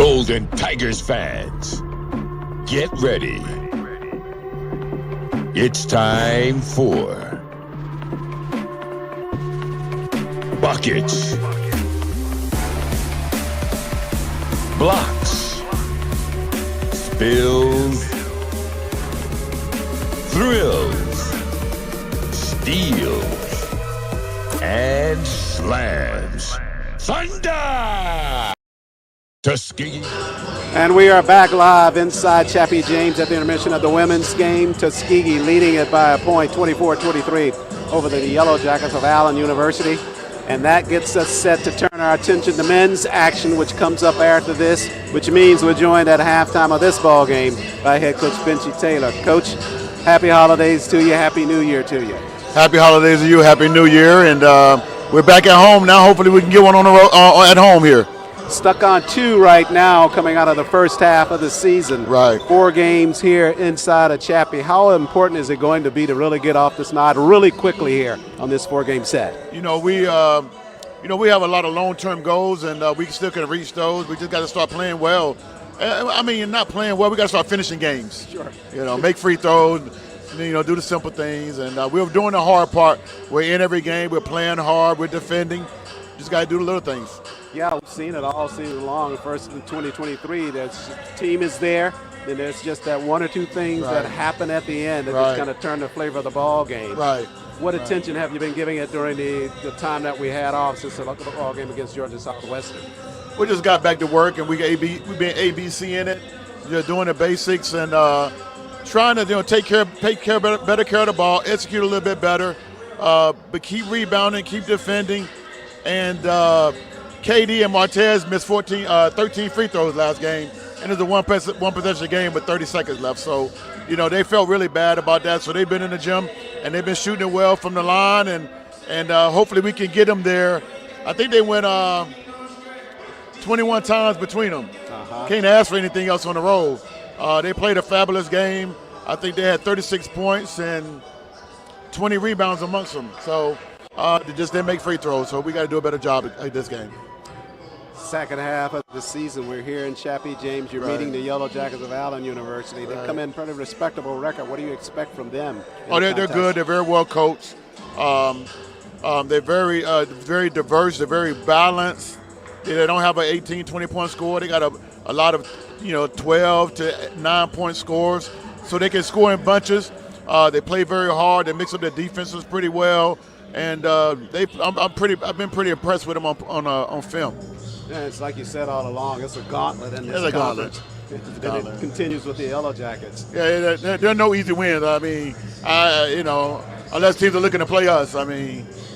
Golden Tigers fans, get ready. It's time for buckets, blocks, spills, thrills, steals, and slams. Thunder! Tuskegee. And we are back live inside Chappie James at the intermission of the women's game. Tuskegee leading it by a point, 24-23, over the Yellow Jackets of Allen University. And that gets us set to turn our attention to men's action, which comes up after this, which means we're joined at halftime of this ball game by head coach Benchy Taylor. Coach, happy holidays to you. Happy New Year to you. Happy holidays to you. Happy New Year. And we're back at home now. Hopefully we can get one on the road at home here. Stuck on 2 right now coming out of the first half of the season. Right. 4 games here inside of Chappie. How important is it going to be to really get off this knot really quickly here on this 4-game set? We have a lot of long-term goals, and we still can reach those. We just got to start playing well. Not playing well. We got to start finishing games. Sure. Make free throws. Do the simple things, and we're doing the hard part. We're in every game. We're playing hard. We're defending. Just got to do the little things. Yeah, we've seen it all season long. First in 2023, the team is there. Then there's just that 1 or 2 things that happen at the end that just kind of turn the flavor of the ball game. Right. What attention have you been giving it during the time that we had off since the ball game against Georgia Southwestern? We just got back to work, and we've been ABC in it, just doing the basics and trying to take better care of the ball, execute a little bit better, but keep rebounding, keep defending, and KD and Martez missed 13 free throws last game, and it's a one possession game with 30 seconds left. So, they felt really bad about that. So they've been in the gym and they've been shooting it well from the line, and hopefully we can get them there. I think they went 21 times between them. Can't ask for anything else on the road. They played a fabulous game. I think they had 36 points and 20 rebounds amongst them. So they just didn't make free throws. So we got to do a better job at this game. Second half of the season, we're here in Chappie, James. You're meeting the Yellow Jackets of Allen University. They've come in pretty respectable record. What do you expect from them? They're good. They're very well coached. They're very diverse. They're very balanced. They don't have an 18, 20-point score. They got a lot of 12 to 9-point scores, so they can score in bunches. They play very hard. They mix up their defenses pretty well, and I've been pretty impressed with them on film. Yeah, it's like you said all along. It's a gauntlet in this conference. And it continues with the Yellow Jackets. Yeah, there are no easy wins. Unless teams are looking to play us.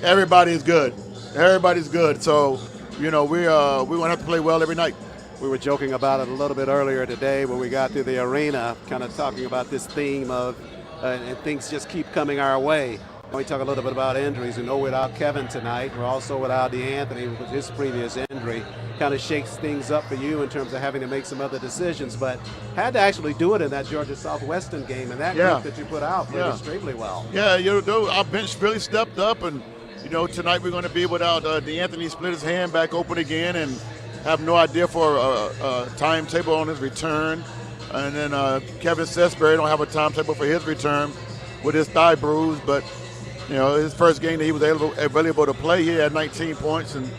Everybody's good. Everybody's good. So, we're going to have to play well every night. We were joking about it a little bit earlier today when we got to the arena, kind of talking about this theme of and things just keep coming our way. We talk a little bit about injuries. We know without Kevin tonight, we're also without DeAnthony with his previous injury. Kind of shakes things up for you in terms of having to make some other decisions, but had to actually do it in that Georgia Southwestern game, and that group that you put out played extremely well. Yeah, our bench really stepped up, and tonight we're going to be without DeAnthony. Split his hand back open again, and have no idea for a timetable on his return. And then Kevin Sesbury don't have a timetable for his return with his thigh bruise, but his first game that he was available to play, he had 19 points and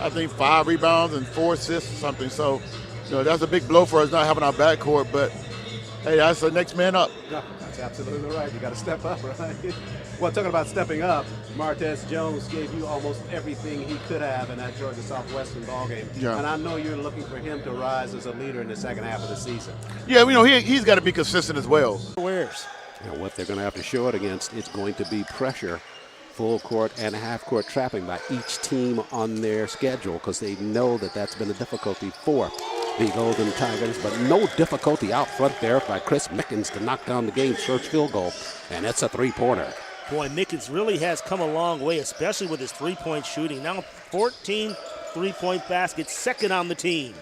I think 5 rebounds and 4 assists or something. So, that's a big blow for us not having our backcourt. But hey, that's the next man up. Yeah, that's absolutely right. You got to step up, right? Well, talking about stepping up, Martez Jones gave you almost everything he could have in that Georgia Southwestern ballgame. Yeah. And I know you're looking for him to rise as a leader in the second half of the season. Yeah, he's got to be consistent as well. And what they're going to have to show it against is going to be pressure, full court and half court trapping by each team on their schedule, because they know that that's been a difficulty for the Golden Tigers, but no difficulty out front there by Chris Mickens to knock down the game's first field goal, and it's a 3-pointer. Boy, Mickens really has come a long way, especially with his 3-point shooting. Now 14 3-point baskets, second on the team.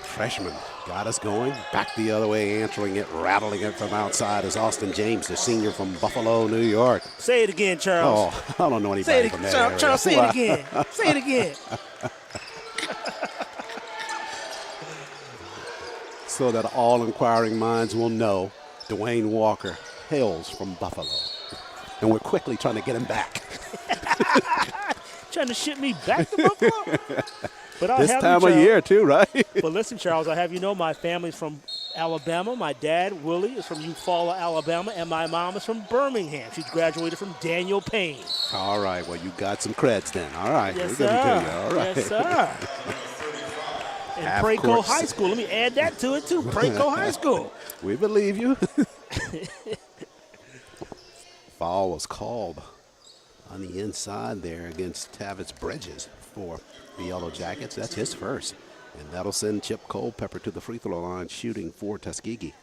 Freshman got us going. Back the other way, answering it, rattling it from outside is Austin James, the senior from Buffalo, New York. Say it again, Charles. Oh, I don't know anybody from that area. Charles, say it again. Say it again. so that all inquiring minds will know Dwayne Walker hails from Buffalo. And we're quickly trying to get him back. Trying to ship me back to Buffalo? But I'll this have time you, of year, too, right? But listen, Charles, I have you know my family's from Alabama. My dad, Willie, is from Eufaula, Alabama, and my mom is from Birmingham. She graduated from Daniel Payne. All right, well, you got some creds then. All right, Yes, we're sir. going to tell you. All right. Yes, sir. And Half Preco course. High School. Let me add that to it, too. Preco High School. We believe you. Foul was called on the inside there against Tavis Bridges for the Yellow Jackets. That's his first. And that'll send Chip Culpepper to the free throw line shooting for Tuskegee.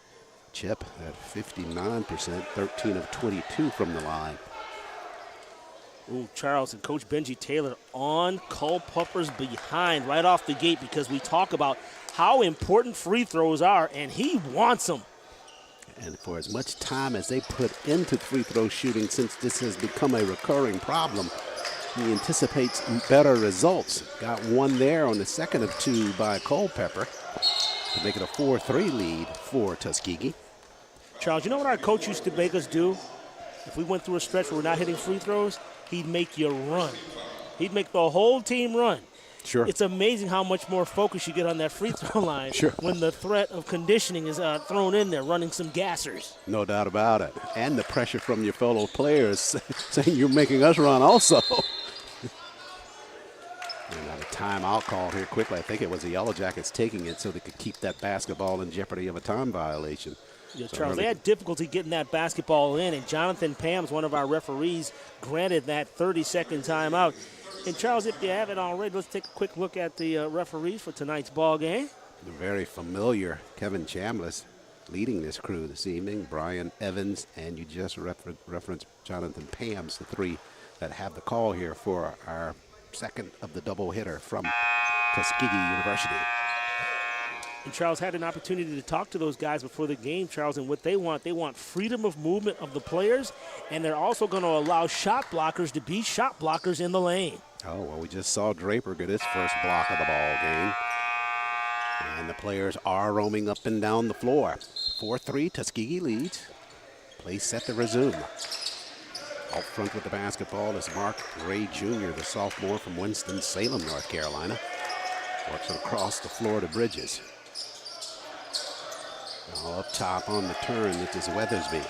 Chip at 59%, 13 of 22 from the line. Ooh, Charles and Coach Benji Taylor on Culpepper's behind right off the gate because we talk about how important free throws are, and he wants them. And for as much time as they put into free throw shooting, since this has become a recurring problem, he anticipates better results. Got one there on the second of two by Culpepper to make it a 4-3 lead for Tuskegee. Charles, you know what our coach used to make us do? If we went through a stretch where we're not hitting free throws, he'd make you run. He'd make the whole team run. Sure. It's amazing how much more focus you get on that free throw line Sure. when the threat of conditioning is thrown in there, running some gassers. No doubt about it. And the pressure from your fellow players saying you're making us run also. And a timeout called here quickly. I think it was the Yellow Jackets taking it so they could keep that basketball in jeopardy of a time violation. Yeah, So Charles, early- they had difficulty getting that basketball in, and Jonathan Pams, one of our referees, granted that 30-second timeout. And, Charles, if you haven't already, let's take a quick look at the referees for tonight's ball game. The very familiar Kevin Chambliss leading this crew this evening. Brian Evans, and you just referenced Jonathan Pams, the three that have the call here for our second of the double hitter from Tuskegee University. And Charles had an opportunity to talk to those guys before the game, Charles, and what they want freedom of movement of the players, and they're also going to allow shot blockers to be shot blockers in the lane. Oh, well, we just saw Draper get his first block of the ball game. And the players are roaming up and down the floor. 4-3, Tuskegee leads. Play set to resume. Out front with the basketball is Mark Ray Jr., the sophomore from Winston-Salem, North Carolina. Works it across the floor to Bridges. Now up top on the turn, it is Weathersby.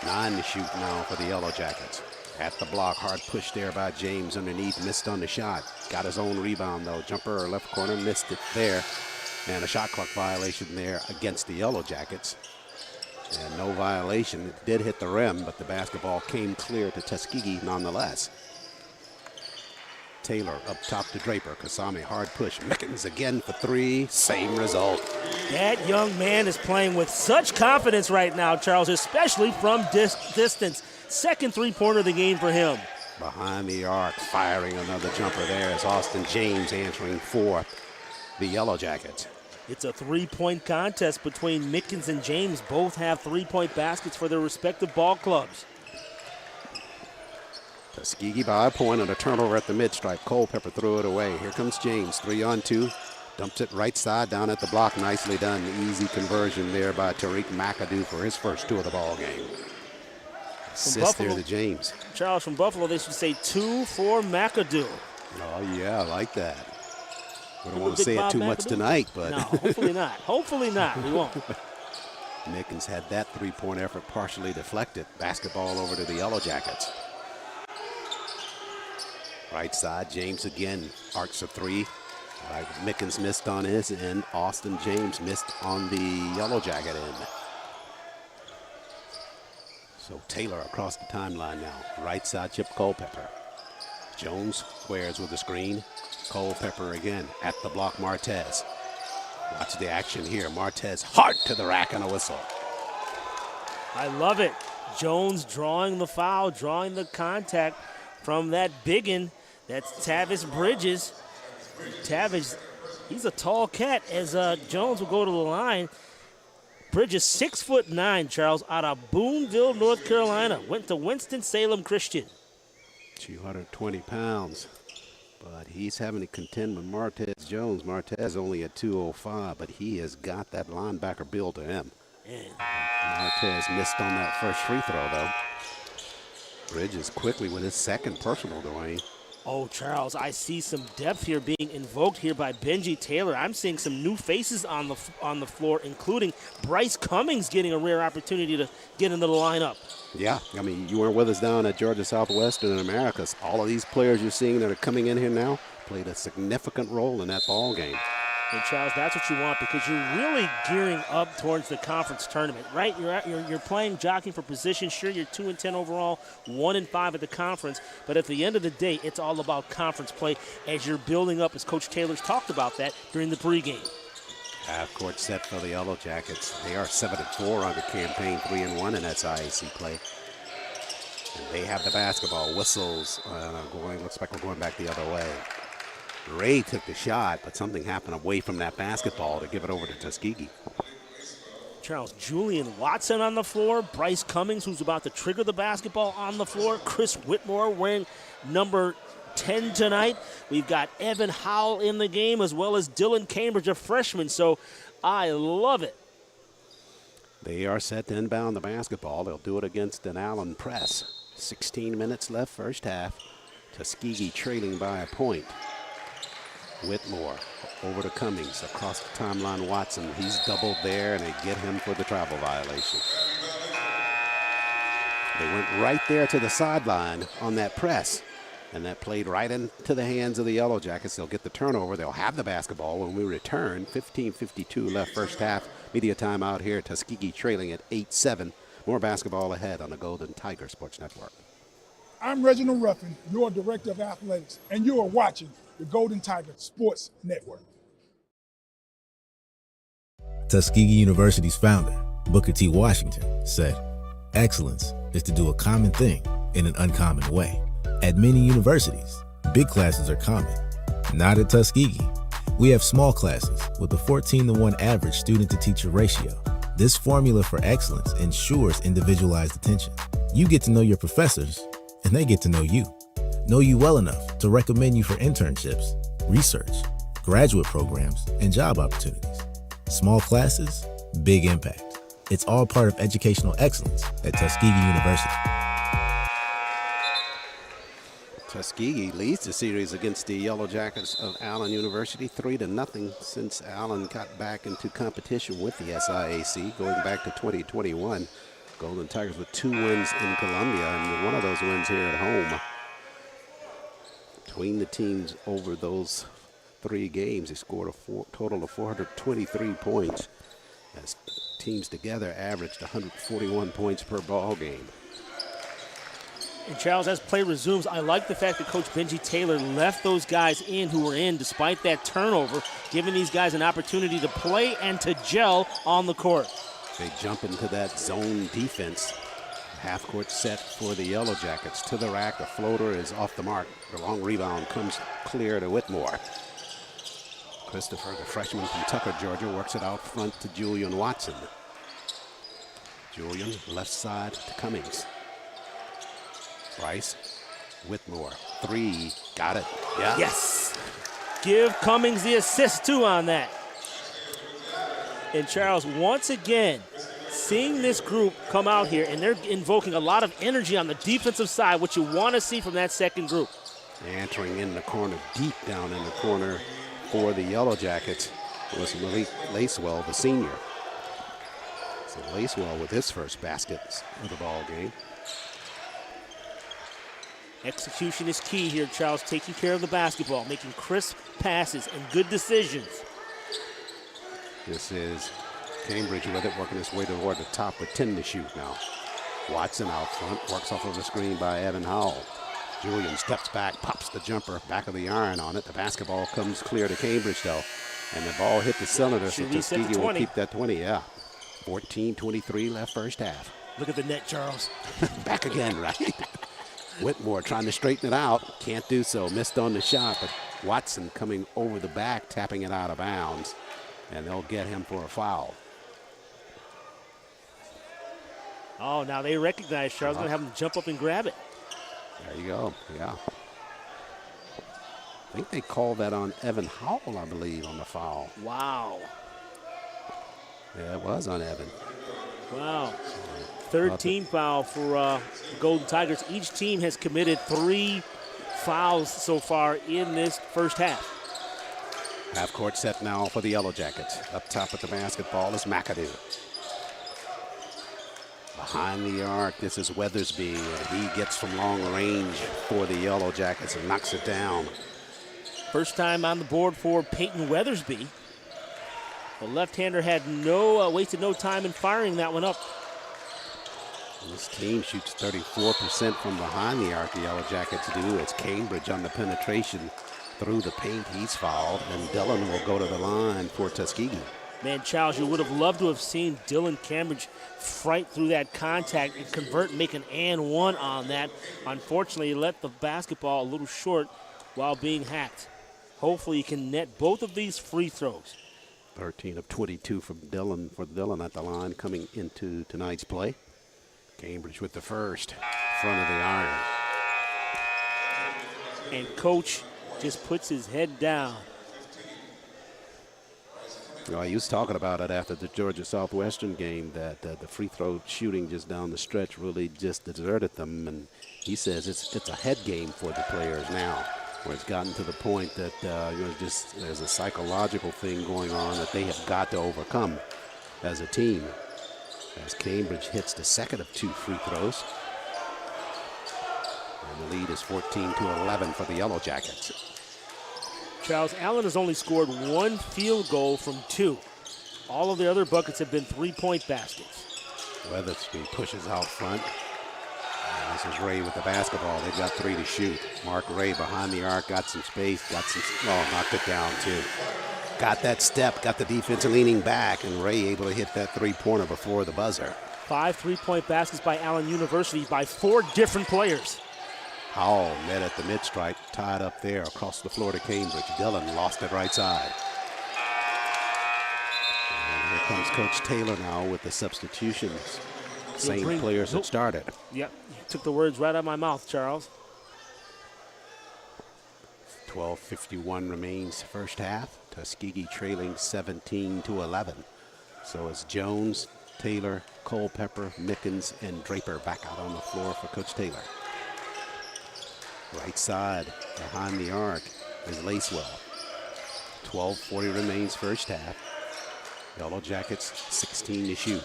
9 to shoot now for the Yellow Jackets. At the block, hard push there by James underneath, missed on the shot. Got his own rebound though, jumper left corner, missed it there. And a shot clock violation there against the Yellow Jackets. And no violation, it did hit the rim, but the basketball came clear to Tuskegee nonetheless. Taylor up top to Draper, Kasami hard push, Mickens again for three, same result. That young man is playing with such confidence right now, Charles, especially from distance. Second three-pointer of the game for him. Behind the arc, firing another jumper there is Austin James answering for the Yellow Jackets. It's a three-point contest between Mickens and James. Both have three-point baskets for their respective ball clubs. Tuskegee by a point on a turnover at the mid-stripe. Culpepper threw it away. Here comes James, 3-on-2. Dumps it right side down at the block. Nicely done. Easy conversion there by Tariq McAdoo for his first two of the ball game. Assist there to James. Charles, from Buffalo, they should say 2 for McAdoo. Oh, yeah, I like that. We don't want to say it too much tonight, but. No, hopefully not. Hopefully not. We won't. Mickens had that three-point effort partially deflected. Basketball over to the Yellow Jackets. Right side, James again arcs a three. Mickens missed on his end. Austin James missed on the Yellow Jacket end. So Taylor across the timeline now. Right side, Chip Culpepper. Jones squares with the screen. Culpepper again at the block, Martez. Watch the action here. Martez hard to the rack and a whistle. I love it. Jones drawing the foul, drawing the contact from that biggin. That's Tavis Bridges. Tavis, he's a tall cat as Jones will go to the line. Bridges, 6'9", Charles, out of Boonville, North Carolina. Went to Winston-Salem Christian. 220 pounds. But he's having to contend with Martez Jones. Martez only at 205, but he has got that linebacker build to him. Martez missed on that first free throw, though. Bridges quickly with his second personal, Dwayne. Oh, Charles, I see some depth here being invoked here by Benji Taylor. I'm seeing some new faces on the floor, including Bryce Cummings getting a rare opportunity to get into the lineup. Yeah, I mean, you weren't with us down at Georgia Southwestern in Americas. All of these players you're seeing that are coming in here now played a significant role in that ball game. And Charles, that's what you want because you're really gearing up towards the conference tournament, right? You're playing, jockeying for position. Sure, you're 2-10 overall, 1-5 at the conference, but at the end of the day, it's all about conference play as you're building up, as Coach Taylor's talked about that during the pregame. Half-court set for the Yellow Jackets. They are 7-4 on the campaign, 3-1 in SIAC play. And they have the basketball. Whistles looks like we're going back the other way. Ray took the shot, but something happened away from that basketball to give it over to Tuskegee. Charles, Julian Watson on the floor, Bryce Cummings, who's about to trigger the basketball on the floor, Chris Whitmore wearing number 10 tonight. We've got Evan Howell in the game, as well as Dylan Cambridge, a freshman, so I love it. They are set to inbound the basketball. They'll do it against an Allen press. 16 minutes left first half. Tuskegee trailing by a point. Whitmore over to Cummings, across the timeline Watson. He's doubled there, and they get him for the travel violation. They went right there to the sideline on that press, and that played right into the hands of the Yellow Jackets. They'll get the turnover. They'll have the basketball when we return. 15:52 left first half. Media timeout here. Tuskegee trailing at 8-7. More basketball ahead on the Golden Tiger Sports Network. I'm Reginald Ruffin, your Director of Athletics, and you are watching the Golden Tiger Sports Network. Tuskegee University's founder, Booker T. Washington, said, "Excellence is to do a common thing in an uncommon way." At many universities, big classes are common. Not at Tuskegee. We have small classes with a 14-to-1 average student-to-teacher ratio. This formula for excellence ensures individualized attention. You get to know your professors, and they get to know you well enough to recommend you for internships, research, graduate programs, and job opportunities. Small classes, big impact. It's all part of educational excellence at Tuskegee University. Tuskegee leads the series against the Yellow Jackets of Allen University 3-0 since Allen got back into competition with the SIAC going back to 2021. Golden Tigers with 2 wins in Columbia and one of those wins here at home. Between the teams over those 3 games, they scored a total of 423 points as teams together averaged 141 points per ball game. And Charles, as play resumes, I like the fact that Coach Benji Taylor left those guys in who were in despite that turnover, giving these guys an opportunity to play and to gel on the court. They jump into that zone defense. Half-court set for the Yellow Jackets. To the rack, the floater is off the mark. The long rebound comes clear to Whitmore. Christopher, the freshman from Tucker, Georgia, works it out front to Julian Watson. Julian, left side to Cummings. Bryce, Whitmore, 3, got it. Yeah. Yes. Give Cummings the assist, too, on that. And Charles, once again, seeing this group come out here, and they're invoking a lot of energy on the defensive side, what you want to see from that second group. Entering in the corner, deep down in the corner for the Yellow Jackets was Malik Lacewell, the senior. So Lacewell with his first basket of the ball game. Execution is key here, Charles, taking care of the basketball, making crisp passes and good decisions. This is Cambridge with it, working his way toward the top with 10 to shoot now. Watson out front, works off of the screen by Evan Howell. Julian steps back, pops the jumper, back of the iron on it. The basketball comes clear to Cambridge, though. And the ball hit the cylinder, so Tuskegee will keep that 20, yeah. 14:23 left first half. Look at the net, Charles. Back again, right? Whitmore trying to straighten it out. Can't do so. Missed on the shot, but Watson coming over the back, tapping it out of bounds. And they'll get him for a foul. Oh, now they recognize Charles. Going to have him jump up and grab it. There you go, yeah. I think they called that on Evan Howell, I believe, on the foul. Wow. Yeah, it was on Evan. Wow. Third team foul for Golden Tigers. Each team has committed 3 fouls so far in this first half. Half court set now for the Yellow Jackets. Up top at the basketball is McAdoo. Behind the arc, this is Weathersby. He gets from long range for the Yellow Jackets and knocks it down. First time on the board for Peyton Weathersby. The left-hander had wasted no time in firing that one up. This team shoots 34% from behind the arc, the Yellow Jackets do. It's Cambridge on the penetration through the paint. He's fouled, and Dillon will go to the line for Tuskegee. Man, Charles, you would have loved to have seen Dylan Cambridge fight through that contact and convert and make an and one on that. Unfortunately, he let the basketball a little short while being hacked. Hopefully he can net both of these free throws. 13 of 22 from Dillon for Dillon at the line coming into tonight's play. Cambridge with the first, front of the iron. And coach just puts his head down. Well, he was talking about it after the Georgia Southwestern game that the free throw shooting just down the stretch really just deserted them. And he says it's a head game for the players now, where it's gotten to the point that just there's a psychological thing going on that they have got to overcome as a team. As Cambridge hits the second of 2 free throws. And the lead is 14-11 for the Yellow Jackets. Charles, Allen has only scored 1 field goal from 2. All of the other buckets have been 3-point baskets. Weathersby pushes out front. And this is Ray with the basketball. They've got 3 to shoot. Mark Ray behind the arc, got some space, knocked it down too. Got that step, got the defense leaning back, and Ray able to hit that 3-pointer before the buzzer. 5 3-point baskets by Allen University by 4 different players. Howell met at the mid-stripe, tied up there across the floor to Cambridge. Dillon lost it right side. And here comes Coach Taylor now with the substitutions. Same players that started. Yep, you took the words right out of my mouth, Charles. 12:51 remains first half. Tuskegee trailing 17-11. So it's Jones, Taylor, Culpepper, Mickens, and Draper back out on the floor for Coach Taylor. Right side, behind the arc, is Lacewell. 12:40 remains first half. Yellow Jackets 16 to shoot.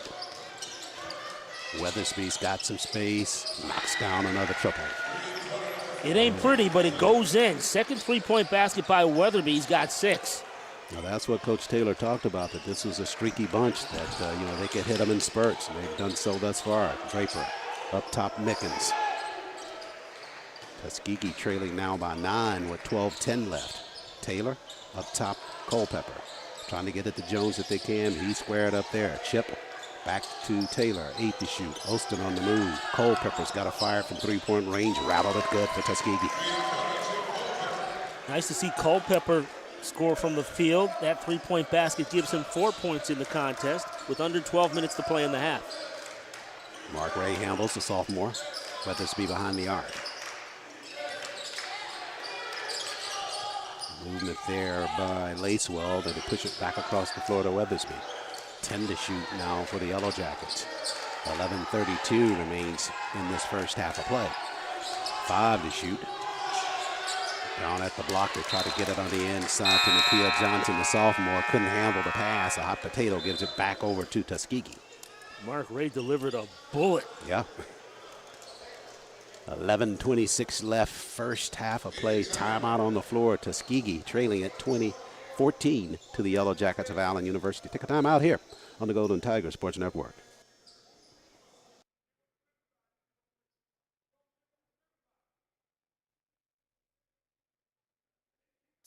Weathersby's got some space, knocks down another triple. It ain't pretty, but it goes in. Second 3-point basket by Weatherby. He's got 6. Now that's what Coach Taylor talked about, that this was a streaky bunch, that they could hit them in spurts, and they've done so thus far. Draper, up top Mickens. Tuskegee trailing now by 9 with 12:10 left. Taylor, up top Culpepper. Trying to get it to Jones if they can. He's squared up there. Chip back to Taylor, 8 to shoot. Olston on the move. Culpepper's got a fire from 3-point range. Rattled it good for Tuskegee. Nice to see Culpepper score from the field. That 3-point basket gives him 4 points in the contest with under 12 minutes to play in the half. Mark Ray handles the sophomore. Weathersby behind the arc. Movement there by Lacewell. Then they push it back across the floor to Weathersby. 10 to shoot now for the Yellow Jackets. 11:32 remains in this first half of play. 5 to shoot. Down at the block, they try to get it on the inside to Nakia Johnson, the sophomore. Couldn't handle the pass. A hot potato gives it back over to Tuskegee. Mark Ray delivered a bullet. Yeah. 11:26 left, first half of play. Timeout on the floor. Tuskegee trailing at 20-14 to the Yellow Jackets of Allen University. Take a time out here on the Golden Tiger Sports Network.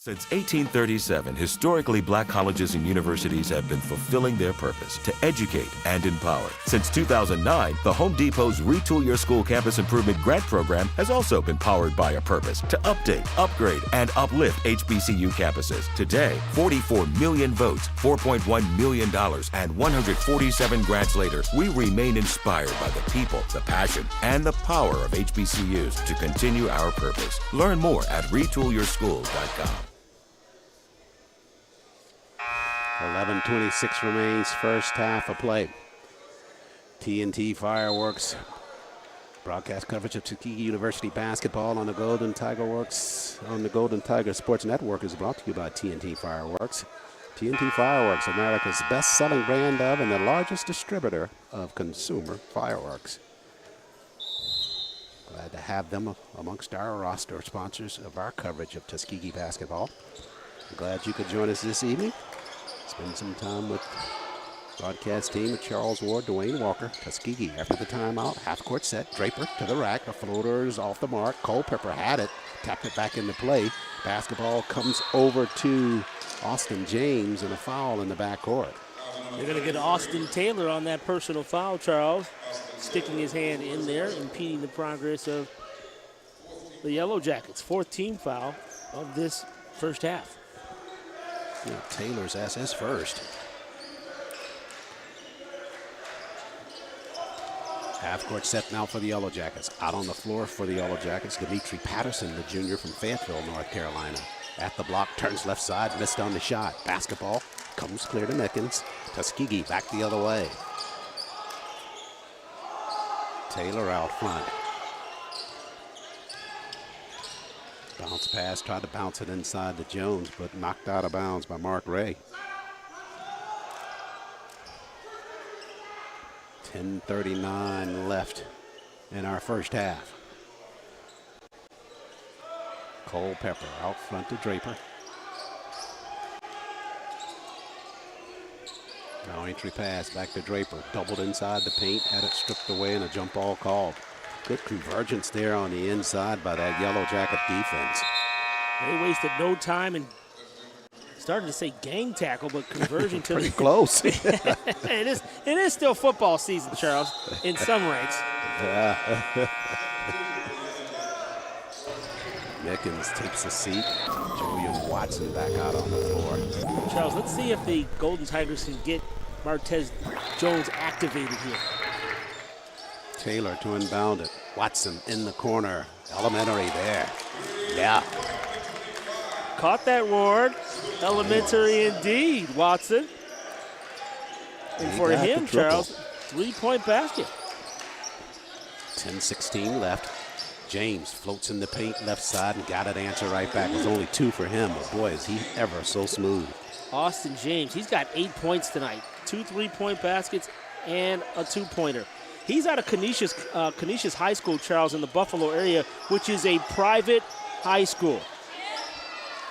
Since 1837, historically black colleges and universities have been fulfilling their purpose to educate and empower. Since 2009, the Home Depot's Retool Your School Campus Improvement Grant Program has also been powered by a purpose to update, upgrade, and uplift HBCU campuses. Today, 44 million votes, $4.1 million, and 147 grants later, we remain inspired by the people, the passion, and the power of HBCUs to continue our purpose. Learn more at retoolyourschools.com. 11:26 remains, first half of play. TNT Fireworks broadcast coverage of Tuskegee University basketball on the Golden Tiger Sports Network is brought to you by TNT Fireworks. TNT Fireworks, America's best-selling brand of and the largest distributor of consumer fireworks. Glad to have them amongst our roster sponsors of our coverage of Tuskegee basketball. I'm glad you could join us this evening. Spend some time with broadcast team of Charles Ward, Dwayne Walker. Tuskegee after the timeout, half-court set. Draper to the rack. The floater's off the mark. Culpepper had it, tapped it back into play. Basketball comes over to Austin James and a foul in the backcourt. They're going to get Austin Taylor on that personal foul, Charles, sticking his hand in there, impeding the progress of the Yellow Jackets. Fourth team foul of this first half. Yeah, Taylor's SS first. Half-court set now for the Yellow Jackets. Out on the floor for the Yellow Jackets, Dimitri Patterson, the junior from Fayetteville, North Carolina. At the block, turns left side, missed on the shot. Basketball comes clear to Mickens. Tuskegee back the other way. Taylor out front. Bounce pass, tried to bounce it inside to Jones, but knocked out of bounds by Mark Ray. 10:39 left in our first half. Culpepper out front to Draper. Now entry pass back to Draper. Doubled inside the paint, had it stripped away and a jump ball called. Good convergence there on the inside by that Yellow Jacket defense. They wasted no time and started to say gang tackle, but conversion to pretty close. it is still football season, Charles, in some ranks. Mickens takes a seat. Julian Watson back out on the floor. Charles, let's see if the Golden Tigers can get Martez Jones activated here. Taylor to inbound it. Watson in the corner. Elementary there. Yeah. Caught that, Ward. Elementary indeed, Watson. And for him, Charles, three-point basket. 10:16 left. James floats in the paint left side and got an answer right back. It's only two for him, but boy, is he ever so smooth. Austin James, he's got 8 points tonight. 2 3-point baskets and a two-pointer. He's out of Canisius High School, Charles, in the Buffalo area, which is a private high school.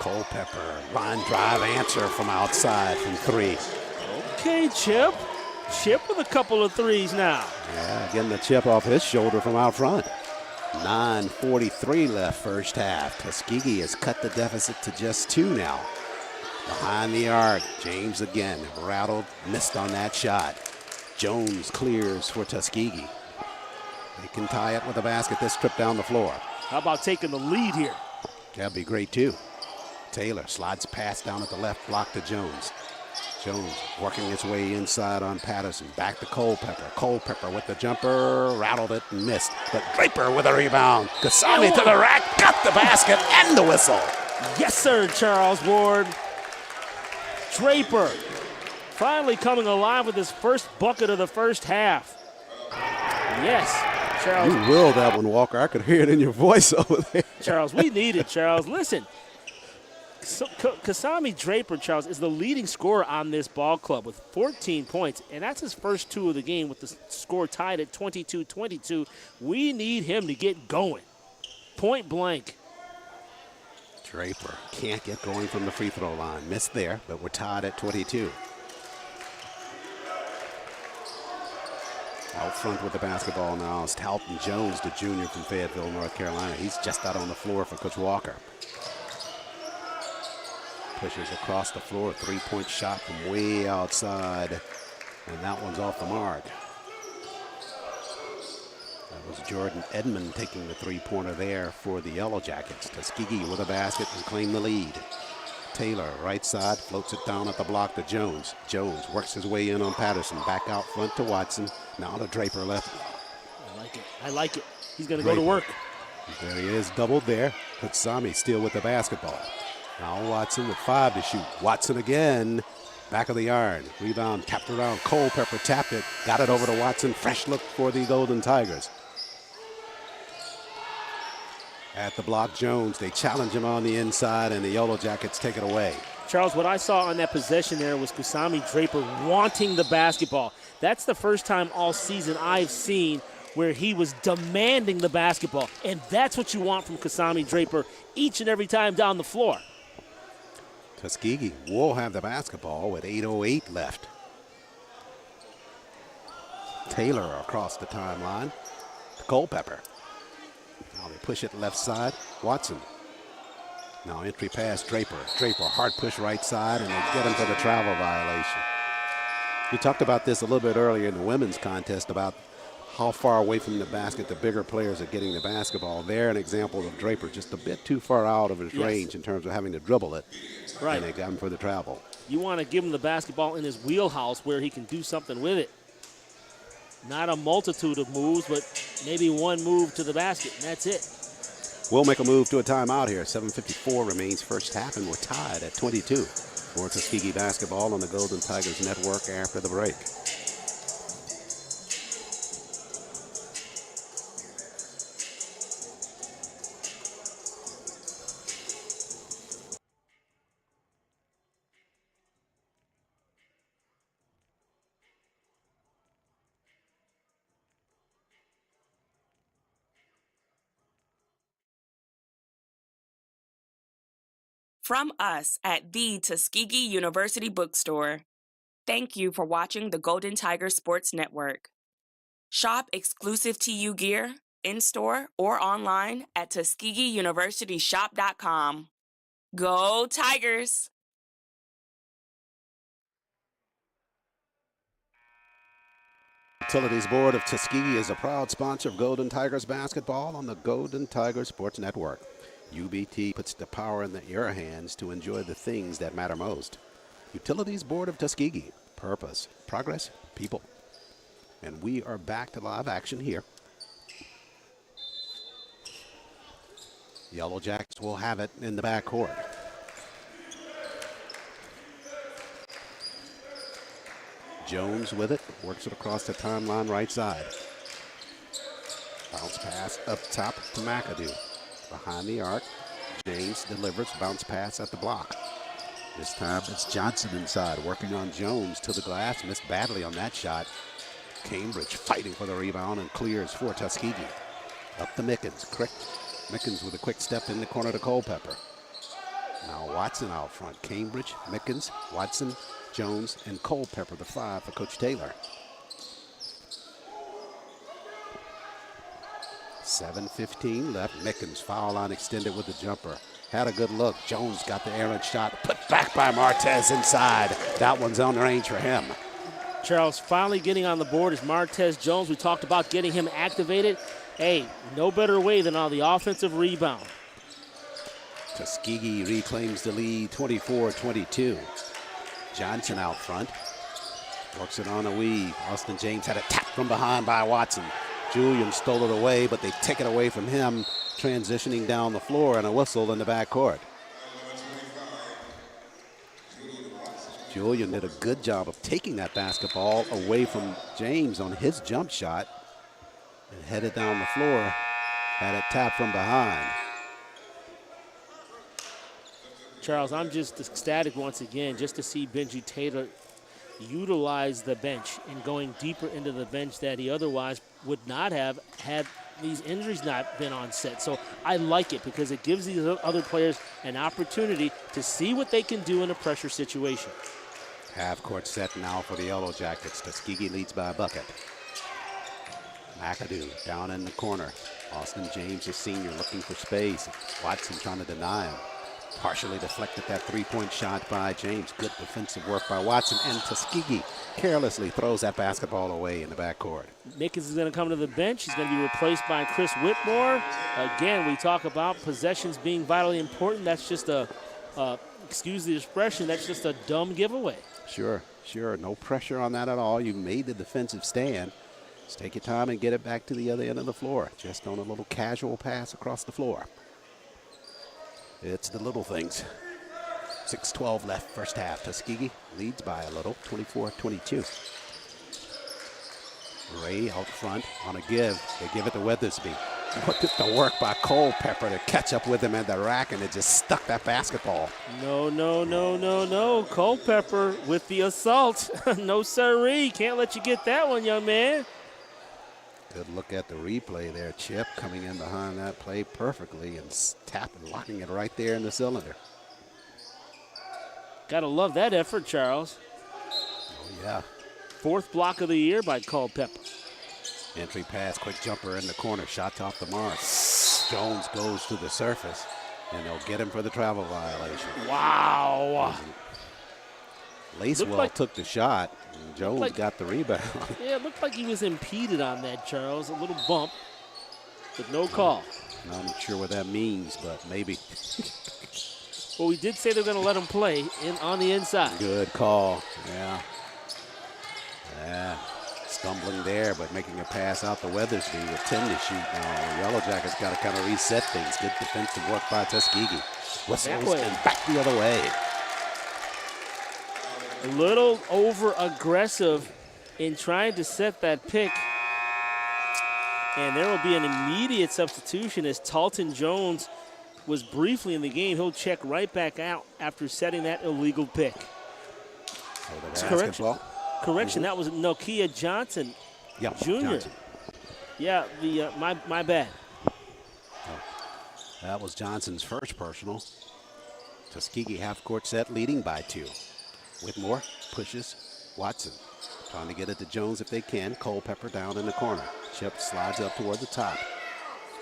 Culpepper, line drive answer from outside from three. Okay, Chip. Chip with a couple of threes now. Yeah, getting the chip off his shoulder from out front. 9:43 left first half. Tuskegee has cut the deficit to just 2 now. Behind the arc, James again rattled, missed on that shot. Jones clears for Tuskegee. They can tie it with a basket this trip down the floor. How about taking the lead here? That'd be great too. Taylor slides pass down at the left block to Jones. Jones working his way inside on Patterson. Back to Culpepper. Culpepper with the jumper, rattled it and missed. But Draper with a rebound. Kasami to the rack, got the basket and the whistle. Yes, sir, Charles Ward. Draper finally coming alive with his first bucket of the first half. Yes, Charles. You willed that one, Walker. I could hear it in your voice over there. Charles, we need it, Charles. Listen. Kasami Draper, Charles, is the leading scorer on this ball club with 14 points, and that's his first 2 of the game with the score tied at 22-22. We need him to get going. Point blank. Draper can't get going from the free throw line. Missed there, but we're tied at 22. Out front with the basketball now is Talton Jones, the junior from Fayetteville, North Carolina. He's just out on the floor for Coach Walker. Pushes across the floor, three-point shot from way outside, and that one's off the mark. That was Jordan Edmond taking the three-pointer there for the Yellow Jackets. Tuskegee with a basket and claim the lead. Taylor, right side, floats it down at the block to Jones. Jones works his way in on Patterson, back out front to Watson. Now to Draper left. I like it. I like it. He's going to go to work. There he is, doubled there. Kutsami still with the basketball. Now Watson with 5 to shoot. Watson again, back of the iron. Rebound tapped around. Culpepper tapped it, got it over to Watson. Fresh look for the Golden Tigers. At the block, Jones, they challenge him on the inside, and the Yellow Jackets take it away. Charles, what I saw on that possession there was Kusami Draper wanting the basketball. That's the first time all season I've seen where he was demanding the basketball, and that's what you want from Kusami Draper each and every time down the floor. Tuskegee will have the basketball with 8:08 left. Taylor across the timeline to Culpepper. Now they push it left side. Watson. Now entry pass, Draper. Draper, hard push right side, and they get him for the travel violation. We talked about this a little bit earlier in the women's contest about how far away from the basket the bigger players are getting the basketball. There, an example of Draper just a bit too far out of his range in terms of having to dribble it. Right. And they got him for the travel. You want to give him the basketball in his wheelhouse where he can do something with it. Not a multitude of moves, but maybe one move to the basket, and that's it. We'll make a move to a timeout here. 7:54 remains first half, and we're tied at 22 for Tuskegee basketball on the Golden Tigers Network after the break. From us at the Tuskegee University Bookstore, thank you for watching the Golden Tiger Sports Network. Shop exclusive TU gear in-store or online at TuskegeeUniversityShop.com. Go Tigers! Utilities Board of Tuskegee is a proud sponsor of Golden Tigers basketball on the Golden Tigers Sports Network. UBT puts the power in your hands to enjoy the things that matter most. Utilities Board of Tuskegee. Purpose, progress, people. And we are back to live action here. Yellow Jacks will have it in the backcourt. Jones with it, works it across the timeline right side. Bounce pass up top to McAdoo. Behind the arc, James delivers, bounce pass at the block. This time it's Johnson inside, working on Jones to the glass, missed badly on that shot. Cambridge fighting for the rebound and clears for Tuskegee. Up to Mickens, Mickens with a quick step in the corner to Culpepper. Now Watson out front, Cambridge, Mickens, Watson, Jones, and Culpepper, the 5 for Coach Taylor. 7:15 left. Mickens foul line extended with the jumper. Had a good look. Jones got the errant shot. Put back by Martez inside. That one's on range for him. Charles finally getting on the board is Martez Jones. We talked about getting him activated. Hey, no better way than on the offensive rebound. Tuskegee reclaims the lead 24-22. Johnson out front. Works it on a weave. Austin James had a tap from behind by Watson. Julian stole it away, but they take it away from him, transitioning down the floor, and a whistle in the backcourt. Julian did a good job of taking that basketball away from James on his jump shot and headed down the floor, had it tapped from behind. Charles, I'm just ecstatic once again just to see Benji Taylor utilize the bench and going deeper into the bench that he otherwise would not have had these injuries not been on set. So I like it because it gives these other players an opportunity to see what they can do in a pressure situation. Half court set now for the Yellow Jackets. Tuskegee leads by a bucket. McAdoo down in the corner. Austin James, a senior, looking for space. Watson trying to deny him. Partially deflected that three-point shot by James. Good defensive work by Watson. And Tuskegee carelessly throws that basketball away in the backcourt. Mickens is going to come to the bench. He's going to be replaced by Chris Whitmore. Again, we talk about possessions being vitally important. That's just excuse the expression, that's just a dumb giveaway. Sure. No pressure on that at all. You made the defensive stand. Just take your time and get it back to the other end of the floor. Just on a little casual pass across the floor. It's the little things. 6:12 left, first half. Tuskegee leads by a little, 24-22. Ray out front on a give. They give it to Weathersby. Look at the work by Culpepper to catch up with him at the rack, and it just stuck that basketball. No. Culpepper with the assault. No sirree. Can't let you get that one, young man. Good look at the replay there. Chip coming in behind that play perfectly and tapping, locking it right there in the cylinder. Gotta love that effort, Charles. Oh, yeah. 4th block of the year by Culpepper. Entry pass, quick jumper in the corner, shot off the mark. Jones goes to the surface, and they'll get him for the travel violation. Wow. Lacewell took the shot, and Jones got the rebound. Yeah, it looked like he was impeded on that, Charles. A little bump, but no call. I'm not sure what that means, but maybe. Well, we did say they're going to let him play on the inside. Good call, yeah. Stumbling there, but making a pass out to Weathersby with 10 to shoot now. The Yellow Jackets got to kind of reset things. Good defensive work by Tuskegee. Whistles and back the other way. A little over-aggressive in trying to set that pick. And there will be an immediate substitution as Talton Jones was briefly in the game. He'll check right back out after setting that illegal pick. Correction, that was Nokia Johnson Jr. Johnson. Yeah, my bad. That was Johnson's first personal. Tuskegee half-court set, leading by 2. Whitmore pushes Watson. Trying to get it to Jones if they can. Culpepper down in the corner. Chip slides up toward the top.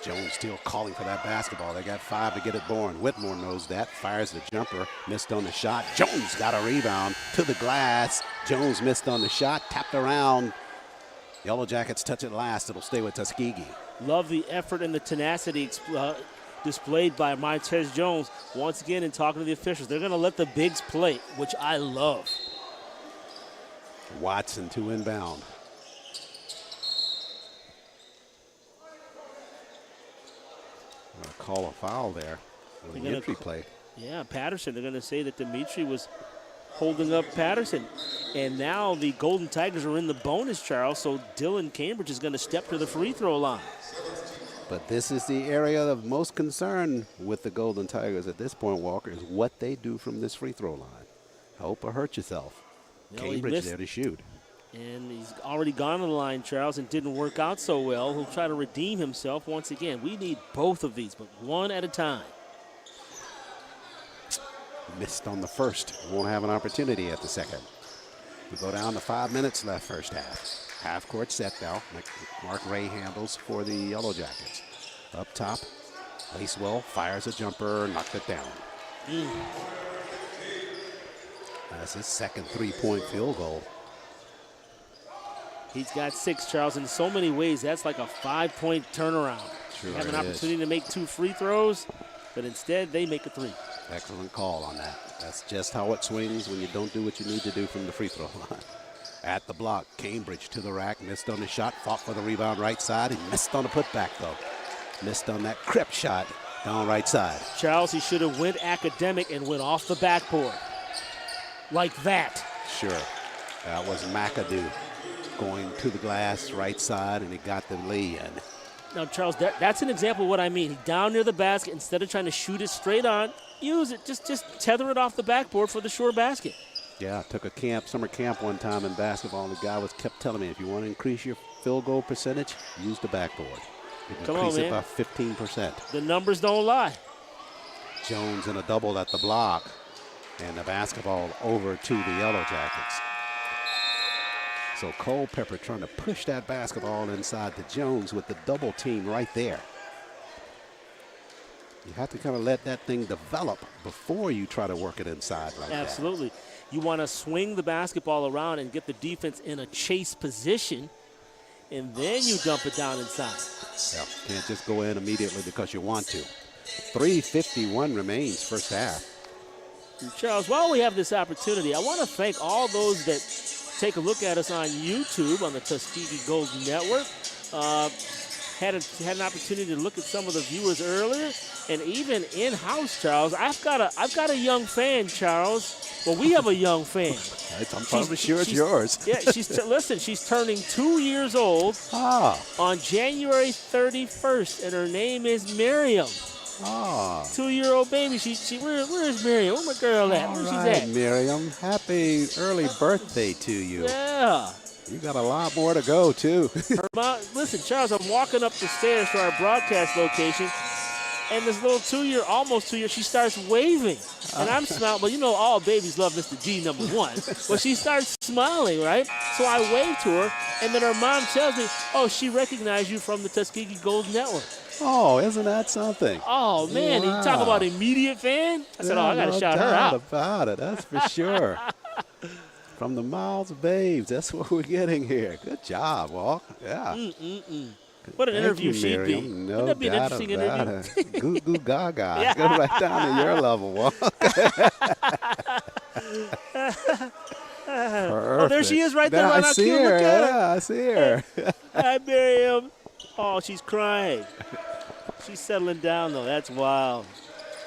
Jones still calling for that basketball. They got 5 to get it born. Whitmore knows that. Fires the jumper. Missed on the shot. Jones got a rebound to the glass. Jones missed on the shot. Tapped around. Yellow Jackets touch it last. It'll stay with Tuskegee. Love the effort and the tenacity displayed by Montez Jones. Once again, in talking to the officials, they're going to let the bigs play, which I love. Watson to inbound. Call a foul there on the entry play. Yeah, Patterson. They're going to say that Dimitri was holding up Patterson. And now the Golden Tigers are in the bonus, Charles, so Dylan Cambridge is going to step to the free throw line. But this is the area of most concern with the Golden Tigers at this point, Walker, is what they do from this free throw line. Hope or hurt yourself. Cambridge there to shoot. And he's already gone to the line, Charles, and didn't work out so well. He'll try to redeem himself once again. We need both of these, but one at a time. Missed on the first. Won't have an opportunity at the second. We go down to 5 minutes left first half. Half-court set now. Mark Ray handles for the Yellow Jackets. Up top, Lacewell fires a jumper, knocked it down. That's his second three-point field goal. He's got 6, Charles. In so many ways, that's like a 5-point turnaround. Sure have an opportunity to make 2 free throws, but instead they make a 3. Excellent call on that. That's just how it swings when you don't do what you need to do from the free throw line. At the block, Cambridge to the rack, missed on the shot, fought for the rebound right side. He missed on the putback, though. Missed on that crep shot down right side. Charles, he should have went academic and went off the backboard. Like that. Sure. That was McAdoo going to the glass right side, and he got the lay in. Now, Charles, that's an example of what I mean. He down near the basket, instead of trying to shoot it straight on, use it. Just tether it off the backboard for the sure basket. Yeah, took a summer camp one time in basketball, and the guy kept telling me, if you want to increase your field goal percentage, use the backboard. You can increase it by 15%. The numbers don't lie. Jones in a double at the block, and the basketball over to the Yellow Jackets. So Culpepper trying to push that basketball inside to Jones with the double team right there. You have to kind of let that thing develop before you try to work it inside like that. Absolutely. You want to swing the basketball around and get the defense in a chase position, and then you dump it down inside. Yeah, can't just go in immediately because you want to. 3:51 remains first half. And Charles, while we have this opportunity, I want to thank all those that take a look at us on YouTube on the Tuskegee Golden Network. Had an opportunity to look at some of the viewers earlier, and even in-house, Charles. I've got a young fan, Charles. Well, we have a young fan. I'm probably sure it's yours. Yeah, she's turning 2 years old on January 31st, and her name is Miriam. 2-year-old baby. Where's Miriam? Where's my girl at? Where's she at? Miriam, happy early birthday to you. Yeah. You got a lot more to go, too. Her mom, listen, Charles, I'm walking up the stairs to our broadcast location, and this little almost 2 year, she starts waving. And I'm smiling. Well, you know all babies love Mr. D, number one. But she starts smiling, right? So I wave to her, and then her mom tells me, oh, she recognized you from the Tuskegee Golden Network. Oh, isn't that something? Oh, man, wow. You talk about immediate fan? I said, I got to shout her out. No doubt about it, that's for sure. From the Miles Babes, that's what we're getting here. Good job, Walt. Yeah. What an interview she'd be. No Wouldn't that be an doubt interesting about interview? it. Goo goo gaga. Yeah. Go right down to your level, Walt. Oh, there she is right there. I see her. Look at her. Yeah, I see her. Hi, Miriam. Oh, she's crying. She's settling down, though. That's wild.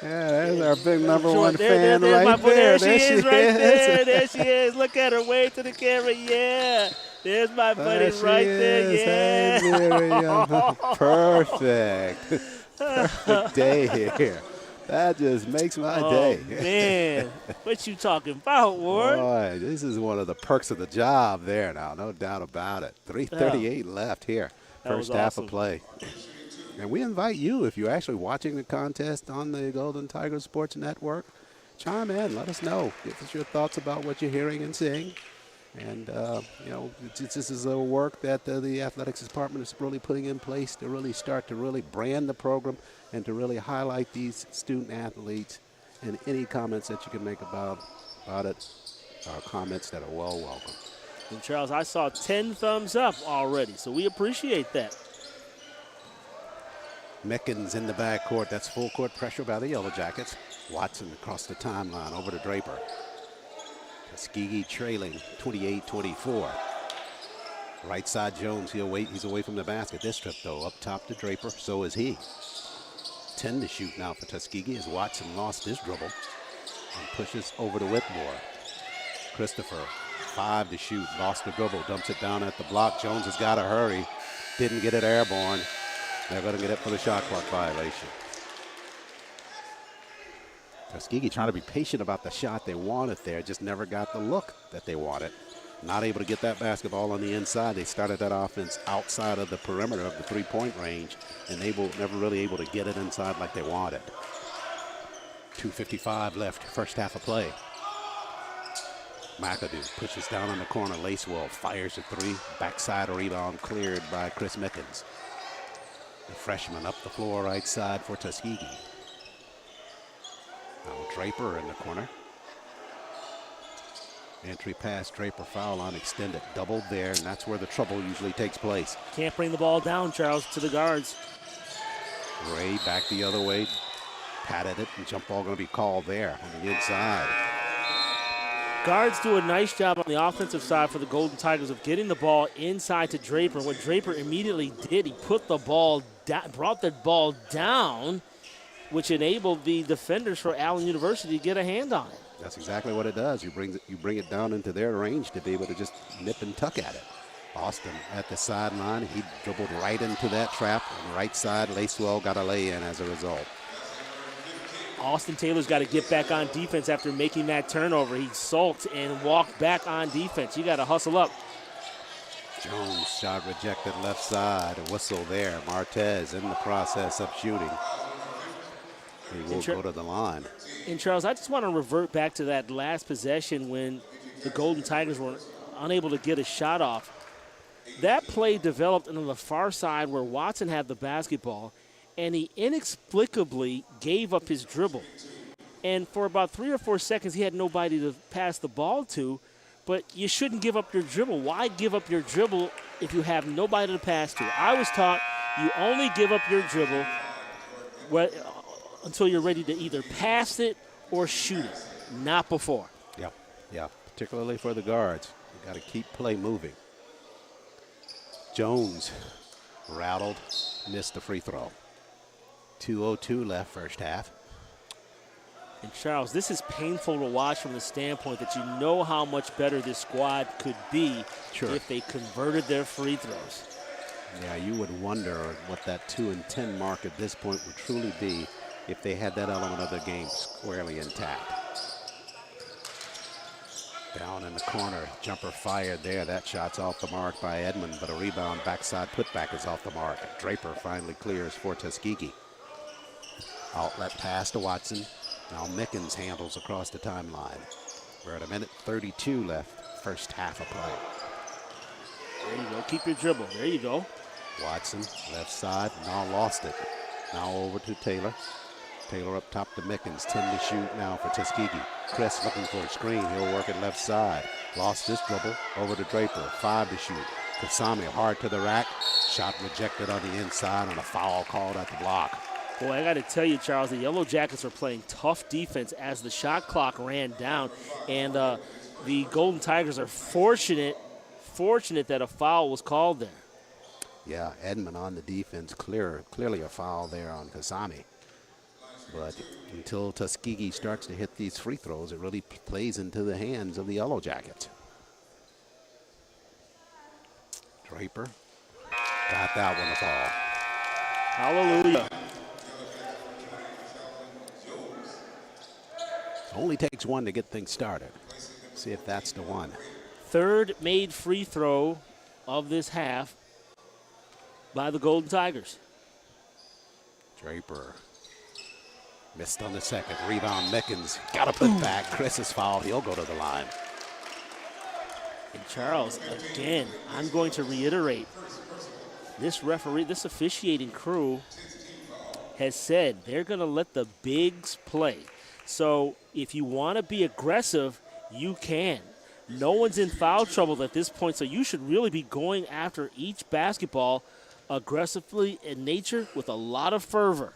Yeah, there's our big number one fan right right there. There she is right there. There she is. Look at her. Wave to the camera. Yeah. There's my buddy right there. Yeah. Hey, Miriam. Perfect. Perfect day here. That just makes my day. Man. What you talking about, Ward? Boy, this is one of the perks of the job there now. No doubt about it. 3:38 left here. First half of play. And we invite you, if you're actually watching the contest on the Golden Tiger Sports Network, chime in. Let us know. Give us your thoughts about what you're hearing and seeing. And, this is a work that the athletics department is really putting in place to really start to really brand the program and to really highlight these student athletes. And any comments that you can make about it are comments that are well welcome. And, Charles, I saw 10 thumbs up already, so we appreciate that. Mickens in the backcourt. That's full court pressure by the Yellow Jackets. Watson across the timeline over to Draper. Tuskegee trailing 28-24. Right side Jones, he's away from the basket. This trip, though, up top to Draper. So is he. 10 to shoot now for Tuskegee as Watson lost his dribble and pushes over to Whitmore. Christopher, 5 to shoot, lost the dribble, dumps it down at the block. Jones has got to hurry. Didn't get it airborne. They're going to get it for the shot clock violation. Tuskegee trying to be patient about the shot they wanted there, just never got the look that they wanted. Not able to get that basketball on the inside. They started that offense outside of the perimeter of the three-point range, and they were never really able to get it inside like they wanted. 2:55 left, first half of play. McAdoo pushes down on the corner. Lacewell fires a three. Backside rebound cleared by Chris Mickens. The freshman up the floor right side for Tuskegee. Now Draper in the corner. Entry pass, Draper foul line extended. Doubled there, and that's where the trouble usually takes place. Can't bring the ball down, Charles, to the guards. Ray back the other way. Patted it, and jump ball going to be called there on the inside. Guards do a nice job on the offensive side for the Golden Tigers of getting the ball inside to Draper. What Draper immediately did, he put the ball down, brought the ball down, which enabled the defenders for Allen University to get a hand on it. That's exactly what it does. You bring it down into their range to be able to just nip and tuck at it. Austin at the sideline. He dribbled right into that trap. On the right side, Lacewell got a lay-in as a result. Austin Taylor's got to get back on defense after making that turnover. He sulked and walked back on defense. You got to hustle up. Jones shot rejected left side. A whistle there. Martez in the process of shooting. He will go to the line. And Charles, I just want to revert back to that last possession when the Golden Tigers were unable to get a shot off. That play developed on the far side where Watson had the basketball, and he inexplicably gave up his dribble. And for about 3 or 4 seconds, he had nobody to pass the ball to. But you shouldn't give up your dribble. Why give up your dribble if you have nobody to pass to? I was taught you only give up your dribble until you're ready to either pass it or shoot it, not before. Yeah, particularly for the guards. You got to keep play moving. Jones rattled, missed the free throw. 2:02 left first half. And Charles, this is painful to watch from the standpoint that you know how much better this squad could be if they converted their free throws. Yeah, you would wonder what that 2-10 mark at this point would truly be if they had that element of the game squarely intact. Down in the corner, jumper fired there. That shot's off the mark by Edmond, but a rebound backside putback is off the mark. Draper finally clears for Tuskegee. Outlet pass to Watson. Now Mickens handles across the timeline. We're at 1:32 left, first half of play. There you go, keep your dribble, there you go. Watson, left side, now lost it. Now over to Taylor. Taylor up top to Mickens, 10 to shoot now for Tuskegee. Chris looking for a screen, he'll work it left side. Lost this dribble, over to Draper, 5 to shoot. Kasami hard to the rack, shot rejected on the inside on a foul called at the block. Boy, I got to tell you, Charles, the Yellow Jackets are playing tough defense as the shot clock ran down, and the Golden Tigers are fortunate that a foul was called there. Yeah, Edmond on the defense, clearly a foul there on Kasami. But until Tuskegee starts to hit these free throws, it really plays into the hands of the Yellow Jackets. Draper got that one to fall. Hallelujah. Only takes one to get things started. See if that's the one. Third made free throw of this half by the Golden Tigers. Draper missed on the second. Rebound Mickens. Got to put back. Chris is fouled. He'll go to the line. And Charles, again, I'm going to reiterate, this officiating crew has said they're going to let the bigs play. So if you want to be aggressive, you can. No one's in foul trouble at this point, so you should really be going after each basketball aggressively in nature with a lot of fervor.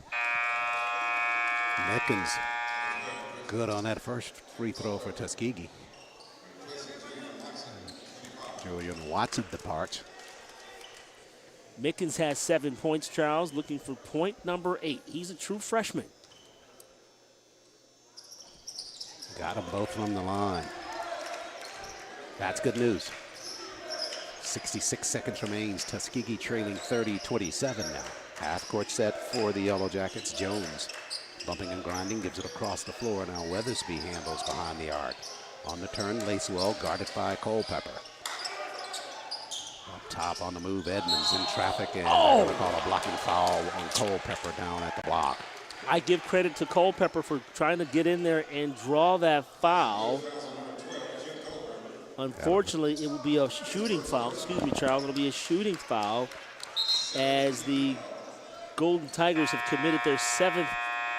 Mickens good on that first free throw for Tuskegee. Julian Watson departs. Mickens has 7 points, Charles, looking for point number 8. He's a true freshman. Got them both from the line. That's good news. 66 seconds remains. Tuskegee trailing 30-27 now. Half court set for the Yellow Jackets. Jones bumping and grinding, gives it across the floor. Now Weathersby handles behind the arc. On the turn, Lacewell guarded by Culpepper. Up top on the move, Edmonds in traffic, and they're going to call a blocking foul on Culpepper down at the block. I give credit to Culpepper for trying to get in there and draw that foul. Unfortunately, it will be a shooting foul. Excuse me, Charles. It'll be a shooting foul as the Golden Tigers have committed their 7th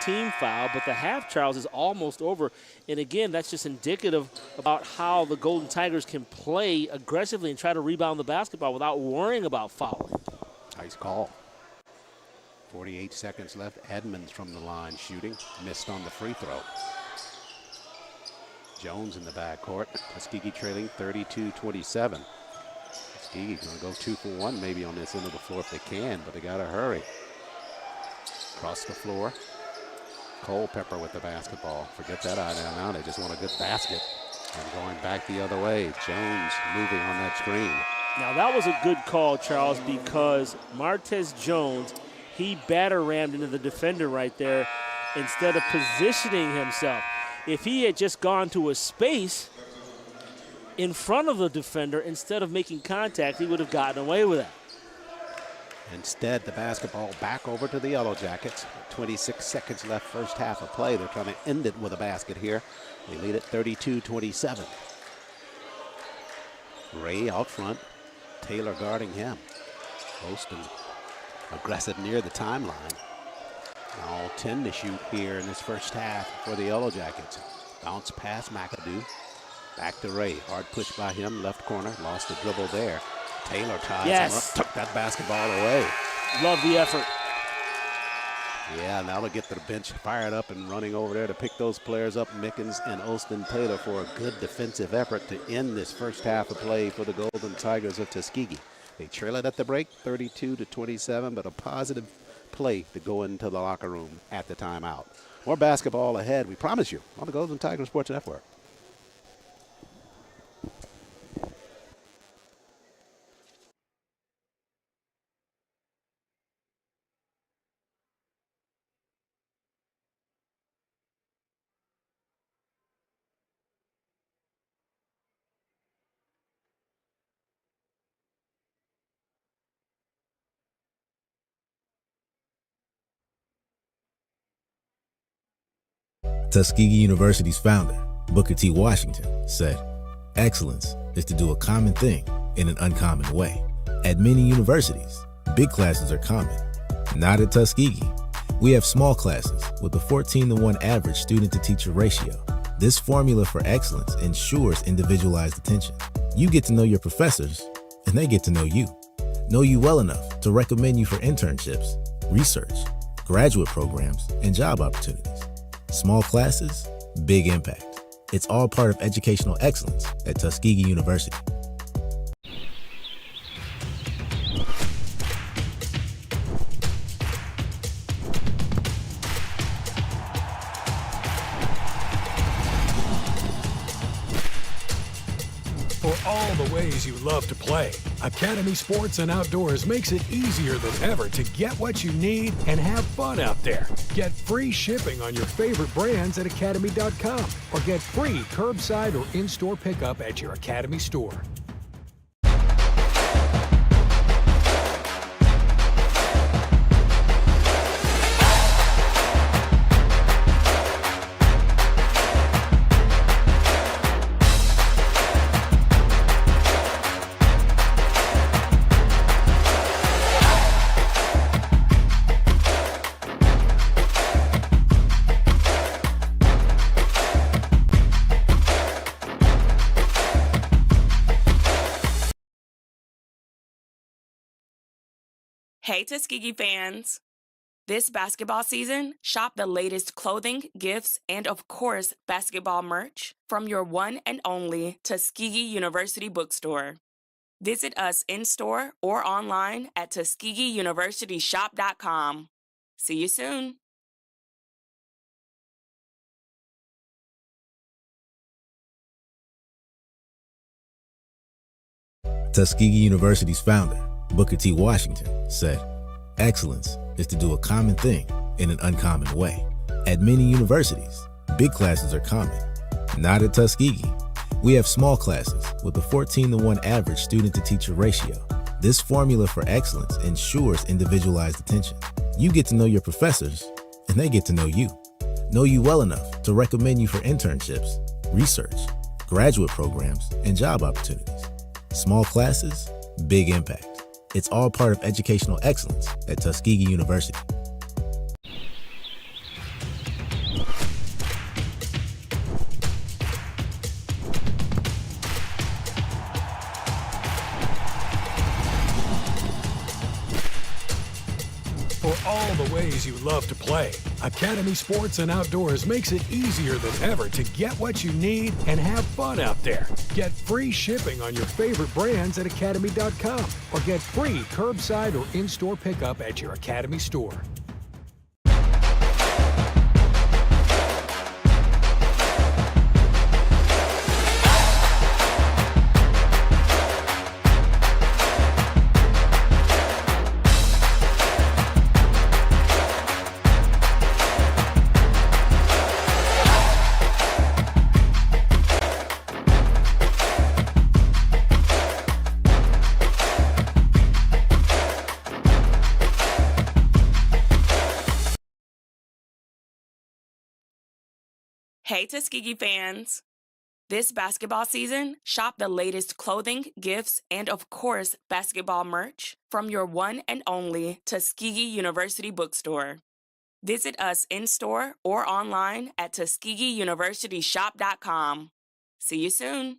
team foul, but the half, Charles, is almost over. And again, that's just indicative about how the Golden Tigers can play aggressively and try to rebound the basketball without worrying about fouling. Nice call. 48 seconds left. Edmonds from the line shooting. Missed on the free throw. Jones in the backcourt. Tuskegee trailing 32-27. Tuskegee going to go 2 for 1 maybe on this end of the floor if they can, but they got to hurry. Across the floor. Culpepper with the basketball. Forget that idea now. They just want a good basket. And going back the other way. Jones moving on that screen. Now that was a good call, Charles, because Martez Jones, he batter rammed into the defender right there instead of positioning himself. If he had just gone to a space in front of the defender instead of making contact, he would have gotten away with it. Instead, the basketball back over to the Yellow Jackets. 26 seconds left, first half of play. They're trying to end it with a basket here. They lead at 32-27. Ray out front. Taylor guarding him. Poston aggressive near the timeline. All 10 to shoot here in this first half for the Yellow Jackets. Bounce pass, McAdoo. Back to Ray. Hard push by him, left corner. Lost the dribble there. Taylor ties him up, took that basketball away. Love the effort. Yeah, now to get the bench fired up and running over there to pick those players up, Mickens and Austin Taylor, for a good defensive effort to end this first half of play for the Golden Tigers of Tuskegee. They trail it at the break, 32-27, but a positive play to go into the locker room at the timeout. More basketball ahead, we promise you, on the Golden Tiger Sports Network. Tuskegee University's founder, Booker T. Washington, said, "Excellence is to do a common thing in an uncommon way." At many universities, big classes are common. Not at Tuskegee. We have small classes with a 14-to-1 average student-to-teacher ratio. This formula for excellence ensures individualized attention. You get to know your professors, and they get to know you. Know you well enough to recommend you for internships, research, graduate programs, and job opportunities. Small classes, big impact. It's all part of educational excellence at Tuskegee University. For all the ways you love to play, Academy Sports and Outdoors makes it easier than ever to get what you need and have fun out there. Get free shipping on your favorite brands at academy.com or get free curbside or in-store pickup at your Academy store. Hey Tuskegee fans! This basketball season, shop the latest clothing, gifts, and of course, basketball merch from your one and only Tuskegee University bookstore. Visit us in-store or online at TuskegeeUniversityShop.com. See you soon! Tuskegee University's founder, Booker T. Washington, said, "Excellence is to do a common thing in an uncommon way." At many universities, big classes are common. Not at Tuskegee. We have small classes with a 14-to-1 average student-to-teacher ratio. This formula for excellence ensures individualized attention. You get to know your professors, and they get to know you. Know you well enough to recommend you for internships, research, graduate programs, and job opportunities. Small classes, big impact. It's all part of educational excellence at Tuskegee University. For all the ways you love to play, Academy Sports and Outdoors makes it easier than ever to get what you need and have fun out there. Get free shipping on your favorite brands at academy.com or get free curbside or in-store pickup at your Academy store. Hey Tuskegee fans! This basketball season, shop the latest clothing, gifts, and of course, basketball merch from your one and only Tuskegee University bookstore. Visit us in-store or online at TuskegeeUniversityShop.com. See you soon.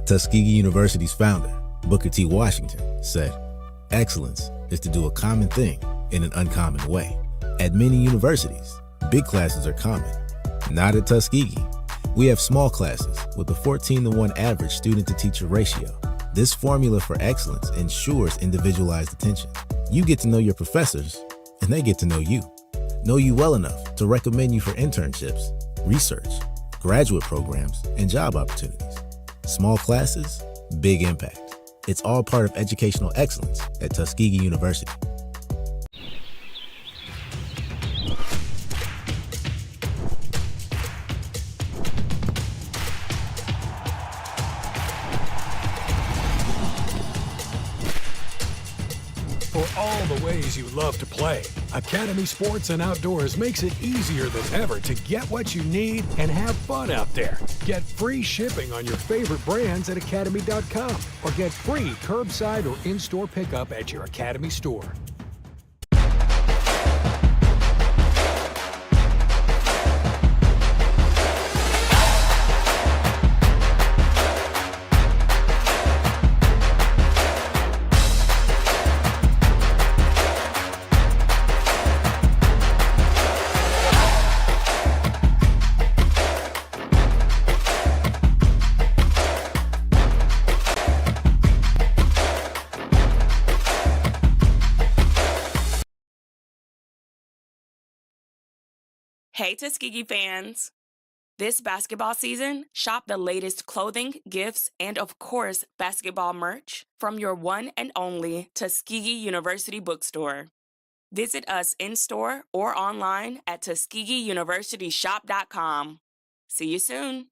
Tuskegee University's founder, Booker T. Washington, said, "Excellence is to do a common thing in an uncommon way." At many universities, big classes are common. Not at Tuskegee. We have small classes with a 14-to-1 average student-to-teacher ratio. This formula for excellence ensures individualized attention. You get to know your professors, and they get to know you well enough to recommend you for internships, research, graduate programs, and job opportunities. Small classes, big impact. It's all part of educational excellence at Tuskegee University. For all the ways you love to play, Academy Sports and Outdoors makes it easier than ever to get what you need and have fun out there. Get free shipping on your favorite brands at academy.com or get free curbside or in-store pickup at your Academy store. Hey Tuskegee fans! This basketball season, shop the latest clothing, gifts, and of course, basketball merch from your one and only Tuskegee University bookstore. Visit us in-store or online at TuskegeeUniversityShop.com. See you soon.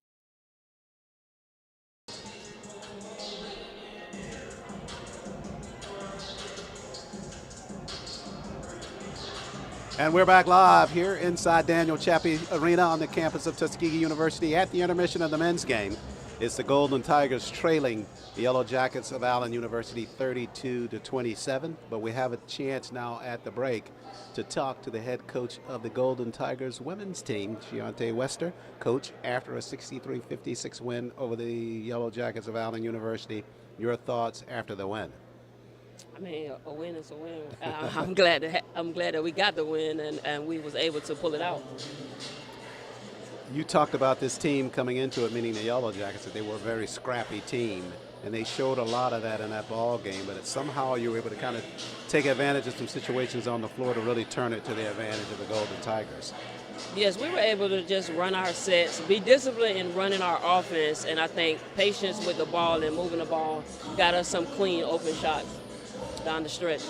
And we're back live here inside Daniel Chappie Arena on the campus of Tuskegee University at the intermission of the men's game. It's the Golden Tigers trailing the Yellow Jackets of Allen University 32-27. But we have a chance now at the break to talk to the head coach of the Golden Tigers women's team, Giante Wester. Coach, after a 63-56 win over the Yellow Jackets of Allen University, your thoughts after the win? I mean, a win is a win. I'm glad that we got the win and we was able to pull it out. You talked about this team coming into it, meaning the Yellow Jackets, that they were a very scrappy team, and they showed a lot of that in that ball game, but somehow you were able to kind of take advantage of some situations on the floor to really turn it to the advantage of the Golden Tigers. Yes, we were able to just run our sets, be disciplined in running our offense, and I think patience with the ball and moving the ball got us some clean open shots down the stretch.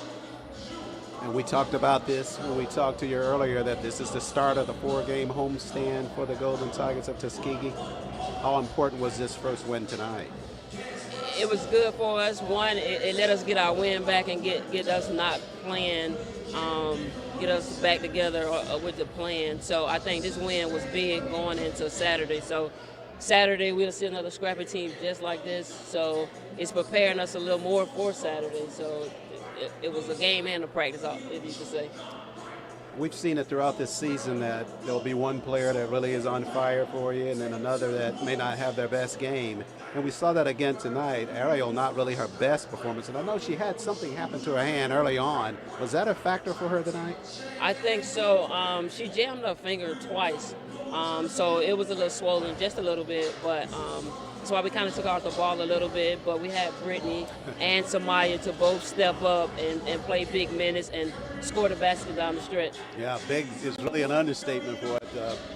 And we talked about this when we talked to you earlier, that this is the start of the 4-game homestand for the Golden Tigers of Tuskegee. How important was this first win tonight? It was good for us. One, it let us get our win back and get us not playing, get us back together with the plan. So I think this win was big going into Saturday. So Saturday we'll see another scrappy team just like this. So it's preparing us a little more for Saturday. So it was a game and a practice, if you could say. We've seen it throughout this season that there'll be one player that really is on fire for you and then another that may not have their best game. And we saw that again tonight. Ariel, not really her best performance. And I know she had something happen to her hand early on. Was that a factor for her tonight? I think so. She jammed her finger twice. So it was a little swollen, just a little bit. But that's why we kind of took out the ball a little bit. But we had Brittany and Samaya to both step up and play big minutes and score the basket down the stretch. Yeah, big is really an understatement for what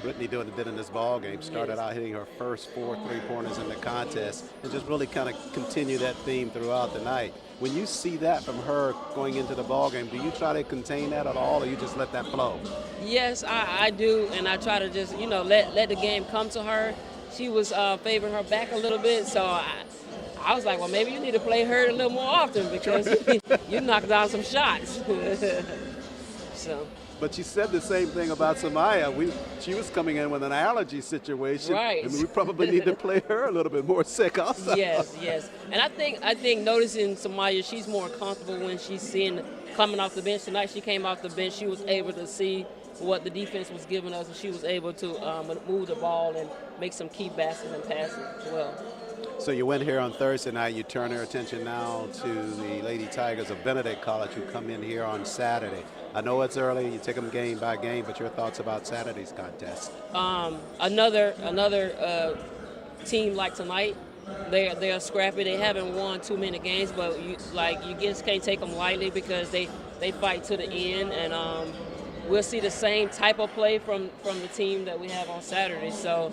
Brittany did in this ball game. Started out hitting her first 4 3-pointers in the contest and just really kind of continue that theme throughout the night. When you see that from her going into the ball game, do you try to contain that at all, or you just let that flow? Yes, I do, and I try to just, let the game come to her. She was favoring her back a little bit, so I was like, well, maybe you need to play her a little more often because you knocked down some shots. So. But you said the same thing about Samaya. She was coming in with an allergy situation. Right. I mean, we probably need to play her a little bit more sick also. Yes. And I think noticing Samaya, she's more comfortable when she's seeing coming off the bench. Tonight she came off the bench. She was able to see what the defense was giving us, and she was able to move the ball and make some key baskets and passes as well. So you went here on Thursday night. You turn your attention now to the Lady Tigers of Benedict College, who come in here on Saturday. I know it's early. You take them game by game, but your thoughts about Saturday's contest? Another team like tonight. They're scrappy. They haven't won too many games, but you just can't take them lightly because they fight to the end, and we'll see the same type of play from the team that we have on Saturday. So,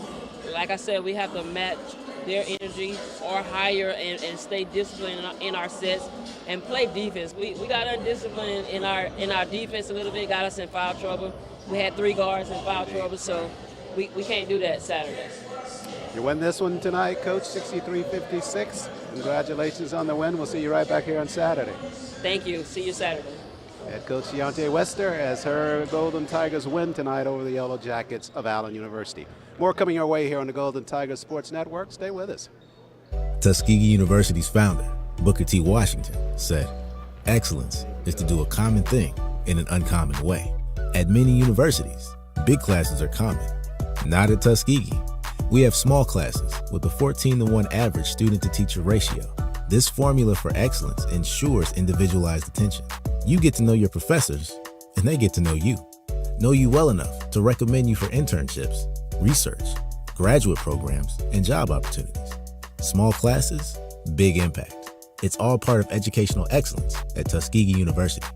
like I said, we have to match their energy or higher and stay disciplined in our sets and play defense. We got undisciplined in our defense a little bit, got us in foul trouble. We had 3 guards in foul trouble, so we can't do that Saturday. You win this one tonight, Coach, 63-56. Congratulations on the win. We'll see you right back here on Saturday. Thank you. See you Saturday. Head Coach Deontay Wester as her Golden Tigers win tonight over the Yellow Jackets of Allen University. More coming our way here on the Golden Tigers Sports Network. Stay with us. Tuskegee University's founder, Booker T. Washington, said, "Excellence is to do a common thing in an uncommon way." At many universities, big classes are common. Not at Tuskegee. We have small classes with a 14-to-1 average student-to-teacher ratio. This formula for excellence ensures individualized attention. You get to know your professors, and they get to know you well enough to recommend you for internships, research, graduate programs, and job opportunities. Small classes, big impact. It's all part of educational excellence at Tuskegee University.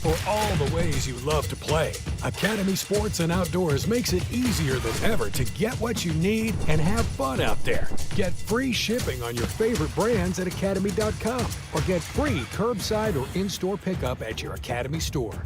For all the ways you love to play, Academy Sports and Outdoors makes it easier than ever to get what you need and have fun out there. Get free shipping on your favorite brands at academy.com or get free curbside or in-store pickup at your Academy store.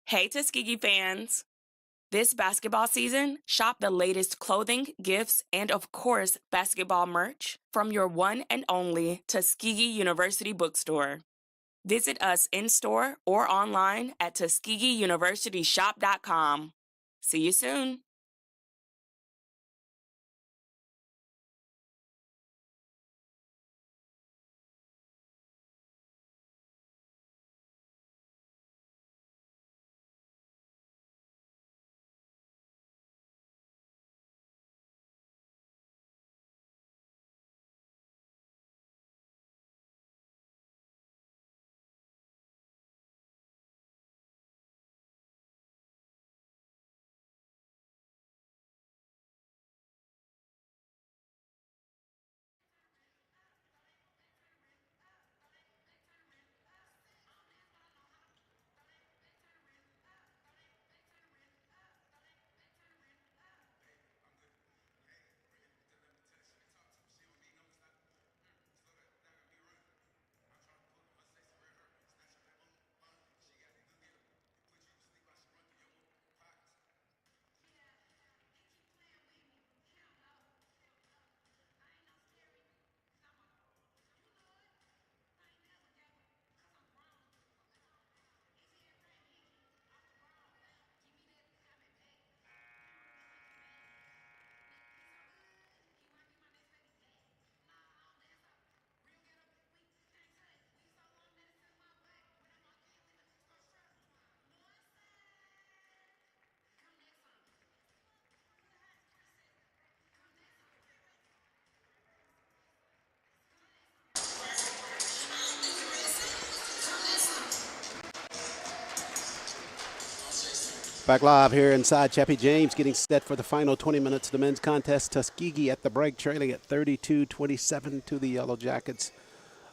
Hey Tuskegee fans! This basketball season, shop the latest clothing, gifts, and of course, basketball merch from your one and only Tuskegee University bookstore. Visit us in-store or online at TuskegeeUniversityShop.com. See you soon! Back live here inside Chappie James, getting set for the final 20 minutes of the men's contest. Tuskegee at the break, trailing at 32-27 to the Yellow Jackets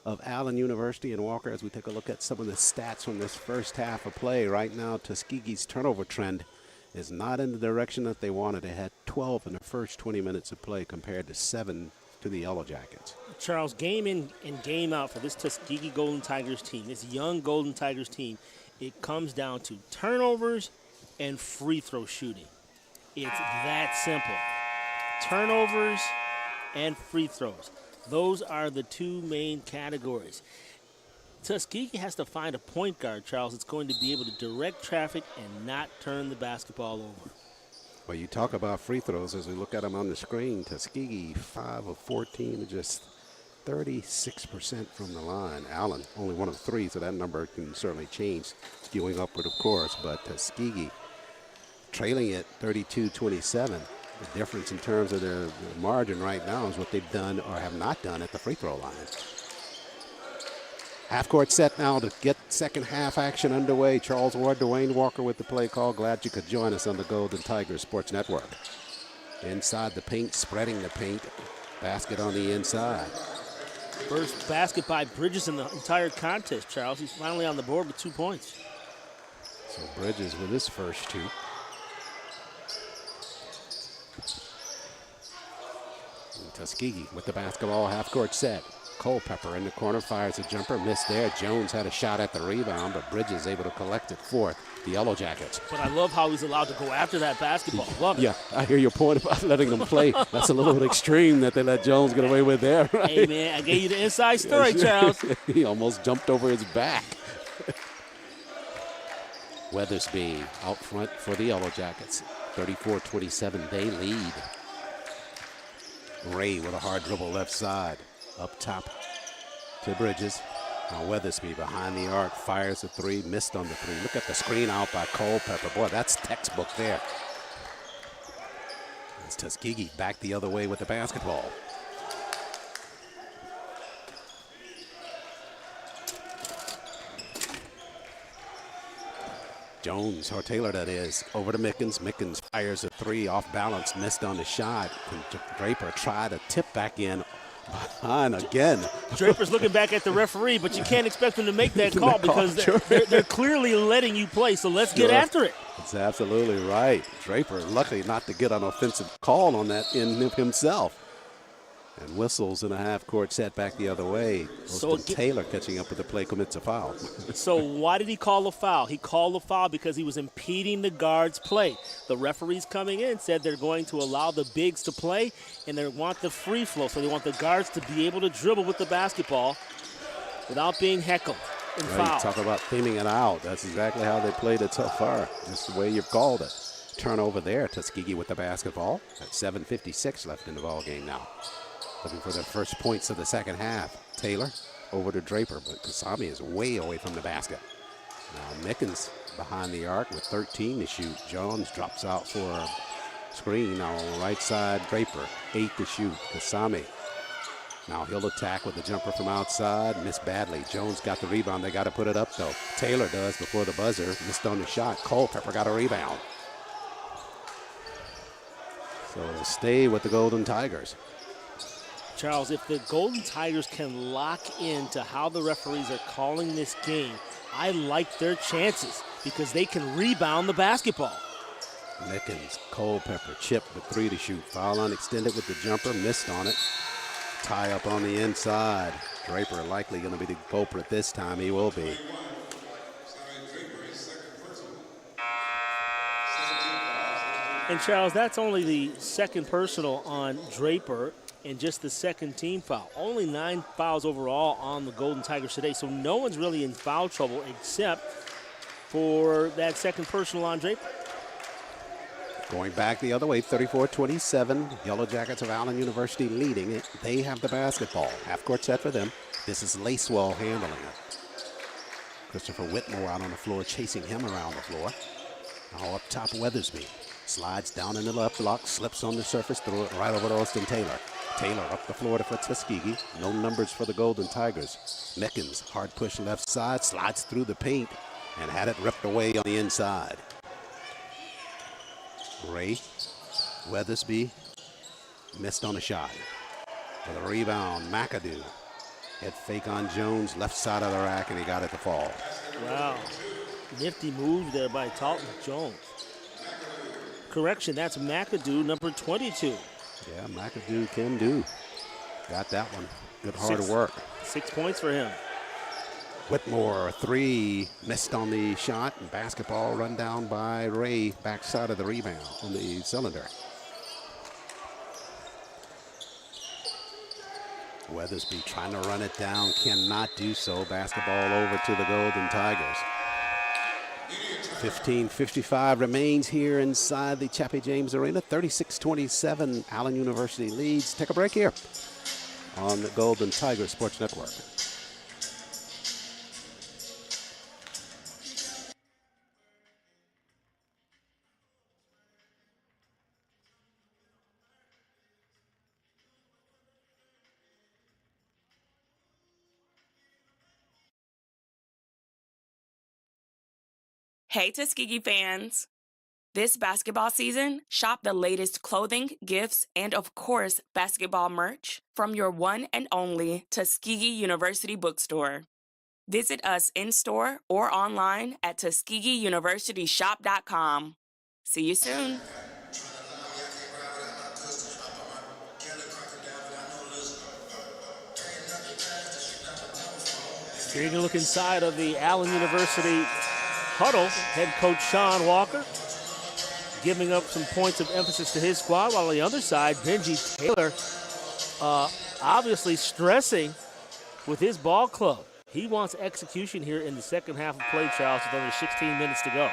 of Allen University. And Walker, as we take a look at some of the stats from this first half of play, right now Tuskegee's turnover trend is not in the direction that they wanted. They had 12 in the first 20 minutes of play compared to 7 to the Yellow Jackets. Charles, game in and game out for this Tuskegee Golden Tigers team, this young Golden Tigers team, it comes down to turnovers and free throw shooting. It's that simple. Turnovers and free throws. Those are the two main categories. Tuskegee has to find a point guard, Charles, that's going to be able to direct traffic and not turn the basketball over. Well, you talk about free throws as we look at them on the screen. Tuskegee, 5 of 14, just 36% from the line. Allen, only 1 of 3, so that number can certainly change, skewing upward, of course. But Tuskegee trailing it 32-27. The difference in terms of their margin right now is what they've done or have not done at the free throw line. Half court set now to get second half action underway. Charles Ward, Dwayne Walker with the play call. Glad you could join us on the Golden Tigers Sports Network. Inside the paint, spreading the paint. Basket on the inside. First basket by Bridges in the entire contest, Charles. He's finally on the board with 2 points. So Bridges with his first 2. And Tuskegee with the basketball, half court set. Culpepper in the corner, fires a jumper, missed there. Jones had a shot at the rebound, but Bridges able to collect it for the Yellow Jackets. But I love how he's allowed to go after that basketball. Love it. Yeah, I hear your point about letting them play. That's a little bit extreme that they let Jones get away with there, right? Hey, man, I gave you the inside story, Charles. He almost jumped over his back. Weathersby out front for the Yellow Jackets. 34-27, they lead. Ray with a hard dribble left side. Up top to Bridges. Now Weathersby behind the arc, fires a 3, missed on the 3. Look at the screen out by Culpepper. Boy, that's textbook there. It's Tuskegee back the other way with the basketball. Jones, or Taylor that is, over to Mickens. Mickens fires a 3 off balance, missed on the shot. Draper tried to tip back in. Behind again. Draper's looking back at the referee, but you can't expect him to make that call because they're clearly letting you play, so let's get after it. That's absolutely right. Draper, luckily not to get an offensive call on that in himself. And whistles in a half-court set back the other way. So Taylor catching up with the play commits a foul. So why did he call a foul? He called a foul because he was impeding the guard's play. The referees coming in said they're going to allow the bigs to play, and they want the free flow. So they want the guards to be able to dribble with the basketball without being heckled and fouled. Talk about thinning it out. That's exactly how they played it so far, just the way you've called it. Turnover there, Tuskegee with the basketball. At 7:56 left in the ball game now. Looking for the first points of the second half. Taylor over to Draper, but Kasami is way away from the basket. Now Mickens behind the arc with 13 to shoot. Jones drops out for a screen. Now on the right side, Draper, 8 to shoot. Kasami. Now he'll attack with the jumper from outside. Missed badly. Jones got the rebound. They got to put it up, though. Taylor does before the buzzer. Missed on the shot. Culpepper got a rebound. So it'll stay with the Golden Tigers. Charles, if the Golden Tigers can lock into how the referees are calling this game, I like their chances because they can rebound the basketball. Mickens, Culpepper, chip with 3 to shoot. Foul unextended with the jumper, missed on it. Tie up on the inside. Draper likely going to be the culprit this time. He will be. And Charles, that's only the second personal on Draper and just the second team foul. Only 9 fouls overall on the Golden Tigers today, so no one's really in foul trouble except for that second personal on Draper. Going back the other way, 34-27. Yellow Jackets of Allen University leading it. They have the basketball. Half-court set for them. This is Lacewell handling it. Christopher Whitmore out on the floor, chasing him around the floor. Now up top, Weathersby. Slides down in the left block, slips on the surface, throw it right over to Austin Taylor. Taylor up the floor for Tuskegee. No numbers for the Golden Tigers. Mickens, hard push left side, slides through the paint, and had it ripped away on the inside. Ray Weathersby missed on the shot. For the rebound, McAdoo. Head fake on Jones, left side of the rack, and he got it to fall. Wow. Nifty move there by Talton Jones. Correction, that's McAdoo, number 22. Yeah, McAdoo can do. Got that one. Good hard work. 6 points for him. Whitmore, 3, missed on the shot, and basketball run down by Ray, backside of the rebound on the cylinder. Weathersby trying to run it down, cannot do so. Basketball over to the Golden Tigers. 15:55 remains here inside the Chappie James Arena. 36-27, Allen University leads. Take a break here on the Golden Tiger Sports Network. Hey Tuskegee fans! This basketball season, shop the latest clothing, gifts, and of course, basketball merch from your one and only Tuskegee University bookstore. Visit us in-store or online at TuskegeeUniversityShop.com. See you soon. Here you can look inside of the Allen University huddle. Head coach Sean Walker giving up some points of emphasis to his squad, while on the other side, Benji Taylor obviously stressing with his ball club. He wants execution here in the second half of play, Charles, with only 16 minutes to go.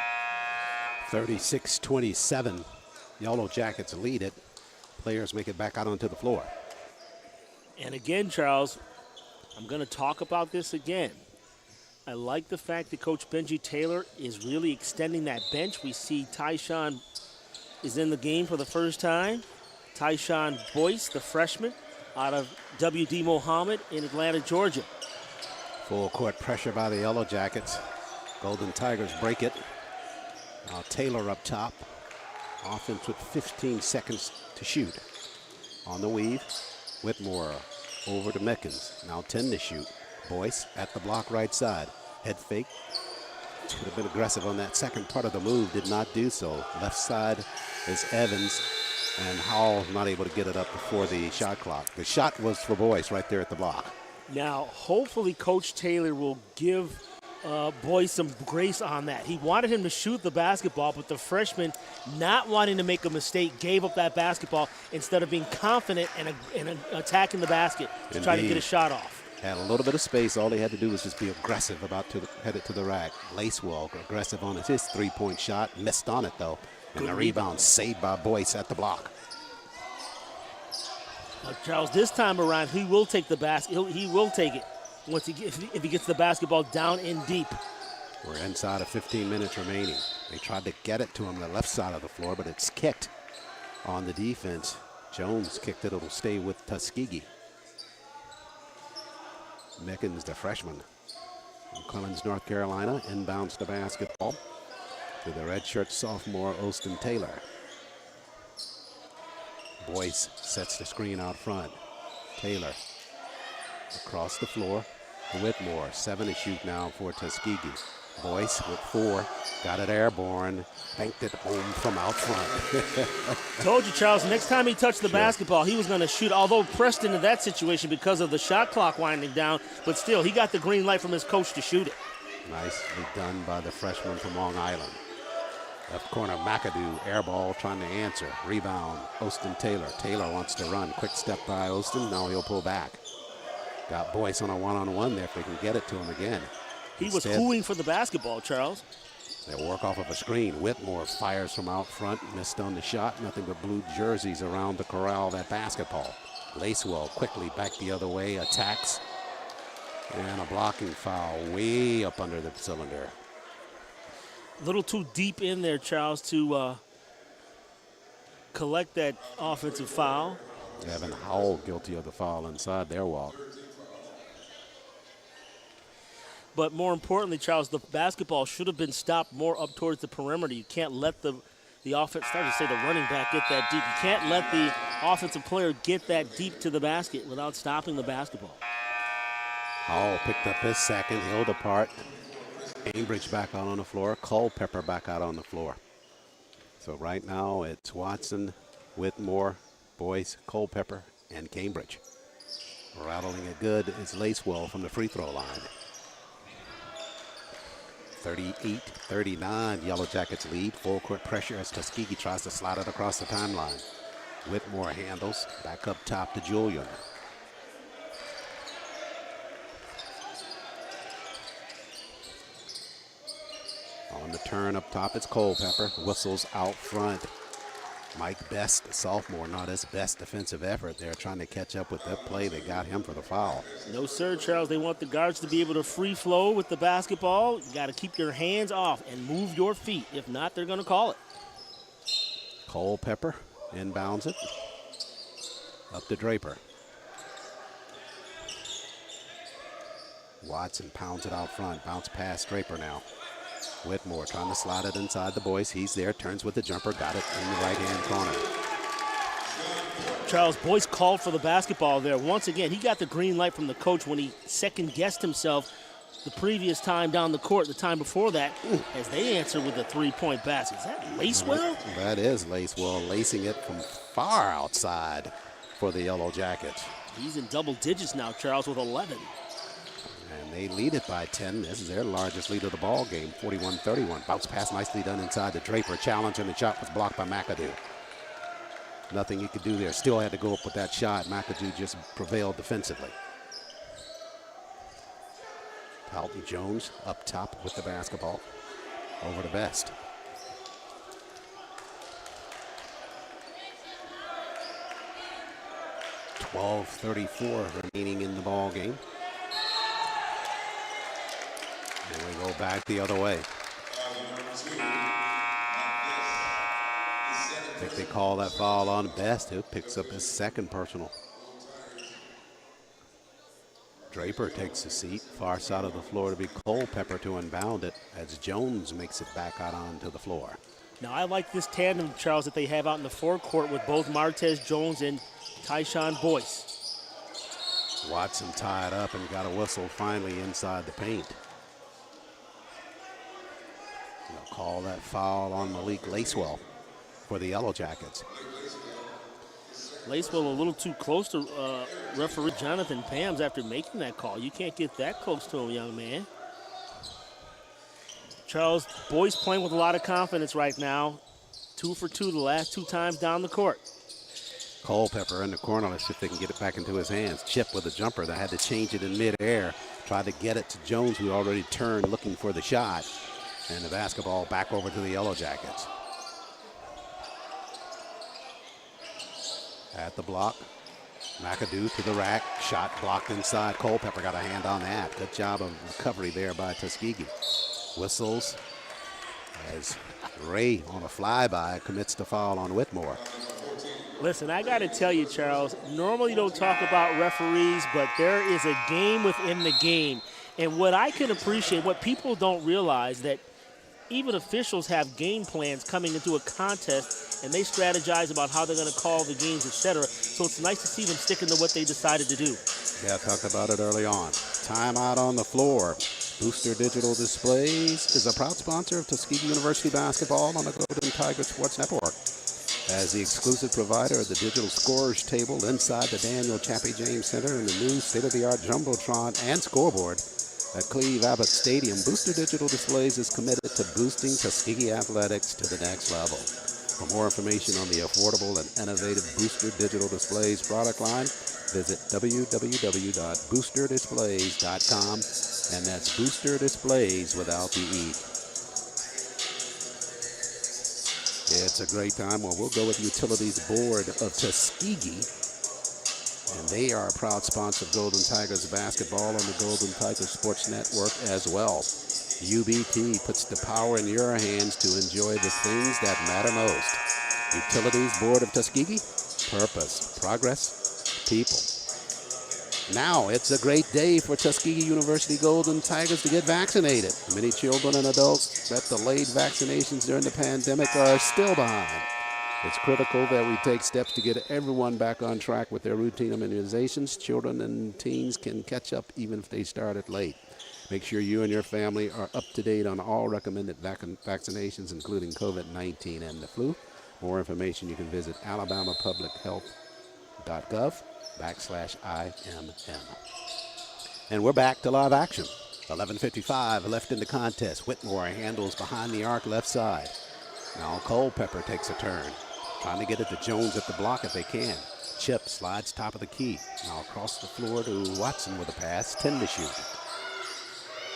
36-27, Yellow Jackets lead it. Players make it back out onto the floor. And again, Charles, I'm going to talk about this again. I like the fact that Coach Benji Taylor is really extending that bench. We see Tyshawn is in the game for the first time. Tyshawn Boyce, the freshman, out of W.D. Mohammed in Atlanta, Georgia. Full court pressure by the Yellow Jackets. Golden Tigers break it. Now Taylor up top. Offense with 15 seconds to shoot. On the weave, Whitmore over to Mickens. Now 10 to shoot. Boyce at the block right side. Head fake. Should have been aggressive on that second part of the move. Did not do so. Left side is Evans. And Howell not able to get it up before the shot clock. The shot was for Boyce right there at the block. Now, hopefully Coach Taylor will give Boyce some grace on that. He wanted him to shoot the basketball, but the freshman, not wanting to make a mistake, gave up that basketball instead of being confident and attacking the basket to try to get a shot off. Had a little bit of space. All he had to do was just be aggressive headed to the rack. Lacewell aggressive on his three-point shot. Missed on it, though. And the rebound saved by Boyce at the block. Now, Charles, this time around, he will take the basket. He will take it once if he gets the basketball down in deep. We're inside of 15 minutes remaining. They tried to get it to him on the left side of the floor, but it's kicked on the defense. Jones kicked it. It'll stay with Tuskegee. Mickens, the freshman from Clemens, North Carolina, inbounds the basketball to the redshirt sophomore, Austin Taylor. Boyce sets the screen out front. Taylor across the floor to Whitmore. 7 to shoot now for Tuskegee. Boyce with 4, got it airborne, banked it home from out front. Told you, Charles, next time he touched the basketball, he was going to shoot, although pressed into that situation because of the shot clock winding down, but still, he got the green light from his coach to shoot it. Nicely done by the freshman from Long Island. Left corner, McAdoo, air ball trying to answer. Rebound, Austin Taylor. Taylor wants to run. Quick step by Austin. Now he'll pull back. Got Boyce on a one-on-one there if they can get it to him again. He was hooing for the basketball, Charles. They work off of a screen. Whitmore fires from out front. Missed on the shot. Nothing but blue jerseys around to corral that basketball. Lacewell quickly back the other way. Attacks. And a blocking foul way up under the cylinder. A little too deep in there, Charles, to collect that offensive foul. Evan Howell guilty of the foul inside their walk. But more importantly, Charles, the basketball should have been stopped more up towards the perimeter. You can't let the the offense, started to say the running back get that deep. You can't let the offensive player get that deep to the basket without stopping the basketball. Hall picked up his second, held apart. Cambridge back out on the floor, Culpepper back out on the floor. So right now it's Watson, Whitmore, Boyce, Culpepper, and Cambridge. Rattling it good is Lacewell from the free throw line. 38-39, Yellow Jackets lead. Full court pressure as Tuskegee tries to slide it across the timeline. Whitmore handles, back up top to Julian. On the turn up top, it's Culpepper. Whistles out front. Mike Best, the sophomore, not his best defensive effort. They're trying to catch up with that play. They got him for the foul. No, sir, Charles. They want the guards to be able to free flow with the basketball. You got to keep your hands off and move your feet. If not, they're going to call it. Culpepper inbounds it. Up to Draper. Watson pounds it out front. Bounce past Draper now. Whitmore trying to slide it inside the boys. He's there, turns with the jumper, got it in the right-hand corner. Charles, Boyce called for the basketball there. Once again, he got the green light from the coach when he second-guessed himself the previous time down the court, the time before that, as they answered with a three-point basket. Is that Lacewell? That is Lacewell, lacing it from far outside for the Yellow Jackets. He's in double digits now, Charles, with 11. And they lead it by 10. This is their largest lead of the ball game, 41-31. Bounce pass nicely done inside to Draper. Challenge, and the shot was blocked by McAdoo. Nothing he could do there. Still had to go up with that shot. McAdoo just prevailed defensively. Halton Jones up top with the basketball. Over to Best. .12:34 remaining in the ball game. And we go back the other way. I think they call that foul on Best, who picks up his second personal. Draper takes a seat, far side of the floor to be Culpepper to inbound it as Jones makes it back out onto the floor. Now, I like this tandem, Charles, that they have out in the forecourt with both Martez Jones and Tyshawn Boyce. Watson tied up and got a whistle finally inside the paint. They'll call that foul on Malik Lacewell for the Yellow Jackets. Lacewell a little too close to referee Jonathan Pams after making that call. You can't get that close to him, young man. Charles, Boyce playing with a lot of confidence right now. 2 for 2 the last 2 times down the court. Culpepper in the corner. Let's see if they can get it back into his hands. Chip with a jumper that had to change it in midair. Tried to get it to Jones, who already turned looking for the shot. And the basketball back over to the Yellow Jackets. At the block, McAdoo to the rack. Shot blocked inside. Culpepper got a hand on that. Good job of recovery there by Tuskegee. Whistles as Ray on a flyby commits the foul on Whitmore. Listen, I got to tell you, Charles, normally you don't talk about referees, but there is a game within the game. And what I can appreciate, what people don't realize, that even officials have game plans coming into a contest, and they strategize about how they're going to call the games, etc. So it's nice to see them sticking to what they decided to do. Yeah, I talked about it early on. Timeout on the floor. Booster Digital Displays is a proud sponsor of Tuskegee University basketball on the Golden Tiger Sports Network. As the exclusive provider of the digital scorers table inside the Daniel Chappie James Center and the new state-of-the-art Jumbotron and scoreboard at Cleve Abbott Stadium, Booster Digital Displays is committed to boosting Tuskegee athletics to the next level. For more information on the affordable and innovative Booster Digital Displays product line, visit www.boosterdisplays.com, and that's Booster Displays without the E. It's a great time. Well, we'll go with Utilities Board of Tuskegee, and they are a proud sponsor of Golden Tigers basketball on the Golden Tigers Sports Network as well. UBT puts the power in your hands to enjoy the things that matter most. Utilities Board of Tuskegee, purpose, progress, people. Now it's a great day for Tuskegee University Golden Tigers to get vaccinated. Many children and adults that delayed vaccinations during the pandemic are still behind. It's critical that we take steps to get everyone back on track with their routine immunizations. Children and teens can catch up even if they started late. Make sure you and your family are up to date on all recommended vaccinations, including COVID-19 and the flu. More information, you can visit alabamapublichealth.gov/IMM. And we're back to live action. 11:55 left in the contest. Whitmore handles behind the arc left side. Now Culpepper takes a turn, trying to get it to Jones at the block if they can. Chip slides top of the key. Now across the floor to Watson with a pass, 10 to shoot.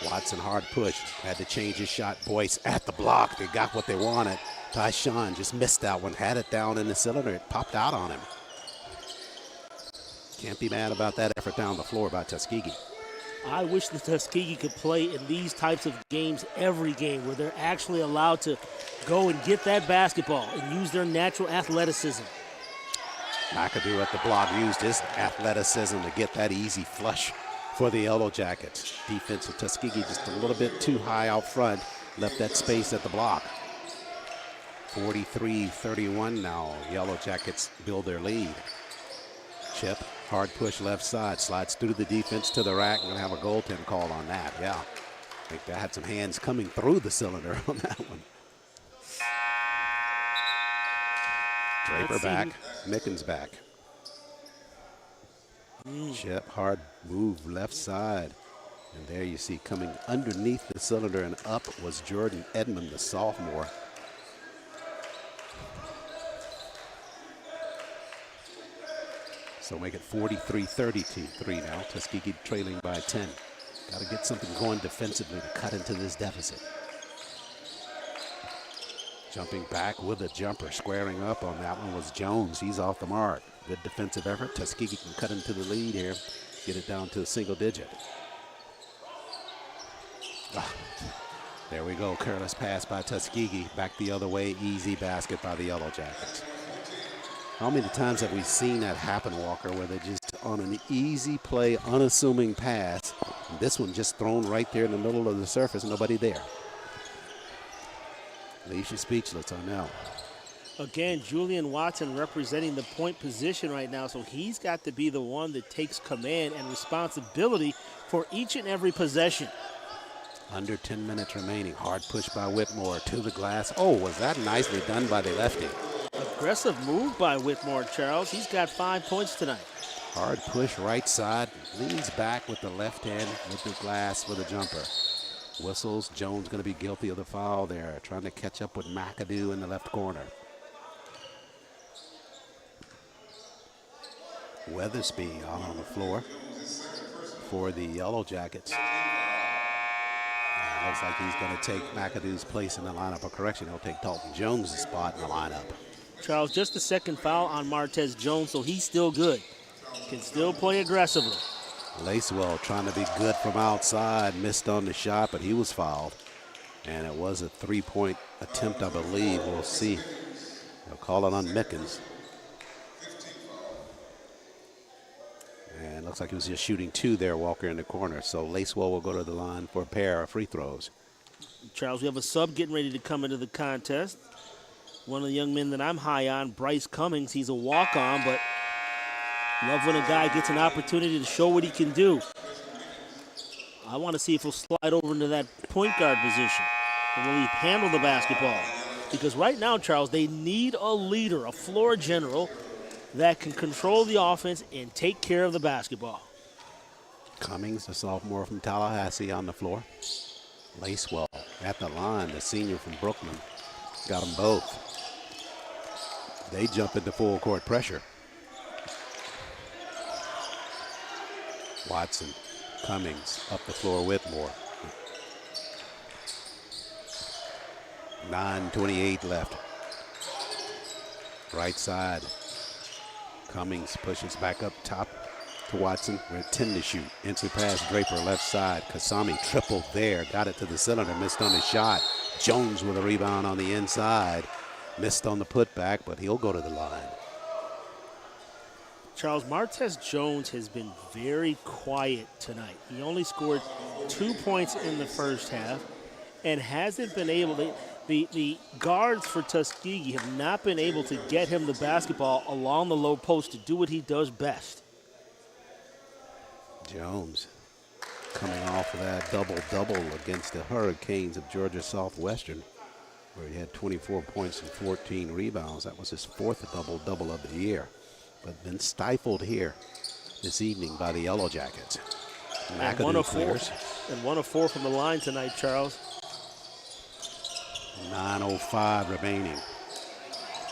Watson hard push, had to change his shot. Boyce at the block, they got what they wanted. Tyshawn just missed that one, had it down in the cylinder, it popped out on him. Can't be mad about that effort down the floor by Tuskegee. I wish the Tuskegee could play in these types of games every game where they're actually allowed to go and get that basketball and use their natural athleticism. McAdoo at the block used his athleticism to get that easy flush for the Yellow Jackets. Defense of Tuskegee just a little bit too high out front, left that space at the block. 43-31 now. Yellow Jackets build their lead. Chip, hard push left side, slides through the defense to the rack. We're going to have a goaltend call on that, yeah. I think that had some hands coming through the cylinder on that one. Draper back, Mickens back. Chip, hard move left side. And there you see coming underneath the cylinder and up was Jordan Edmond, the sophomore. So make it 43-33 now. Tuskegee trailing by 10. Got to get something going defensively to cut into this deficit. Jumping back with a jumper, squaring up on that one was Jones. He's off the mark. Good defensive effort. Tuskegee can cut into the lead here, get it down to a single digit. There we go. Careless pass by Tuskegee. Back the other way. Easy basket by the Yellow Jackets. How many times have we seen that happen, Walker, where they're just on an easy play, unassuming pass. And this one just thrown right there in the middle of the surface, nobody there. Leaves you speechless, I know. Again, Julian Watson representing the point position right now, so he's got to be the one that takes command and responsibility for each and every possession. Under 10 minutes remaining. Hard push by Whitmore to the glass. Oh, was that nicely done by the lefty? Aggressive move by Whitmore, Charles. He's got 5 points tonight. Hard push right side. Leans back with the left hand with the glass for the jumper. Whistles. Jones going to be guilty of the foul there. Trying to catch up with McAdoo in the left corner. Weathersby out on the floor for the Yellow Jackets. Looks like he's going to take McAdoo's place in the lineup. Or correction, he'll take Dalton Jones' spot in the lineup. Charles, just the second foul on Martez Jones, so he's still good. Can still play aggressively. Lacewell trying to be good from outside. Missed on the shot, but he was fouled. And it was a three-point attempt, I believe. We'll see. They'll call it on Mickens. And looks like he was just shooting two there, Walker, in the corner. So Lacewell will go to the line for a pair of free throws. Charles, we have a sub getting ready to come into the contest. One of the young men that I'm high on, Bryce Cummings. He's a walk-on, but love when a guy gets an opportunity to show what he can do. I want to see if he'll slide over into that point guard position and really handle the basketball. Because right now, Charles, they need a leader, a floor general, that can control the offense and take care of the basketball. Cummings, the sophomore from Tallahassee, on the floor. Lacewell at the line, the senior from Brooklyn. Got them both. They jump into full court pressure. Watson, Cummings, up the floor, Whitmore. 9:28 left. Right side. Cummings pushes back up top to Watson. We're at 10 to shoot. Entry pass, Draper left side. Kasami tripled there. Got it to the cylinder. Missed on his shot. Jones with a rebound on the inside. Missed on the putback, but he'll go to the line. Charles, Martez Jones has been very quiet tonight. He only scored 2 points in the first half and hasn't been able to. The guards for Tuskegee have not been able to get him the basketball along the low post to do what he does best. Jones coming off of that double-double against the Hurricanes of Georgia Southwestern, where he had 24 points and 14 rebounds. That was his 4th double-double of the year, but been stifled here this evening by the Yellow Jackets. And 1 of 4. And 1 of 4 from the line tonight, Charles. 9:05 remaining.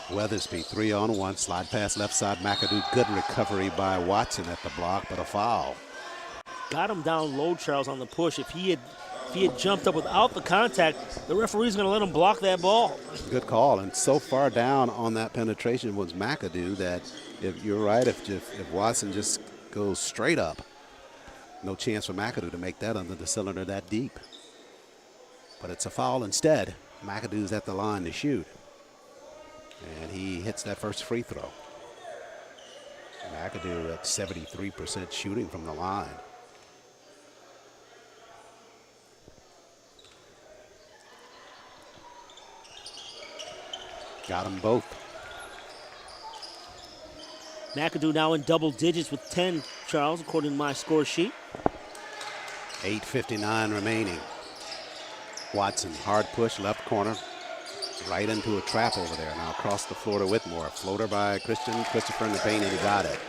Weathersby 3-on-1, slide pass left side, McAdoo. Good recovery by Watson at the block, but a foul. Got him down low, Charles, on the push. If he had jumped up without the contact, the referee's going to let him block that ball. Good call, and so far down on that penetration was McAdoo that if you're right, if Watson just goes straight up, no chance for McAdoo to make that under the cylinder that deep. But it's a foul instead. McAdoo's at the line to shoot, and he hits that first free throw. McAdoo at 73% shooting from the line. Got them both. McAdoo now in double digits with 10, Charles, according to my score sheet. 8:59 remaining. Watson, hard push, left corner, right into a trap over there. Now across the floor to Whitmore. Floater by Christopher in the paint, and he got it.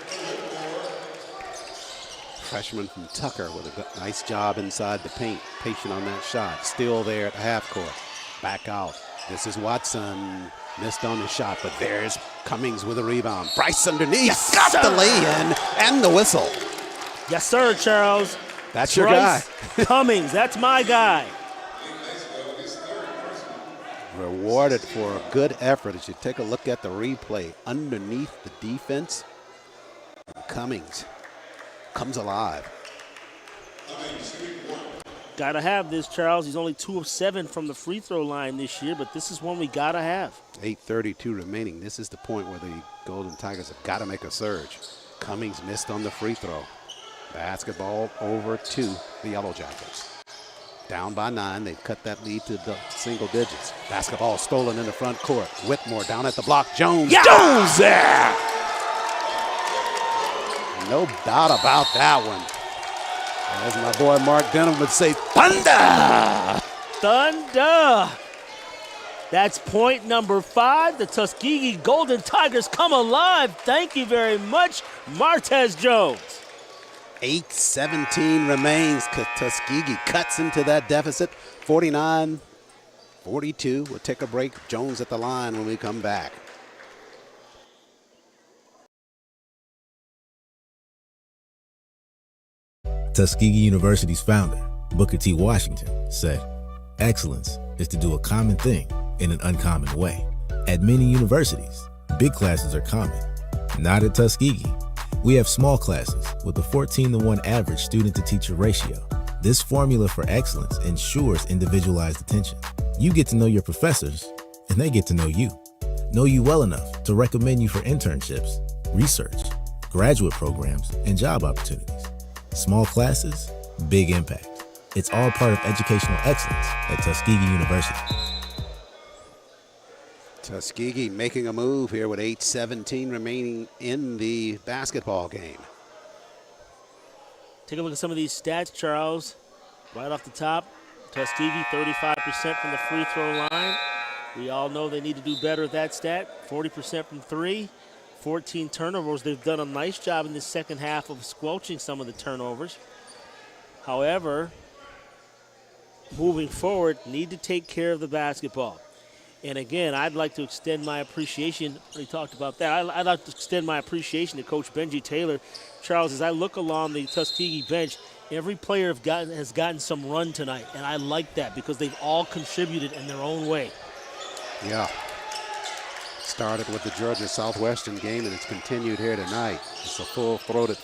Freshman from Tucker with a nice job inside the paint. Patient on that shot. Still there at the half court. Back out. This is Watson. Missed on the shot, but there's Cummings with a rebound. Bryce underneath. Yes, got the lay-in and the whistle. Yes, sir, Charles. That's your guy. Cummings, that's my guy. Rewarded for a good effort. As you take a look at the replay, underneath the defense, Cummings comes alive. Gotta have this, Charles. He's only 2 of 7 from the free throw line this year, but this is one we gotta have. 8:32 remaining. This is the point where the Golden Tigers have got to make a surge. Cummings missed on the free throw. Basketball over to the Yellow Jackets. Down by 9. They've cut that lead to the single digits. Basketball stolen in the front court. Whitmore down at the block. Jones. Yeah! Jones there! No doubt about that one. As my boy Mark Denham would say, thunder! Thunder! That's point number 5. The Tuskegee Golden Tigers come alive. Thank you very much, Martez Jones. 8:17 remains. Tuskegee cuts into that deficit. 49-42. We'll take a break. Jones at the line when we come back. Tuskegee University's founder, Booker T. Washington, said, "Excellence is to do a common thing in an uncommon way." At many universities, big classes are common. Not at Tuskegee. We have small classes with a 14-to-1 average student-to-teacher ratio. This formula for excellence ensures individualized attention. You get to know your professors, and they get to know you well enough to recommend you for internships, research, graduate programs, and job opportunities. Small classes, big impact. It's all part of educational excellence at Tuskegee University. Tuskegee making a move here with 8:17 remaining in the basketball game. Take a look at some of these stats, Charles. Right off the top, Tuskegee 35% from the free throw line. We all know they need to do better at that stat. 40% from 3, 14 turnovers. They've done a nice job in the second half of squelching some of the turnovers. However, moving forward, need to take care of the basketball. And again, I'd like to extend my appreciation. We talked about that. I'd like to extend my appreciation to Coach Benji Taylor. Charles, as I look along the Tuskegee bench, every player has gotten some run tonight, and I like that because they've all contributed in their own way. Yeah. Started with the Georgia Southwestern game, and it's continued here tonight. It's a full-throated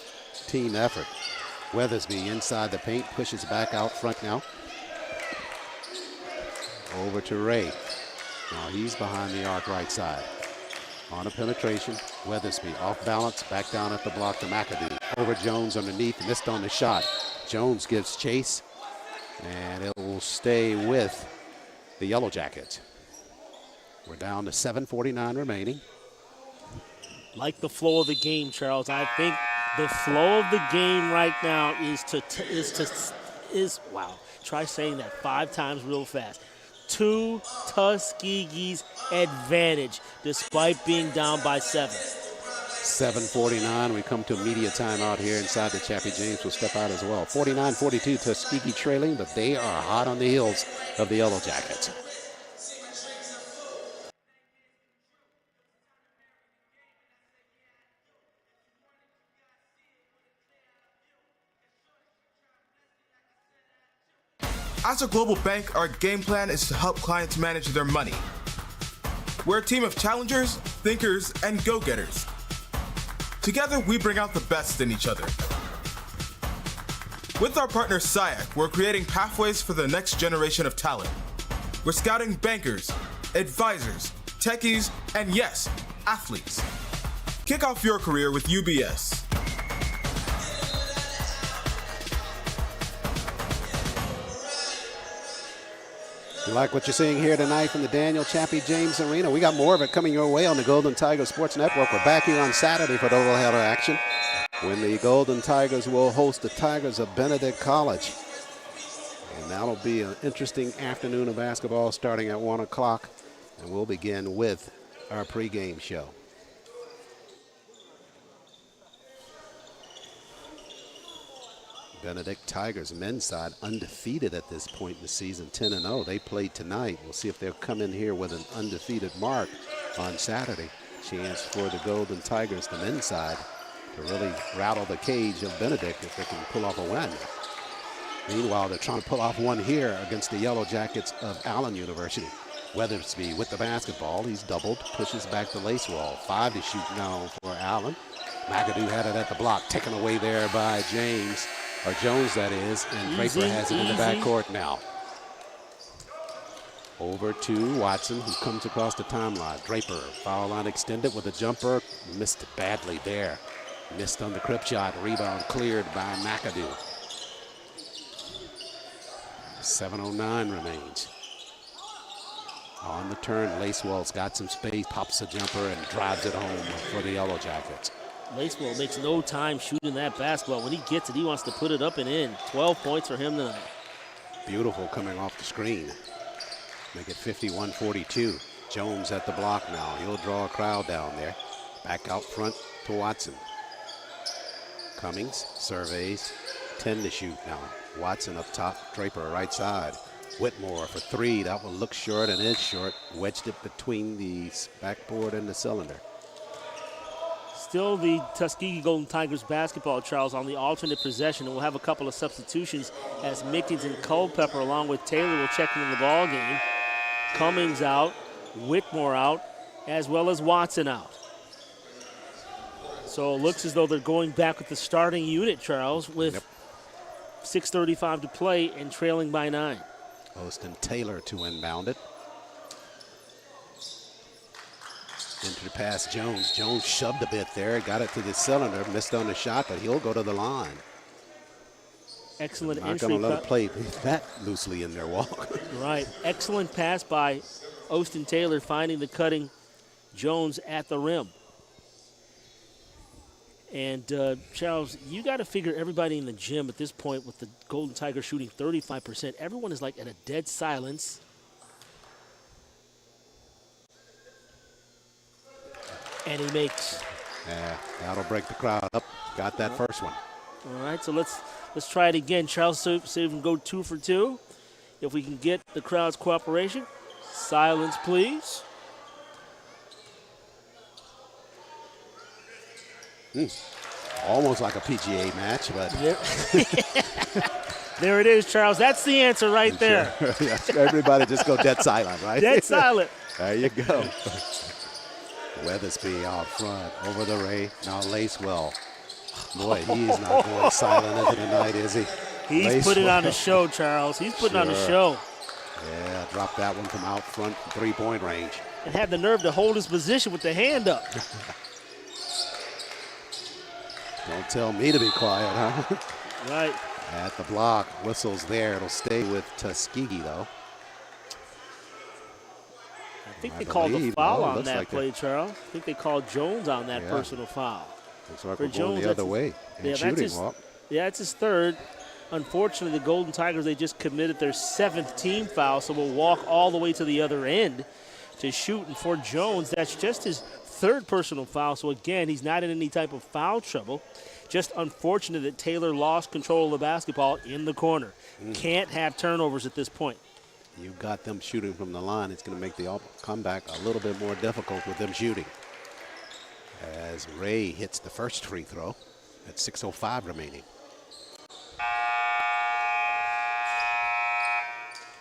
team effort. Weathersby inside the paint, pushes back out front now. Over to Ray. Now he's behind the arc right side. On a penetration, Weathersby off balance, back down at the block to McAdoo. Over Jones underneath, missed on the shot. Jones gives chase, and it will stay with the Yellow Jackets. We're down to 7:49 remaining. Like the flow of the game, Charles. I think the flow of the game right now is wow. Try saying that 5 times real fast. To Tuskegee's advantage, despite being down by 7. 7:49. We come to a media timeout here inside the Chappie. James will step out as well. 49-42, Tuskegee trailing, but they are hot on the heels of the Yellow Jackets. As a global bank, our game plan is to help clients manage their money. We're a team of challengers, thinkers, and go-getters. Together, we bring out the best in each other. With our partner SIAC, we're creating pathways for the next generation of talent. We're scouting bankers, advisors, techies, and yes, athletes. Kick off your career with UBS. You like what you're seeing here tonight from the Daniel Chappie James Arena? We got more of it coming your way on the Golden Tiger Sports Network. We're back here on Saturday for doubleheader action when the Golden Tigers will host the Tigers of Benedict College. And that'll be an interesting afternoon of basketball starting at 1 o'clock. And we'll begin with our pregame show. Benedict Tigers men's side undefeated at this point in the season, 10-0. They played tonight. We'll see if they'll come in here with an undefeated mark on Saturday. Chance for the Golden Tigers, the men's side, to really rattle the cage of Benedict if they can pull off a win. Meanwhile, they're trying to pull off one here against the Yellow Jackets of Allen University. Weathersby with the basketball. He's doubled, pushes back the Lacewell. 5 to shoot now for Allen. McAdoo had it at the block, taken away there by James. Or Jones, that is, and Draper has it in the backcourt now. Over to Watson, who comes across the timeline. Draper, foul line extended with a jumper. Missed it badly there. Missed on the crib shot. Rebound cleared by McAdoo. 7:09 remains. On the turn, Lacewell's got some space, pops a jumper, and drives it home for the Yellow Jackets. Lacewell makes no time shooting that basketball. When he gets it, he wants to put it up and in. 12 points for him tonight. Beautiful coming off the screen. Make it 51-42. Jones at the block now. He'll draw a crowd down there. Back out front to Watson. Cummings surveys. 10 to shoot now. Watson up top. Draper right side. Whitmore for 3. That one looks short and is short. Wedged it between the backboard and the cylinder. Still the Tuskegee Golden Tigers basketball, Charles, on the alternate possession. And we'll have a couple of substitutions as Mickens and Culpepper along with Taylor will check into the ball game. Cummings out, Whitmore out, as well as Watson out. So it looks as though they're going back with the starting unit, Charles, with 6:35 to play and trailing by 9. Austin Taylor to inbound it. Into the pass, Jones. Jones shoved a bit there, got it to the cylinder, missed on the shot, but he'll go to the line. Excellent Not entry. going to let it play that loosely in their walk. Right. Excellent pass by Austin Taylor, finding the cutting Jones at the rim. And, Charles, you got to figure everybody in the gym at this point with the Golden Tigers shooting 35%. Everyone is like at a dead silence. And he makes. Yeah, that'll break the crowd up. Got that first one. All right, so let's try it again. Charles, see if we can go 2 for 2. If we can get the crowd's cooperation. Silence, please. Almost like a PGA match, but. There it is, Charles. That's the answer right there. Sure. Yes, everybody just go dead silent, right? Dead silent. There you go. Weathersby out front, over the Ray. Now Lacewell. Boy, he's not going silent into the night, is he? He's putting on a show, Charles. He's putting on a show. Yeah, dropped that one from out front, 3-point range. and had the nerve to hold his position with the hand up. Don't tell me to be quiet, huh? Right. At the block, whistle's there. It'll stay with Tuskegee, though. I think they called the foul on that like play, Charles. I think they called Jones on that personal foul. Looks like For we're going Jones, the other way. And shooting, it's his third. Unfortunately, the Golden Tigers, they just committed their 7th team foul, so we'll walk all the way to the other end to shoot. And for Jones, that's just his 3rd personal foul. So, again, he's not in any type of foul trouble. Just unfortunate that Taylor lost control of the basketball in the corner. Can't have turnovers at this point. You got them shooting from the line. It's going to make the comeback a little bit more difficult with them shooting. As Ray hits the first free throw at 6:05 remaining.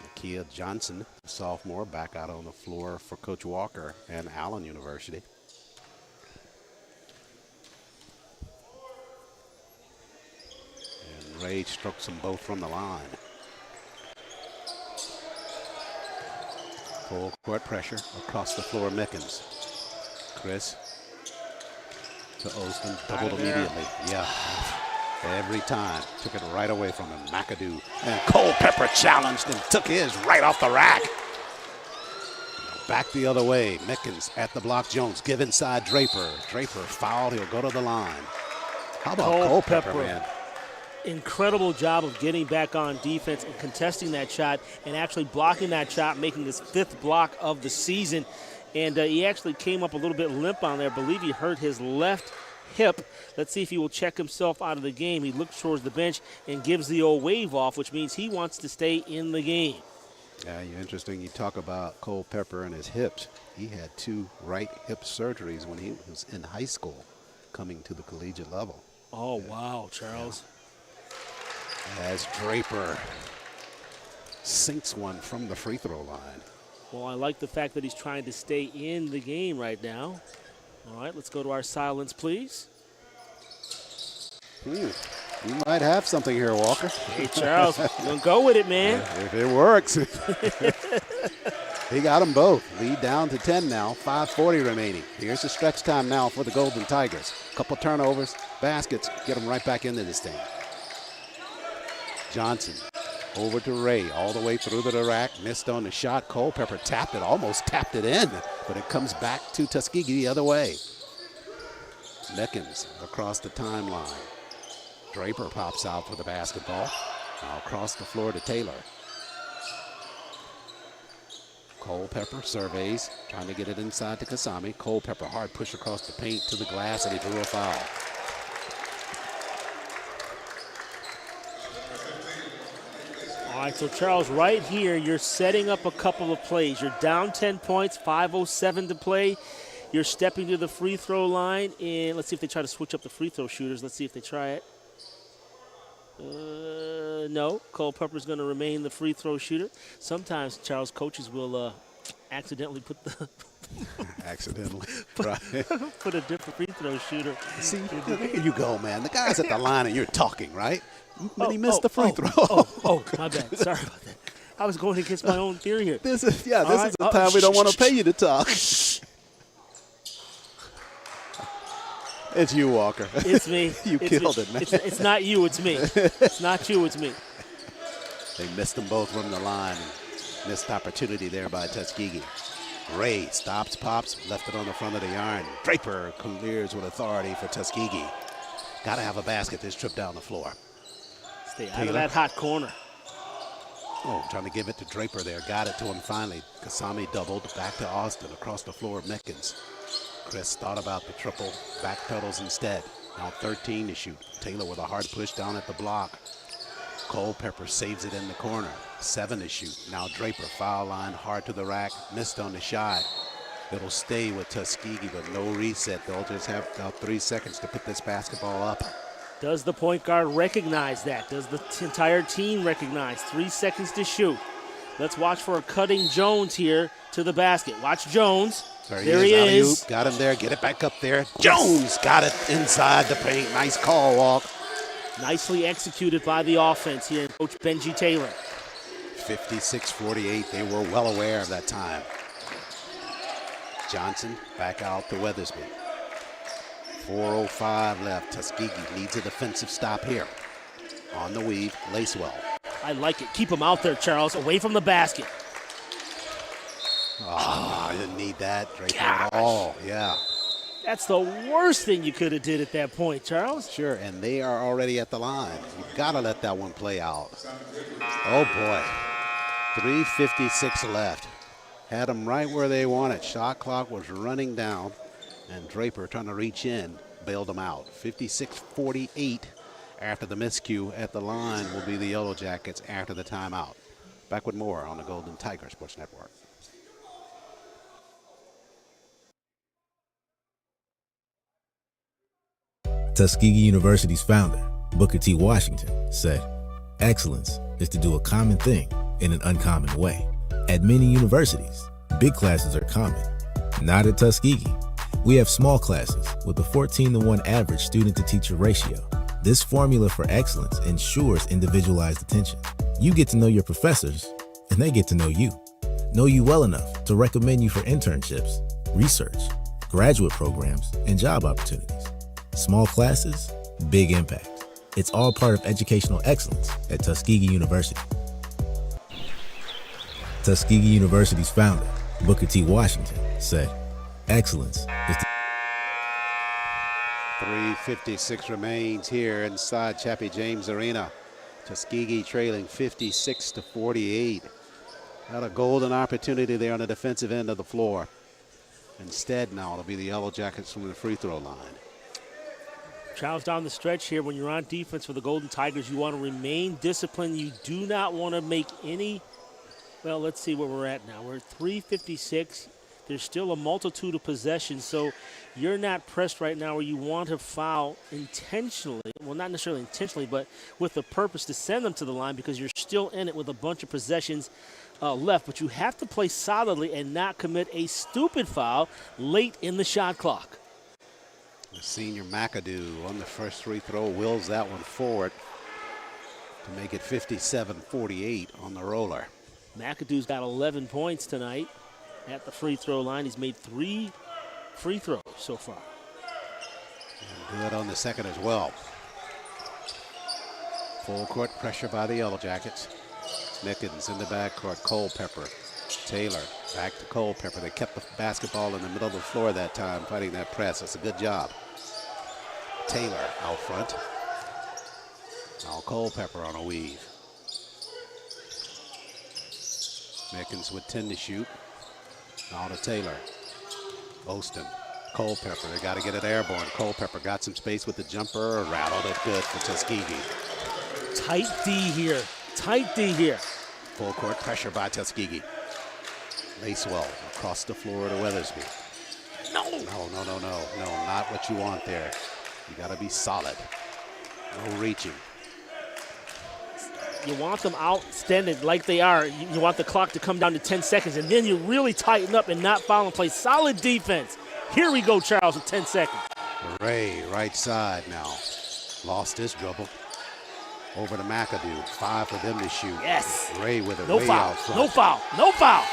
Nakia Johnson, sophomore, back out on the floor for Coach Walker and Allen University. And Ray strokes them both from the line. Full court pressure across the floor, Mickens. Chris to Osman, doubled immediately. Yeah, every time. Took it right away from him, McAdoo. And Culpepper challenged and took his right off the rack. Back the other way, Mickens at the block, Jones. Give inside Draper. Draper fouled, he'll go to the line. How about Culpepper, man? Incredible job of getting back on defense and contesting that shot and actually blocking that shot, making his 5th block of the season. And he actually came up a little bit limp on there. I believe he hurt his left hip. Let's see if he will check himself out of the game. He looks towards the bench and gives the old wave off, which means he wants to stay in the game. Yeah, you're interesting. You talk about Culpepper and his hips. He had 2 right hip surgeries when he was in high school, coming to the collegiate level. Oh, wow, Charles. As Draper sinks one from the free throw line. Well, I like the fact that he's trying to stay in the game right now. All right, let's go to our silence, please. You might have something here, Walker. Hey, Charles, you're going to go with it, man. If it works. He got them both. Lead down to 10 now, 5:40 remaining. Here's the stretch time now for the Golden Tigers. Couple turnovers, baskets, get them right back into this thing. Johnson over to Ray, all the way through to the rack, missed on the shot. Culpepper tapped it, almost tapped it in, but it comes back to Tuskegee the other way. Mickens across the timeline. Draper pops out for the basketball. Now across the floor to Taylor. Culpepper surveys, trying to get it inside to Kasami. Culpepper hard push across the paint to the glass, and he drew a foul. All right, so Charles, right here, you're setting up a couple of plays. You're down 10 points, 5:07 to play. You're stepping to the free throw line, and let's see if they try to switch up the free throw shooters. Let's see if they try it. No, Culpepper's going to remain the free throw shooter. Sometimes, Charles, coaches will accidentally put the accidentally put a different free throw shooter. See, there you go, man. The guy's at the line and you're talking, right? And he missed the free throw. My bad. Sorry about that. I was going against my own theory here. This is a time we don't want to pay you to talk. It's you, Walker. It's me. You killed it, man. It's not you, it's me. It's not you, it's me. They missed them both from the line. Missed opportunity there by Tuskegee. Ray stops, pops, left it on the front of the iron. Draper clears with authority for Tuskegee. Got to have a basket this trip down the floor. Stay out of that hot corner. Oh, trying to give it to Draper there. Got it to him finally. Kasami doubled. Back to Austin. Across the floor, Mickens. Chris thought about the triple. Backpedals instead. Now 13 to shoot. Taylor with a hard push down at the block. Culpepper saves it in the corner. 7 to shoot. Now Draper, foul line, hard to the rack. Missed on the shot. It'll stay with Tuskegee, but no reset. They'll just have about 3 seconds to put this basketball up. Does the point guard recognize that? Does the entire team recognize? 3 seconds to shoot. Let's watch for a cutting Jones here to the basket. Watch Jones. There he is. Got him there. Get it back up there. Jones got it inside the paint. Nice call, Walk. Nicely executed by the offense here, Coach Benji Taylor. 56-48. They were well aware of that time. Johnson back out to Weathersby. 4:05 left. Tuskegee needs a defensive stop here. On the weave, Lacewell. I like it. Keep him out there, Charles, away from the basket. Oh, I didn't need that. Draper at all. Yeah. That's the worst thing you could have did at that point, Charles. Sure, and they are already at the line. You've got to let that one play out. Oh, boy. 3:56 left. Had them right where they wanted. Shot clock was running down, and Draper trying to reach in, bailed them out. 56-48 after the miscue at the line will be the Yellow Jackets after the timeout. Back with more on the Golden Tiger Sports Network. Tuskegee University's founder, Booker T. Washington, said, "Excellence is to do a common thing in an uncommon way." At many universities, big classes are common. Not at Tuskegee. We have small classes with a 14-to-1 average student-to-teacher ratio. This formula for excellence ensures individualized attention. You get to know your professors, and they get to know you well enough to recommend you for internships, research, graduate programs, and job opportunities. Small classes, big impact. It's all part of educational excellence at Tuskegee University. Tuskegee University's founder, Booker T. Washington, said, "Excellence is the..." 3:56 remains here inside Chappie James Arena. Tuskegee trailing 56-48. Had a golden opportunity there on the defensive end of the floor. Instead, now it'll be the Yellow Jackets from the free throw line. Charles, down the stretch here, when you're on defense for the Golden Tigers, you want to remain disciplined. You do not want to make any, well, let's see where we're at now. We're at 3:56. There's still a multitude of possessions, so you're not pressed right now where you want to foul intentionally. Well, not necessarily intentionally, but with the purpose to send them to the line because you're still in it with a bunch of possessions left. But you have to play solidly and not commit a stupid foul late in the shot clock. The senior McAdoo on the first free throw wills that one forward to make it 57-48 on the roller. McAdoo's got 11 points tonight at the free throw line. He's made 3 free throws so far. And good on the second as well. Full court pressure by the Yellow Jackets. Mickens in the backcourt. Culpepper. Taylor back to Culpepper. They kept the basketball in the middle of the floor that time, fighting that press. That's a good job. Taylor out front. Now Culpepper on a weave. Mickens with 10 to shoot. Now to Taylor. Oston. Culpepper. They got to get it airborne. Culpepper got some space with the jumper. Rattled it good for Tuskegee. Tight D here. Tight D here. Full court pressure by Tuskegee. Lacewell across the floor to Weathersby. No, not what you want there. You got to be solid. No reaching. You want them outstanding like they are. You want the clock to come down to 10 seconds, and then you really tighten up and not foul and play solid defense. Here we go, Charles, with 10 seconds. Ray, right side now. Lost his dribble. Over to McAdoo. 5 for them to shoot. Yes. Ray with it No way foul. out front. No foul. No foul.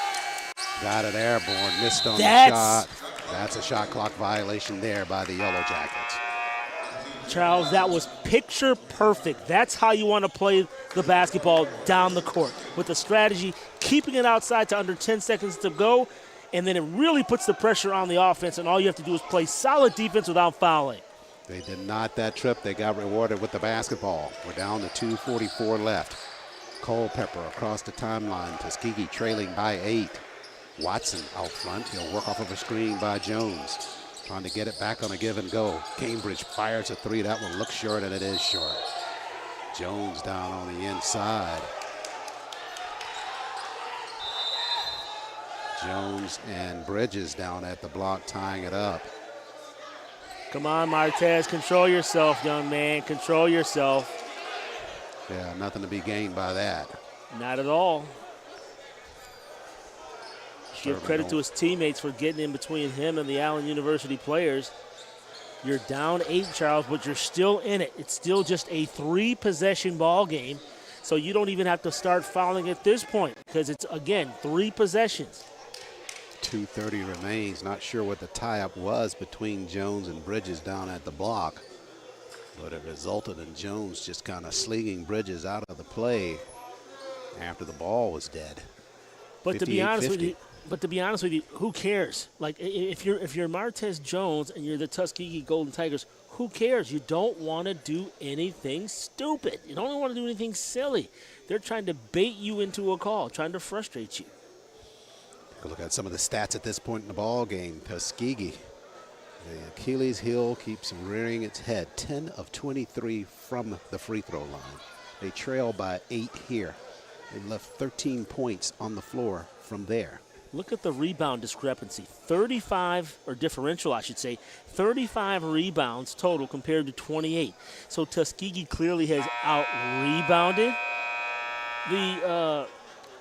Got it airborne. Missed on the shot. That's a shot clock violation there by the Yellow Jackets. Charles, that was picture perfect. That's how you want to play the basketball down the court. With the strategy, keeping it outside to under 10 seconds to go, and then it really puts the pressure on the offense, and all you have to do is play solid defense without fouling. They did not that trip. They got rewarded with the basketball. We're down to 2:44 left. Culpepper across the timeline. Tuskegee trailing by 8. Watson out front. He'll work off of a screen by Jones. Trying to get it back on a give and go. Cambridge fires a 3. That one looks short, and it is short. Jones down on the inside. Jones and Bridges down at the block tying it up. Come on, Martez. Control yourself, young man. Control yourself. Yeah, nothing to be gained by that. Not at all. Give credit to his teammates for getting in between him and the Allen University players. You're down 8, Charles, but you're still in it. It's still just a 3-possession ball game, so you don't even have to start fouling at this point because it's, again, 3 possessions. 2:30 remains. Not sure what the tie-up was between Jones and Bridges down at the block, but it resulted in Jones just kind of slinging Bridges out of the play after the ball was dead. But to be honest with you, who cares? Like if you're Martez Jones and you're the Tuskegee Golden Tigers, who cares? You don't want to do anything stupid. You don't want to do anything silly. They're trying to bait you into a call, trying to frustrate you. Take a look at some of the stats at this point in the ball game. Tuskegee, the Achilles heel keeps rearing its head. 10 of 23 from the free throw line. They trail by 8 here. They left 13 points on the floor from there. Look at the rebound discrepancy. 35, or differential, I should say. 35 rebounds total compared to 28. So Tuskegee clearly has out-rebounded the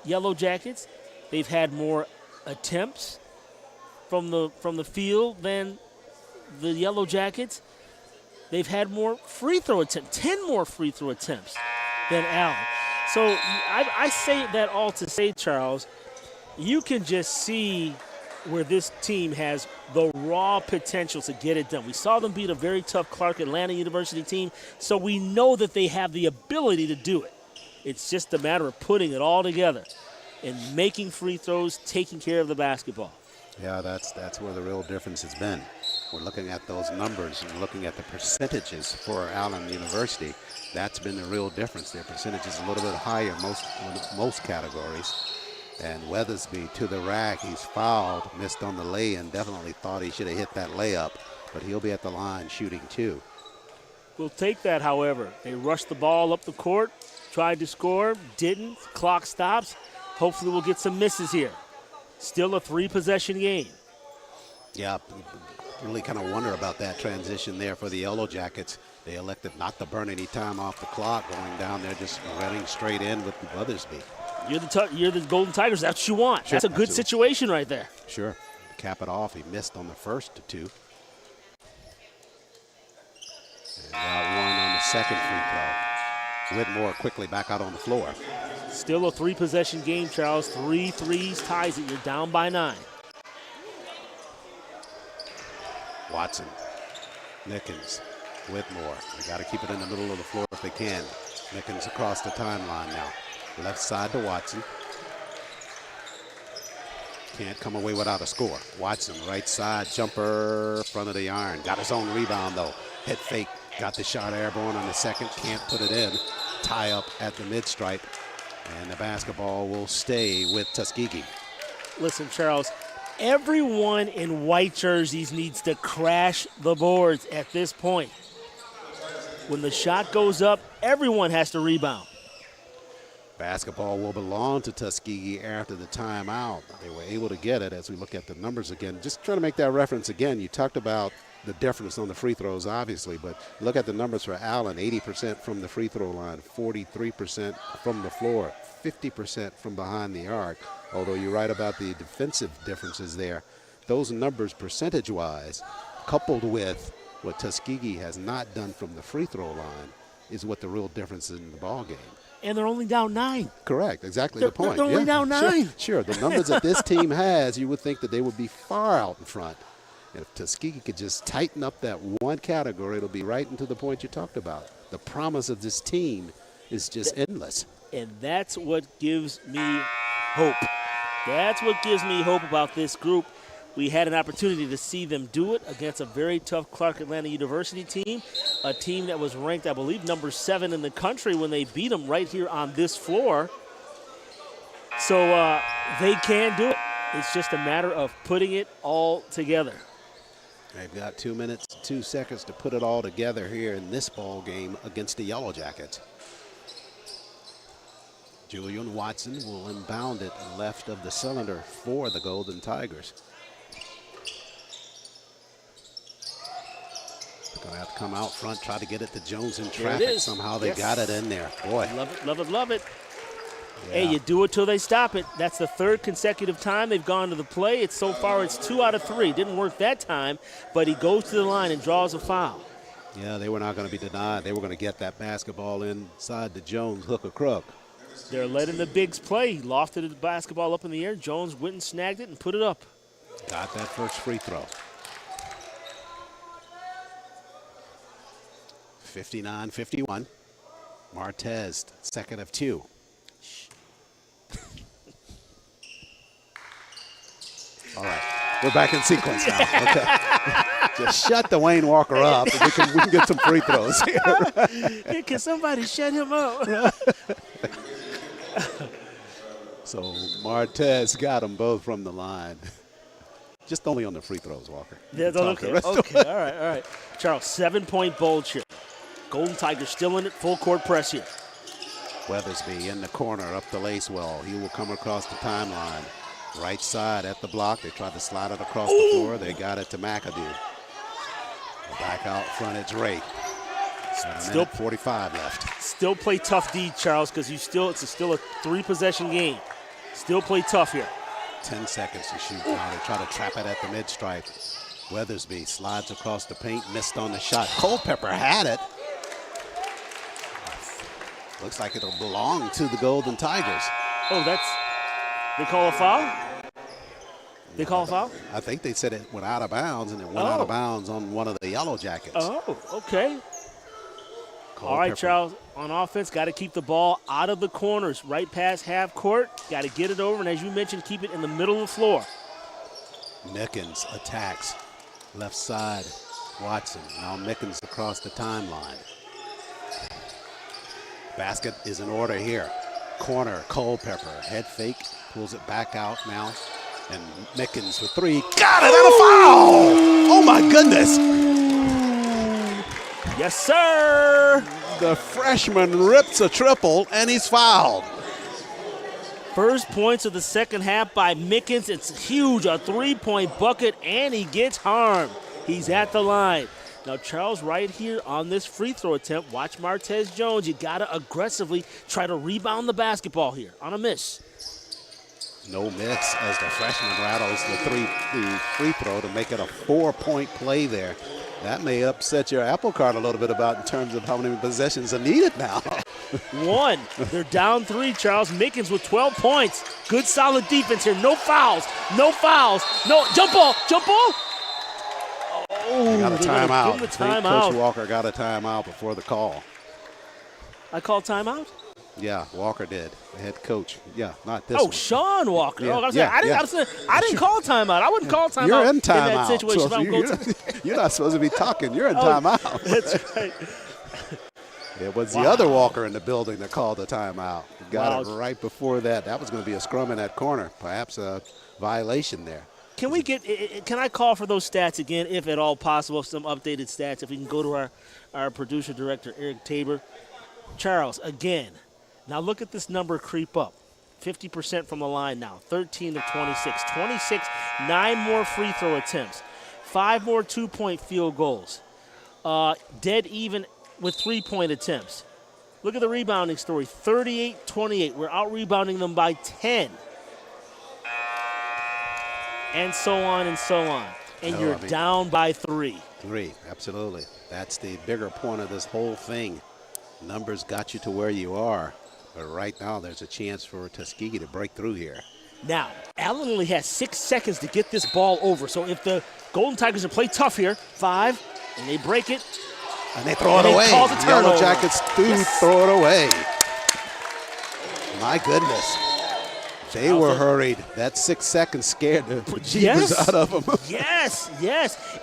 Yellow Jackets. They've had more attempts from the field than the Yellow Jackets. They've had more free throw attempts, 10 more free throw attempts than Allen. So I say that all to say, Charles, you can just see where this team has the raw potential to get it done. We saw them beat a very tough Clark Atlanta University team, so we know that they have the ability to do it. It's just a matter of putting it all together and making free throws, taking care of the basketball. Yeah, that's where the real difference has been. We're looking at those numbers and looking at the percentages for Allen University. That's been the real difference. Their percentage is a little bit higher most categories. And Weathersby to the rack. He's fouled, missed on the lay-in. Definitely thought he should have hit that layup, but he'll be at the line shooting too. We'll take that, however. They rushed the ball up the court, tried to score, didn't. Clock stops. Hopefully we'll get some misses here. Still a 3-possession game. Yeah, really kind of wonder about that transition there for the Yellow Jackets. They elected not to burn any time off the clock, going down there just running straight in with Weathersby. You're the Golden Tigers. That's what you want. Sure, that's a good situation right there. Sure. Cap it off. He missed on the first 2. And got one on the second free throw. Whitmore quickly back out on the floor. Still a 3-possession game, Charles. 3 threes ties it. You're down by 9. Watson, Nickens, Whitmore. They got to keep it in the middle of the floor if they can. Nickens across the timeline now. Left side to Watson. Can't come away without a score. Watson, right side, jumper, front of the iron. Got his own rebound, though. Head fake, got the shot airborne on the second. Can't put it in. Tie up at the mid-stripe. And the basketball will stay with Tuskegee. Listen, Charles, everyone in white jerseys needs to crash the boards at this point. When the shot goes up, everyone has to rebound. Basketball will belong to Tuskegee after the timeout. They were able to get it as we look at the numbers again. Just trying to make that reference again. You talked about the difference on the free throws, obviously, but look at the numbers for Allen. 80% from the free throw line, 43% from the floor, 50% from behind the arc. Although you're right about the defensive differences there. Those numbers percentage-wise, coupled with what Tuskegee has not done from the free throw line, is what the real difference is in the ball game. And they're only down 9. Correct, exactly the point. They're only down 9. Sure, the numbers that this team has, you would think that they would be far out in front. And if Tuskegee could just tighten up that one category, it'll be right into the point you talked about. The promise of this team is just endless. And that's what gives me hope. That's what gives me hope about this group. We had an opportunity to see them do it against a very tough Clark Atlanta University team, a team that was ranked, I believe, number 7 in the country when they beat them right here on this floor. So they can do it. It's just a matter of putting it all together. They've got 2 minutes, 2 seconds to put it all together here in this ball game against the Yellow Jackets. Julian Watson will inbound it left of the cylinder for the Golden Tigers. Gonna have to come out front, try to get it to Jones in traffic. Somehow they got it in there. Boy. Love it, love it, love it. Yeah. Hey, you do it till they stop it. That's the 3rd consecutive time they've gone to the play. So far it's 2 out of 3. Didn't work that time, but he goes to the line and draws a foul. Yeah, they were not going to be denied. They were going to get that basketball inside the Jones hook or crook. They're letting the bigs play. He lofted the basketball up in the air. Jones went and snagged it and put it up. Got that first free throw. 59-51. Martez, second of 2. All right, we're back in sequence now. Okay. Just shut the Wayne Walker up, and we can get some free throws here. Hey, can somebody shut him up? So Martez got them both from the line. Just only on the free throws, Walker. Yeah, okay, all right. Charles, 7-point bulge here. Golden Tigers still in it, full court press here. Weathersby in the corner up the Lacewell. He will come across the timeline. Right side at the block. They tried to slide it across the floor. They got it to McAdoo. Back out front, it's Ray. Still 45 left. Still play tough D, Charles, because it's still a 3-possession game. Still play tough here. 10 seconds to shoot now. They try to trap it at the mid-stripe. Weathersby slides across the paint, missed on the shot. Culpepper had it. Looks like it'll belong to the Golden Tigers. Oh, they call a foul? They call a foul? I think they said it went out of bounds, and it went out of bounds on one of the Yellow Jackets. Oh, okay. All right, Charles, on offense, got to keep the ball out of the corners, right past half court. Got to get it over, and as you mentioned, keep it in the middle of the floor. Mickens attacks. Left side, Watson. Now Mickens across the timeline. Basket is in order here. Corner, Culpepper. Head fake, pulls it back out now. And Mickens for 3. Got it, and a foul! Oh, my goodness. Yes, sir. The freshman rips a triple, and he's fouled. First points of the second half by Mickens. It's huge, a 3-point bucket, and he gets harmed. He's at the line. Now, Charles, right here on this free throw attempt, watch Martez Jones. You got to aggressively try to rebound the basketball here on a miss. No miss as the freshman rattles the free throw to make it a 4-point play there. That may upset your apple cart a little bit about in terms of how many possessions are needed now. 1. They're down 3, Charles. Mickens with 12 points. Good, solid defense here. No fouls. No fouls. No. Jump ball. Jump ball. Oh, got a timeout. The timeout. Coach Walker got a timeout before the call. I called timeout? Yeah, Walker did. The head coach. Yeah, not this one. Oh, Sean Walker. Yeah, I didn't call timeout. I wouldn't call timeout. You're in timeout. In that situation. So you're not supposed to be talking. You're in timeout. That's right. It was the other Walker in the building that called the timeout. Got it right before that. That was going to be a scrum in that corner. Perhaps a violation there. Can I call for those stats again, if at all possible, some updated stats? If we can go to our producer director, Eric Tabor. Charles, again. Now look at this number creep up. 50% from the line now. 13 of 26. 26, 9 more free throw attempts. 5 more 2-point field goals. Dead even with 3-point attempts. Look at the rebounding story. 38-28. We're out-rebounding them by 10. And so on and so on. And you're down by 3. 3, absolutely. That's the bigger point of this whole thing. Numbers got you to where you are. But right now, there's a chance for Tuskegee to break through here. Now, Allen only has 6 seconds to get this ball over. So if the Golden Tigers are play tough here, 5, and they break it. And they throw it away. The Yellow Jackets do throw it away. My goodness. They were hurried. That 6 seconds scared the jeepers out of them. Yes.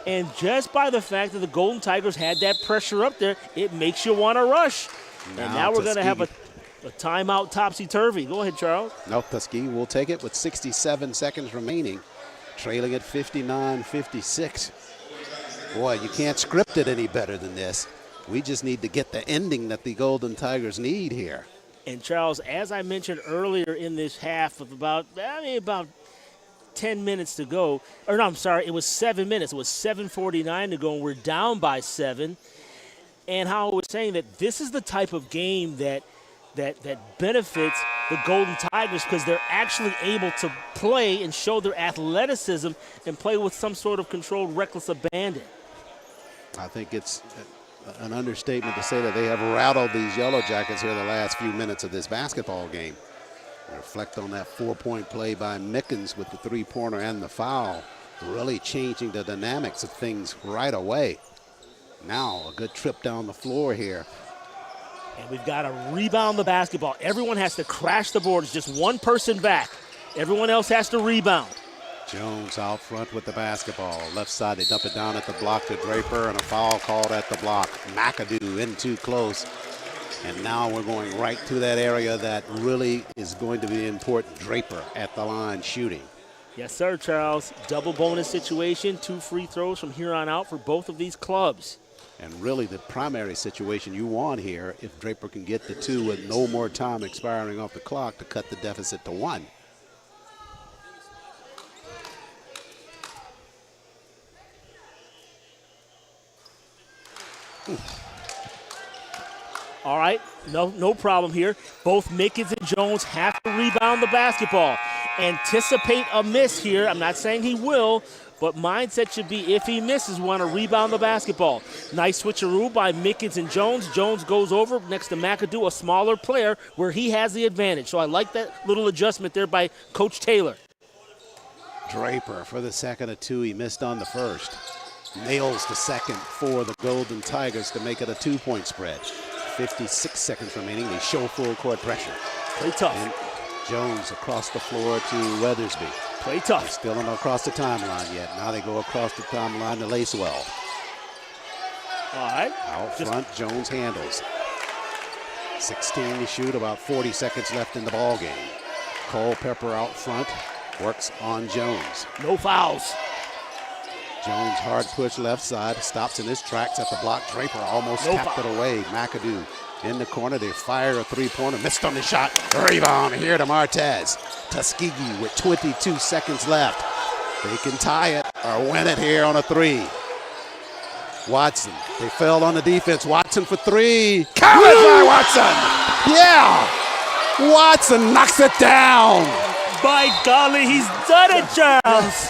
And just by the fact that the Golden Tigers had that pressure up there, it makes you want to rush. And now we're going to have a timeout topsy-turvy. Go ahead, Charles. No, Tuskegee will take it with 67 seconds remaining, trailing at 59-56. Boy, you can't script it any better than this. We just need to get the ending that the Golden Tigers need here. And, Charles, as I mentioned earlier in this half of about 10 minutes to go, or no, I'm sorry, it was 7 minutes. It was 7:49 to go, and we're down by 7. And how I was saying that this is the type of game that benefits the Golden Tigers because they're actually able to play and show their athleticism and play with some sort of controlled, reckless abandon. I think it's an understatement to say that they have rattled these Yellow Jackets here the last few minutes of this basketball game. Reflect on that 4-point play by Mickens with the 3-pointer and the foul. really changing the dynamics of things right away. Now a good trip down the floor here. And we've got to rebound the basketball. Everyone has to crash the boards, just one person back. Everyone else has to rebound. Jones out front with the basketball. Left side, they dump it down at the block to Draper, and a foul called at the block. McAdoo in too close. And now we're going right to that area that really is going to be important. Draper at the line shooting. Yes, sir, Charles. Double bonus situation, 2 free throws from here on out for both of these clubs. And really the primary situation you want here, if Draper can get the 2 with no more time expiring off the clock, to cut the deficit to 1. All right, no problem here. Both Mickens and Jones have to rebound the basketball. Anticipate a miss here. I'm not saying he will, but mindset should be if he misses, want to rebound the basketball. Nice switcheroo by Mickens and Jones. Jones goes over next to McAdoo, a smaller player, where he has the advantage. So I like that little adjustment there by Coach Taylor. Draper for the second of 2. He missed on the first. Nails the second for the Golden Tigers to make it a 2-point spread. 56 seconds remaining. They show full court pressure. Play tough. And Jones across the floor to Weathersby. Play tough. They're still not across the timeline yet. Now they go across the timeline to Lacewell. All right. Out front, Jones handles. 16 to shoot, about 40 seconds left in the ball game. Culpepper out front, works on Jones. No fouls. Jones hard push left side, stops in his tracks at the block. Draper almost tapped it away. McAdoo in the corner. They fire a 3-pointer, missed on the shot. Rebound here to Martez. Tuskegee with 22 seconds left. They can tie it or win it here on a 3. Watson, they fell on the defense. Watson for 3. Counted by Watson. Yeah. Watson knocks it down. By golly, he's done it, Charles.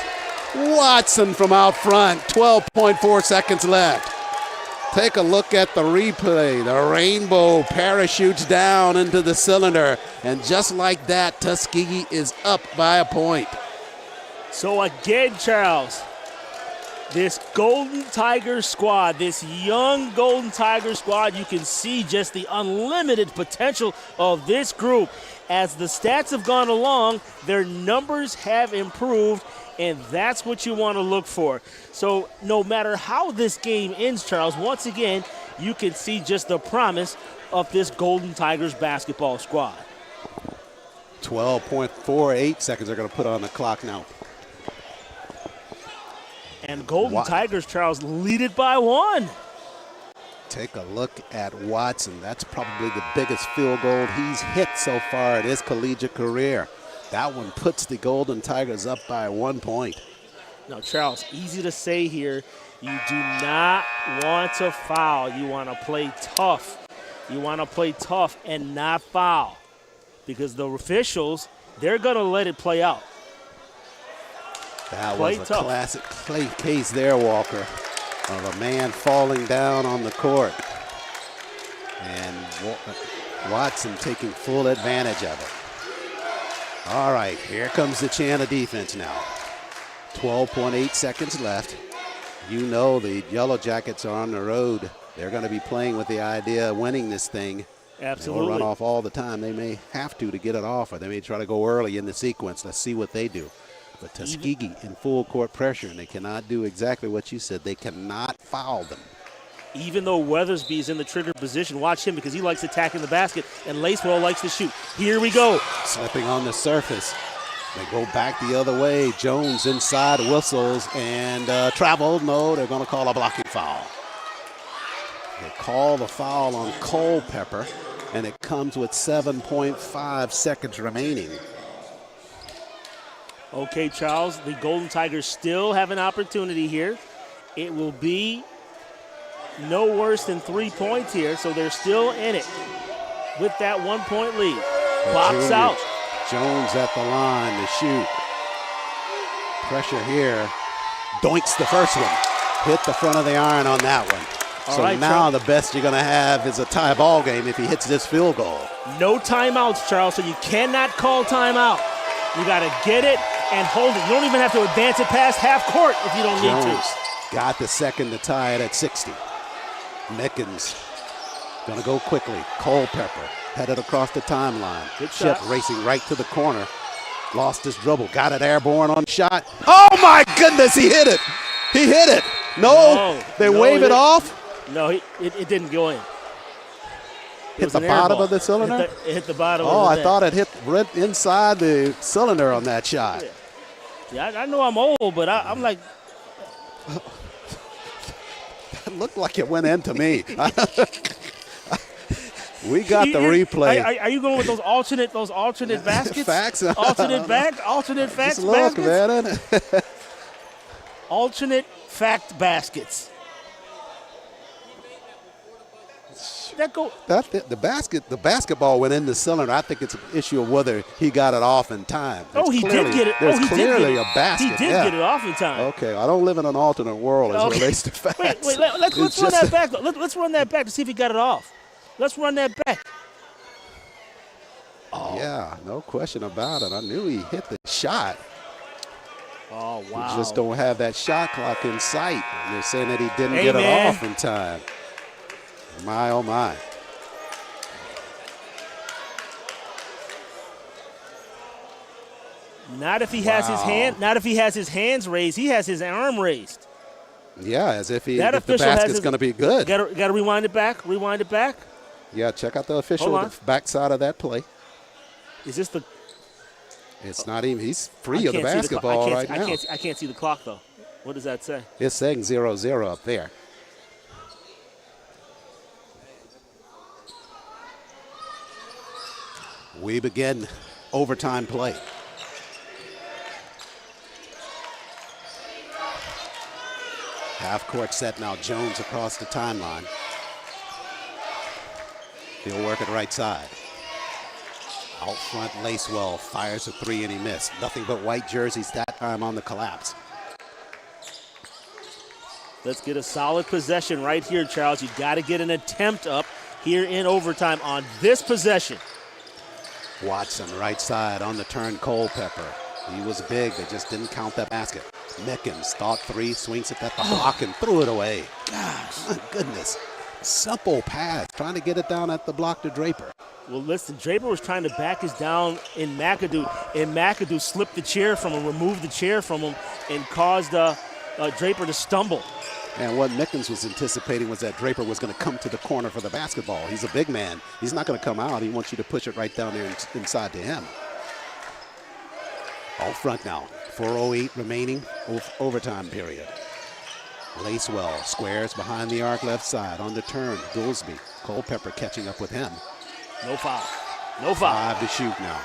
Watson from out front, 12.4 seconds left. Take a look at the replay. The rainbow parachutes down into the cylinder. And just like that, Tuskegee is up by a point. So again, Charles, this Golden Tigers squad, this young Golden Tigers squad, you can see just the unlimited potential of this group. As the stats have gone along, their numbers have improved, and that's what you want to look for. So no matter how this game ends, Charles, once again, you can see just the promise of this Golden Tigers basketball squad. 12.48 seconds are going to put on the clock now. And Golden Tigers, Charles, lead it by 1. Take a look at Watson. That's probably the biggest field goal he's hit so far in his collegiate career. That one puts the Golden Tigers up by 1 point. Now, Charles, easy to say here, you do not want to foul. You want to play tough. You want to play tough and not foul, because the officials, they're going to let it play out. That was a classic case there, Walker, of a man falling down on the court. And Watson taking full advantage of it. All right, here comes the chant of defense now. 12.8 seconds left. You know the Yellow Jackets are on the road. They're going to be playing with the idea of winning this thing. Absolutely. They'll run off all the time. They may have to get it off, or they may try to go early in the sequence. Let's see what they do. But Tuskegee in full court pressure, and they cannot do exactly what you said. They cannot foul them. Even though Weathersby's in the trigger position, watch him because he likes attacking the basket, and Lacewell likes to shoot. Here we go. Slipping on the surface. They go back the other way. Jones inside whistles and travel. No, they're going to call a blocking foul. They call the foul on Culpepper, and it comes with 7.5 seconds remaining. Okay, Charles, the Golden Tigers still have an opportunity here. It will be no worse than 3 points here, so they're still in it with that 1 point lead. Box out. Jones at the line to shoot. Pressure here. Doinks the first one. Hit the front of the iron on that one. So right, now the best you're going to have is a tie ball game if he hits this field goal. No timeouts, Charles, so you cannot call timeout. You got to get it and hold it. You don't even have to advance it past half court if you don't need Jones to. got the second to tie it at 60. Mickens gonna go quickly. Culpepper headed across the timeline. Good Chip shot. racing right to the corner. Lost his dribble. Got it airborne on shot. Oh my goodness, he hit it. He hit it. No, they wave it off. No, it didn't go in. Hit the bottom of the cylinder? It hit the bottom Oh, of the I net. thought it hit right inside the cylinder on that shot. Yeah, I know I'm old, but I'm like, It looked like it went into me. We got the replay. Are you going with those alternate baskets? Facts. Alternate facts Just look, baskets? man. Alternate fact baskets. The basketball went in the cylinder. I think it's an issue of whether he got it off in time. He did get it. There's He clearly did a basket. He did get it off in time. Okay, I don't live in an alternate world as it relates to facts. Wait, let's run that back. Let's run that back to see if he got it off. Let's run that back. Oh. Yeah, no question about it. I knew he hit the shot. Oh, wow. You just don't have that shot clock in sight. And they're saying that he didn't get it off in time. My, oh, my. Not if he has his hand. Not if he has his hands raised. He has his arm raised. Yeah, as if the basket's going to be good. Got to rewind it back. Rewind it back. Yeah, check out the official on the backside of that play. Is this the? It's not even. He's free of the basketball right now. I can't see the clock though. What does that say? It's saying 0-0 up there. We begin overtime play. Half court set now. Jones across the timeline. He'll work it right side. Out front, Lacewell fires a three and he missed. Nothing but white jerseys that time on the collapse. Let's get a solid possession right here, Charles. You got to get an attempt up here in overtime on this possession. Watson right side on the turn, Culpepper. He was big, they just didn't count that basket. Mickens thought three, swings it at the block and threw it away. Gosh, my goodness. Simple pass, trying to get it down at the block to Draper. Well, listen, Draper was trying to back us down in McAdoo, and McAdoo slipped the chair from him, removed the chair from him, and caused Draper to stumble. And what Mickens was anticipating was that Draper was going to come to the corner for the basketball. He's a big man. He's not going to come out. He wants you to push it right down there inside to him. All front now. 4:08 remaining overtime period. Lacewell squares behind the arc left side on the turn. Goolsby. Culpepper catching up with him. No foul. No foul. 5 to shoot now.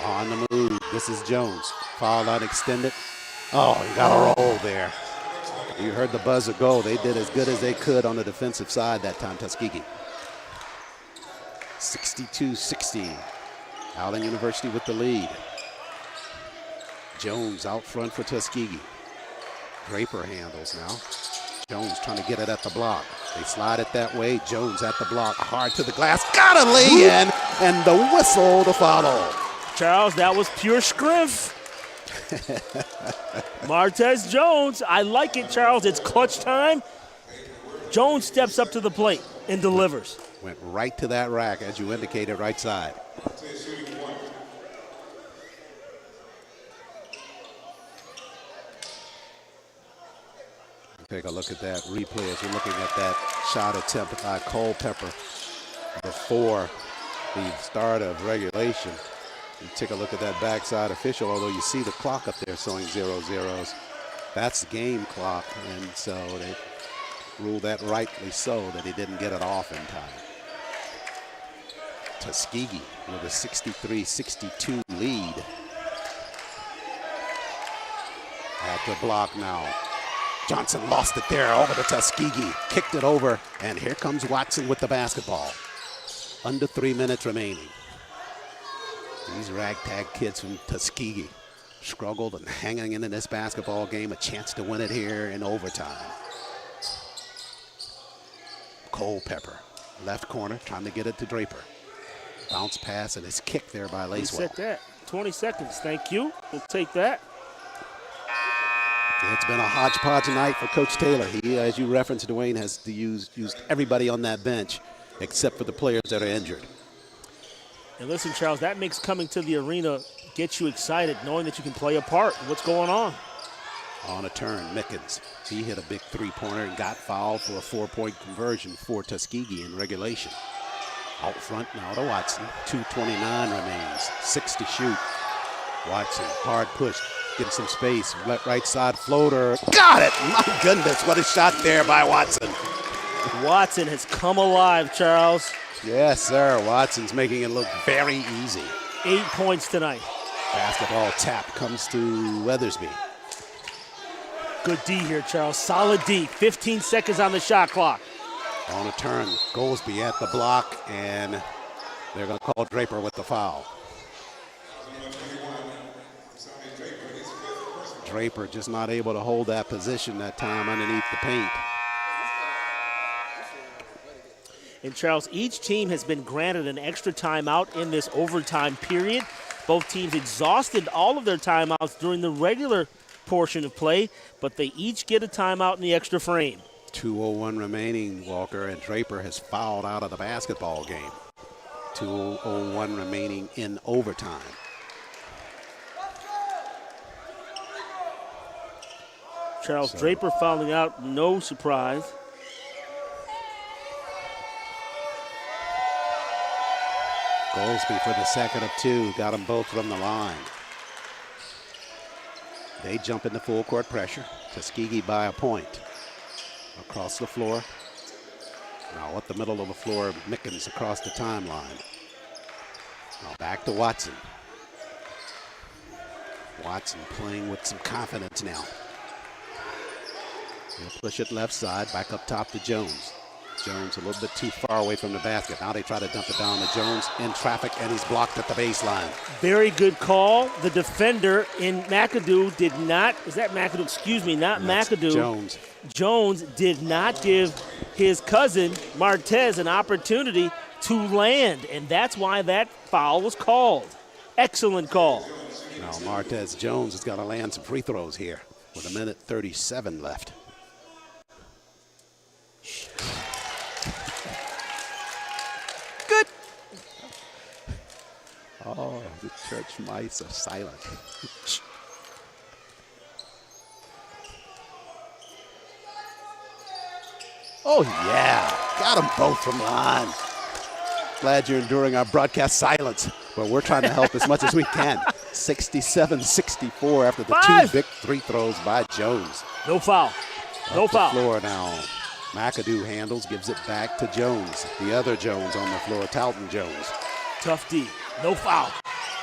On the move. This is Jones. Foul line extended. Oh, he got a roll there. You heard the buzzer go. They did as good as they could on the defensive side that time, Tuskegee. 62-60. Allen University with the lead. Jones out front for Tuskegee. Draper handles now. Jones trying to get it at the block. They slide it that way. Jones at the block. Hard to the glass. Got a lay in. And the whistle to follow. Charles, that was pure scriff. Martez Jones, I like it, Charles. It's clutch time. Jones steps up to the plate and delivers. Went right to that rack, as you indicated, right side. Take a look at that replay as you're looking at that shot attempt by Culpepper before the start of regulation. You take a look at that backside official, although you see the clock up there showing 0-0s. That's the game clock, and so they ruled that rightly so that he didn't get it off in time. Tuskegee with a 63-62 lead. At the block now. Johnson lost it there over to Tuskegee. Kicked it over, and here comes Watson with the basketball. Under 3 minutes remaining. These ragtag kids from Tuskegee struggled and hanging in this basketball game. A chance to win it here in overtime. Culpepper, left corner, trying to get it to Draper. Bounce pass, and it's kicked there by Lacewell. Reset that. 20 seconds, thank you. We'll take that. It's been a hodgepodge night for Coach Taylor. He, as you referenced, Dwayne, has used everybody on that bench except for the players that are injured. And listen, Charles, that makes coming to the arena get you excited, knowing that you can play a part in what's going on. On a turn, Mickens. He hit a big three-pointer and got fouled for a 4-point conversion for Tuskegee in regulation. Out front now to Watson. 2:29 remains. 6 to shoot. Watson, hard push. Getting some space. Right side floater. Got it! My goodness, what a shot there by Watson. Watson has come alive, Charles. Yes, sir. Watson's making it look very easy. 8 points tonight. Basketball tap comes to Weathersby. Good D here, Charles. Solid D. 15 seconds on the shot clock. On a turn, Goldsby at the block, and they're going to call Draper with the foul. Draper just not able to hold that position that time underneath the paint. And Charles, each team has been granted an extra timeout in this overtime period. Both teams exhausted all of their timeouts during the regular portion of play, but they each get a timeout in the extra frame. 2:01 remaining, Walker, and Draper has fouled out of the basketball game. 2:01 remaining in overtime. Charles, Draper fouling out, no surprise. Goldsby for the second of two, got them both from the line. They jump into full court pressure. Tuskegee by a point. Across the floor. Now up the middle of the floor, Mickens across the timeline. Now back to Watson. Watson playing with some confidence now. He'll push it left side, back up top to Jones. Jones a little bit too far away from the basket. Now they try to dump it down to Jones in traffic, and he's blocked at the baseline. Very good call. The defender in McAdoo did not, is that McAdoo? Excuse me, not That's McAdoo. Jones. Jones did not give his cousin Martez an opportunity to land, and that's why that foul was called. Excellent call. Now Martez Jones has got to land some free throws here with 1:37 left. Good. Oh, the church mice are silent. Oh, yeah. Got them both from the line. Glad you're enduring our broadcast silence, but we're trying to help as much as we can. 67-64 after the two big free throws by Jones. No foul. No foul. Floor now. McAdoo handles, gives it back to Jones. The other Jones on the floor, Talton Jones. Tough D. No foul.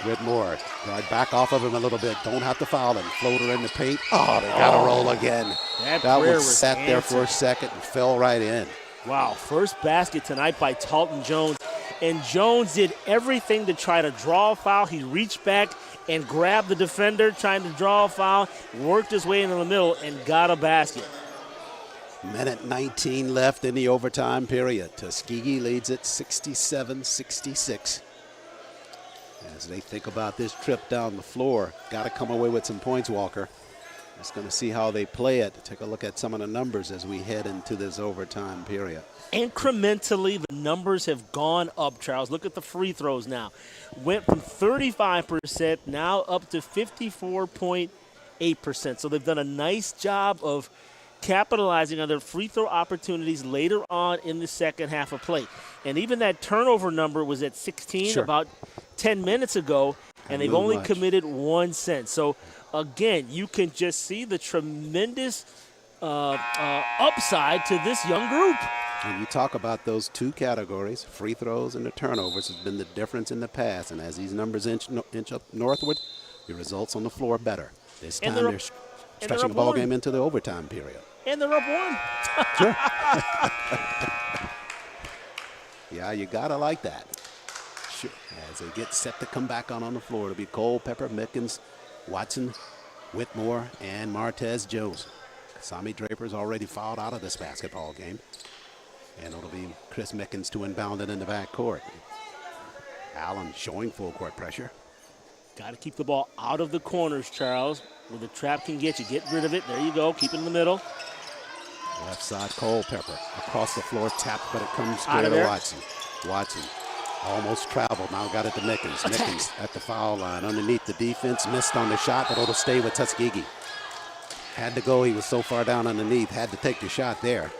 Whitmore, right back off of him a little bit. Don't have to foul him. Floater in the paint. Oh, they got to roll again. That one sat there for a second and fell right in. Wow, first basket tonight by Talton Jones. And Jones did everything to try to draw a foul. He reached back and grabbed the defender, trying to draw a foul, worked his way into the middle, and got a basket. Minute 19 left in the overtime period. Tuskegee leads it 67-66. As they think about this trip down the floor, got to come away with some points, Walker. Just going to see how they play it. Take a look at some of the numbers as we head into this overtime period. Incrementally, the numbers have gone up, Charles. Look at the free throws now. Went from 35% now up to 54.8%. So they've done a nice job of capitalizing on their free throw opportunities later on in the second half of play. And even that turnover number was at 16 about 10 minutes ago, and they've only committed 1 cent. So, again, you can just see the tremendous upside to this young group. And you talk about those two categories, free throws and the turnovers, has been the difference in the past. And as these numbers inch up northward, the results on the floor better. This time they're stretching the ball game into the overtime period. And they're up 1. Sure. Yeah, you got to like that. Sure. As they get set to come back on the floor, it'll be Cole, Pepper, Mickens, Watson, Whitmore, and Martez Jones. Sammy Draper's already fouled out of this basketball game. And it'll be Chris Mickens to inbound it in the backcourt. Allen showing full court pressure. Got to keep the ball out of the corners, Charles. where the trap can get you. Get rid of it. There you go. Keep it in the middle. Left side, Culpepper. Across the floor, tapped, but it comes Out clear of to there. Watson. Watson almost traveled. Now got it to Mickens. Mickens at the foul line. Underneath the defense. Missed on the shot, but it'll stay with Tuskegee. Had to go. He was so far down underneath. Had to take the shot there.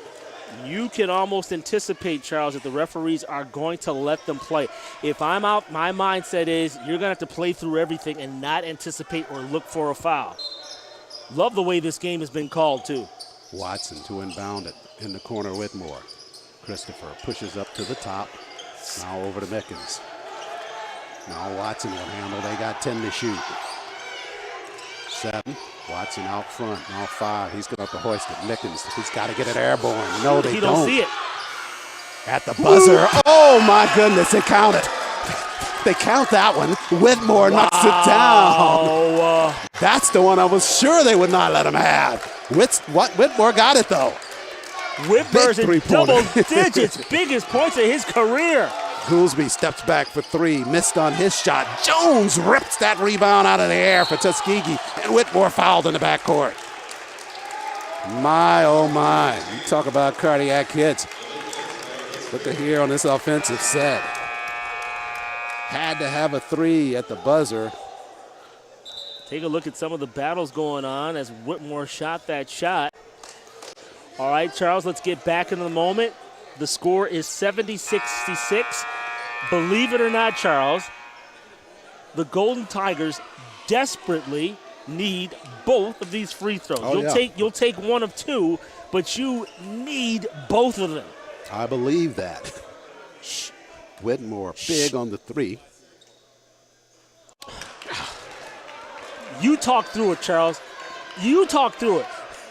You can almost anticipate, Charles, that the referees are going to let them play. If I'm out, my mindset is you're going to have to play through everything and not anticipate or look for a foul. Love the way this game has been called, too. Watson to inbound it in the corner, Whitmore. Christopher pushes up to the top. Now over to Mickens. Now Watson will handle. They got 10 to shoot. 7. Watson out front. Now 5. He's going to have to hoist it. Mickens, he's got to get it airborne. No, they don't. See it. At the buzzer. Oh, my goodness. They count it. They count that one. Whitmore knocks it down. That's the one I was sure they would not let him have. Whitmore got it, though. Whitmore's in double digits. Biggest points of his career. Goolsby steps back for 3. Missed on his shot. Jones rips that rebound out of the air for Tuskegee. And Whitmore fouled in the backcourt. My, oh, my. You talk about cardiac hits. Look at here on this offensive set. Had to have a 3 at the buzzer. Take a look at some of the battles going on as Whitmore shot that shot. All right, Charles, let's get back into the moment. The score is 70-66. Believe it or not, Charles, the Golden Tigers desperately need both of these free throws. You'll take one of 2, but you need both of them. I believe that. Whitmore big on the 3. You talk through it, Charles. You talk through it.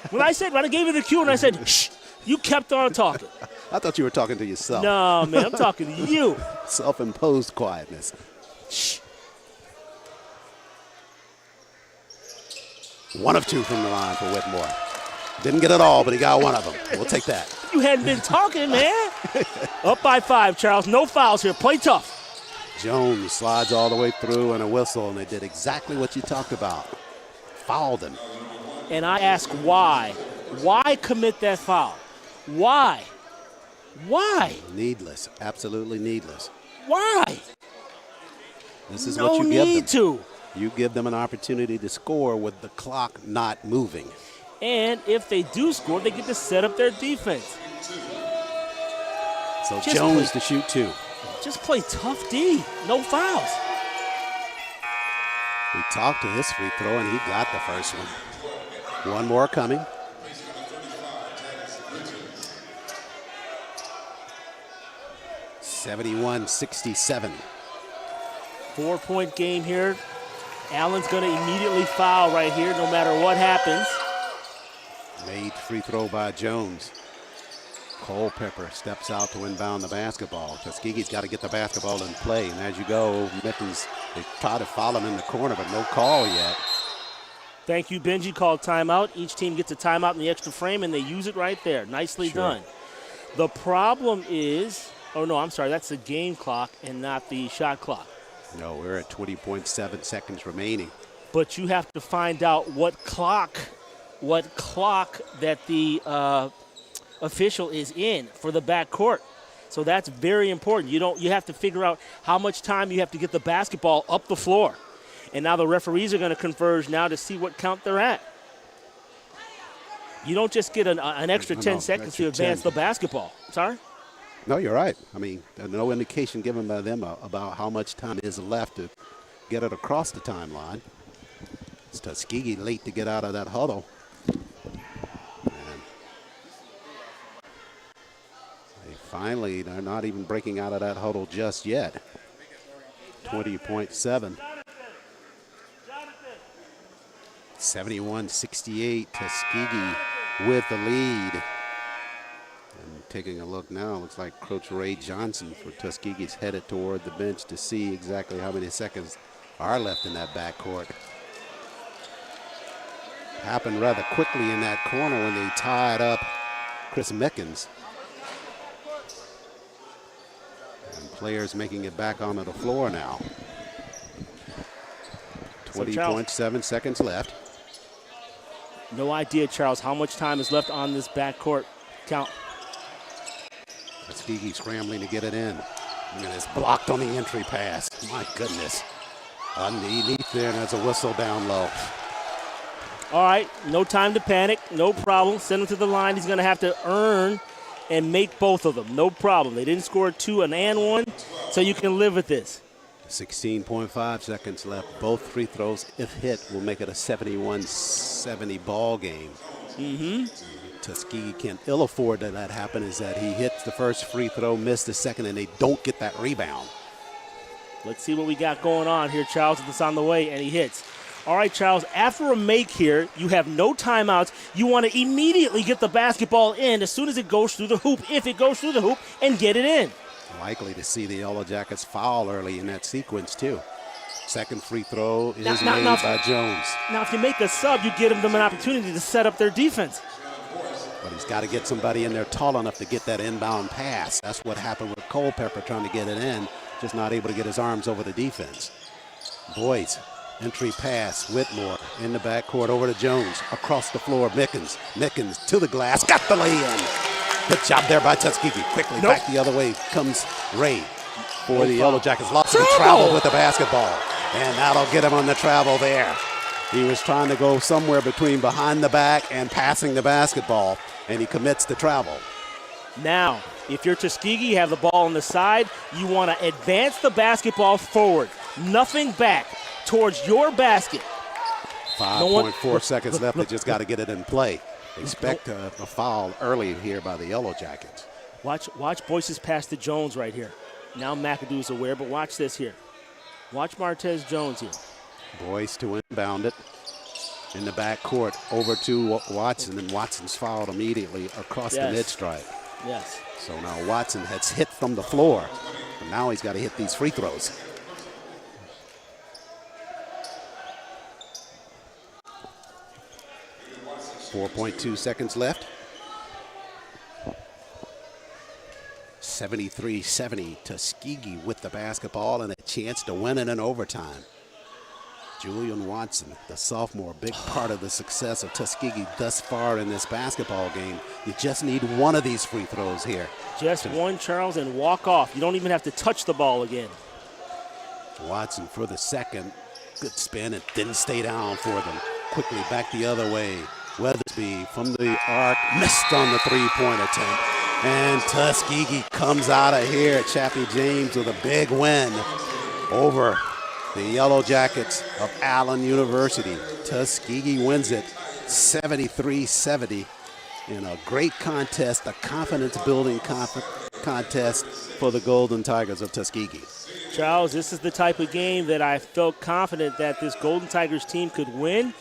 When I gave you the cue and I said, shh, you kept on talking. I thought you were talking to yourself. No, man, I'm talking to you. Self-imposed quietness. Shh. 1 of 2 from the line for Whitmore. Didn't get it all, but he got 1 of them. We'll take that. You hadn't been talking, man. Up by 5, Charles. No fouls here. Play tough. Jones slides all the way through and a whistle, and they did exactly what you talked about. Fouled him. And I ask why. Why commit that foul? Why? Why? Needless. Absolutely needless. Why? This is no what you give them. need to. You give them an opportunity to score with the clock not moving. And if they do score, they get to set up their defense. So Jones to shoot 2. Just play tough D. No fouls. We talked to his free throw, and he got the first one. 1 more coming. (71-67). 4-point game here. Allen's going to immediately foul right here no matter what happens. Made free throw by Jones. Culpepper steps out to inbound the basketball. Tuskegee's got to get the basketball in play. And as you go, Mickens, they try to foul him in the corner, but no call yet. Thank you, Benji. Called timeout. Each team gets a timeout in the extra frame, and they use it right there. Nicely done. The problem is, oh, no, I'm sorry. That's the game clock and not the shot clock. No, we're at 20.7 seconds remaining. But you have to find out what clock that the official is in for the backcourt. So that's very important. You have to figure out how much time you have to get the basketball up the floor. And now the referees are going to converge now to see what count they're at. You don't just get an extra 10 seconds to advance the basketball. Sorry? No, you're right. I mean, there's no indication given by them about how much time is left to get it across the timeline. It's Tuskegee late to get out of that huddle. And they're not even breaking out of that huddle just yet. 20.7. 71-68, Tuskegee with the lead. And taking a look now, looks like Coach Ray Johnson for Tuskegee's headed toward the bench to see exactly how many seconds are left in that backcourt. Happened rather quickly in that corner when they tied up Chris Mickens. And players making it back onto the floor now. 20.7 seconds left. No idea, Charles, how much time is left on this backcourt count. Tuskegee scrambling to get it in. And it's blocked on the entry pass. My goodness. Underneath there, and there's a whistle down low. All right, no time to panic. No problem. Send him to the line. He's going to have to earn and make both of them. No problem. They didn't score 2 and 1, so you can live with this. 16.5 seconds left. Both free throws, if hit, will make it a 71-70 ball game. Tuskegee can't ill afford to let happen is that he hits the first free throw, missed the second, and they don't get that rebound. Let's see what we got going on here, Charles. It's on the way, and he hits. All right, Charles, after a make here, you have no timeouts. You want to immediately get the basketball in as soon as it goes through the hoop, if it goes through the hoop, and get it in. Likely to see the Yellow Jackets foul early in that sequence, too. Second free throw is made by Jones. Now, if you make a sub, you give them an opportunity to set up their defense. But he's got to get somebody in there tall enough to get that inbound pass. That's what happened with Culpepper trying to get it in, just not able to get his arms over the defense. Boyce, entry pass, Whitmore in the backcourt over to Jones. Across the floor, Mickens. Mickens to the glass, got the lay-in. Good job there by Tuskegee. Quickly back the other way comes Ray for the Yellow Jackets. Lost some travel with the basketball, and that'll get him on the travel there. He was trying to go somewhere between behind the back and passing the basketball, and he commits to travel. Now, if you're Tuskegee, you have the ball on the side, you want to advance the basketball forward. Nothing back towards your basket. 5.4 seconds left. They just got to get it in play. Expect a foul early here by the Yellow Jackets. Watch Boyce's pass to Jones right here. Now McAdoo's aware, but watch this here. Watch Martez Jones here. Boyce to inbound it in the backcourt over to Watson, and Watson's fouled immediately across the mid-stripe. Yes. So now Watson has hit from the floor, and now he's got to hit these free throws. .2 seconds left. 73-70, Tuskegee with the basketball and a chance to win it in overtime. Julian Watson, the sophomore, a big part of the success of Tuskegee thus far in this basketball game. You just need one of these free throws here. Just one, Charles, and walk off. You don't even have to touch the ball again. Watson for the second. Good spin. It didn't stay down for them. Quickly back the other way. Weathersby from the arc, missed on the three-point attempt. And Tuskegee comes out of here. Chappie James with a big win over the Yellow Jackets of Allen University. Tuskegee wins it 73-70 in a great contest, a confidence-building contest for the Golden Tigers of Tuskegee. Charles, this is the type of game that I felt confident that this Golden Tigers team could win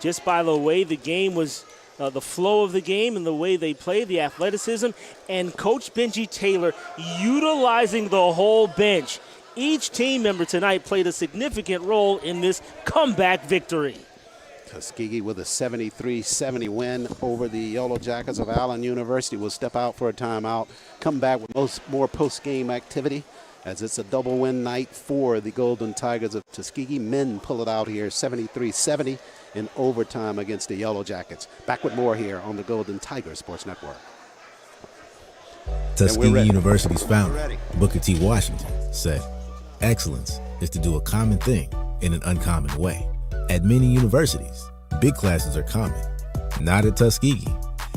just by the way the game was, the flow of the game and the way they played, the athleticism, and Coach Benji Taylor utilizing the whole bench. Each team member tonight played a significant role in this comeback victory. Tuskegee with a 73-70 win over the Yellow Jackets of Allen University. Will step out for a timeout, come back with more post-game activity, as it's a double win night for the Golden Tigers of Tuskegee. Men pull it out here 73-70 in overtime against the Yellow Jackets. Back with more here on the Golden Tigers Sports Network. Tuskegee University's founder, Booker T. Washington, said, "Excellence is to do a common thing in an uncommon way." At many universities, big classes are common. Not at Tuskegee.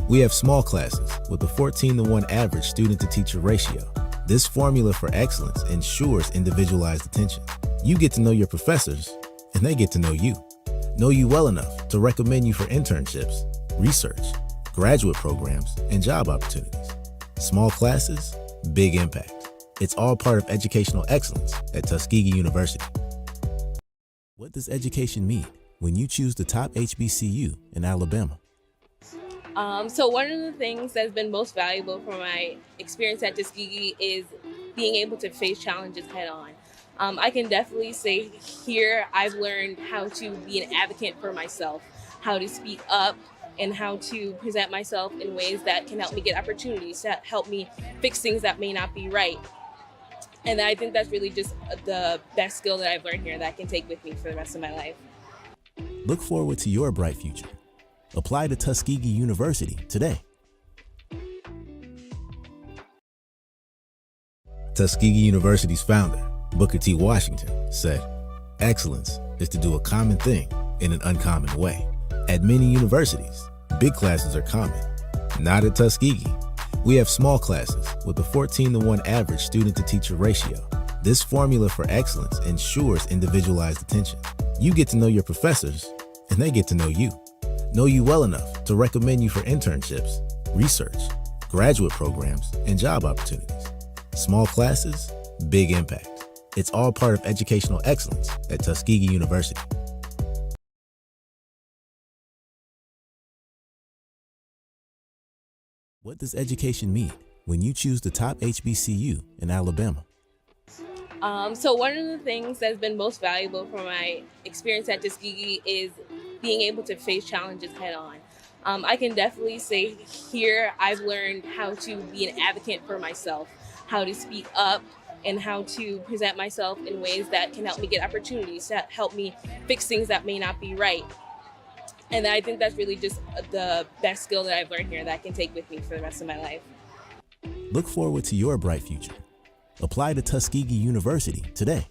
We have small classes with a 14-to-1 average student-to-teacher ratio. This formula for excellence ensures individualized attention. You get to know your professors, and they get to know you well enough to recommend you for internships, research, graduate programs, and job opportunities. Small classes, big impact. It's all part of educational excellence at Tuskegee University. What does education mean when you choose the top HBCU in Alabama? So one of the things that's been most valuable from my experience at Tuskegee is being able to face challenges head on. I can definitely say here I've learned how to be an advocate for myself, how to speak up, and how to present myself in ways that can help me get opportunities, that help me fix things that may not be right. And I think that's really just the best skill that I've learned here that I can take with me for the rest of my life. Look forward to your bright future Apply to Tuskegee University today. Tuskegee University's founder, Booker T. Washington, said, "Excellence is to do a common thing in an uncommon way." At many universities, big classes are common. Not at Tuskegee. We have small classes with a 14-to-1 average student-to-teacher ratio. This formula for excellence ensures individualized attention. You get to know your professors, and they get to know you. Know you well enough to recommend you for internships, research, graduate programs, and job opportunities. Small classes, big impact. It's all part of educational excellence at Tuskegee University. What does education mean when you choose the top HBCU in Alabama? So one of the things that's been most valuable from my experience at Tuskegee is being able to face challenges head on. I can definitely say here I've learned how to be an advocate for myself, how to speak up, and how to present myself in ways that can help me get opportunities, that help me fix things that may not be right. And I think that's really just the best skill that I've learned here that I can take with me for the rest of my life. Look forward to your bright future. Apply to Tuskegee University today.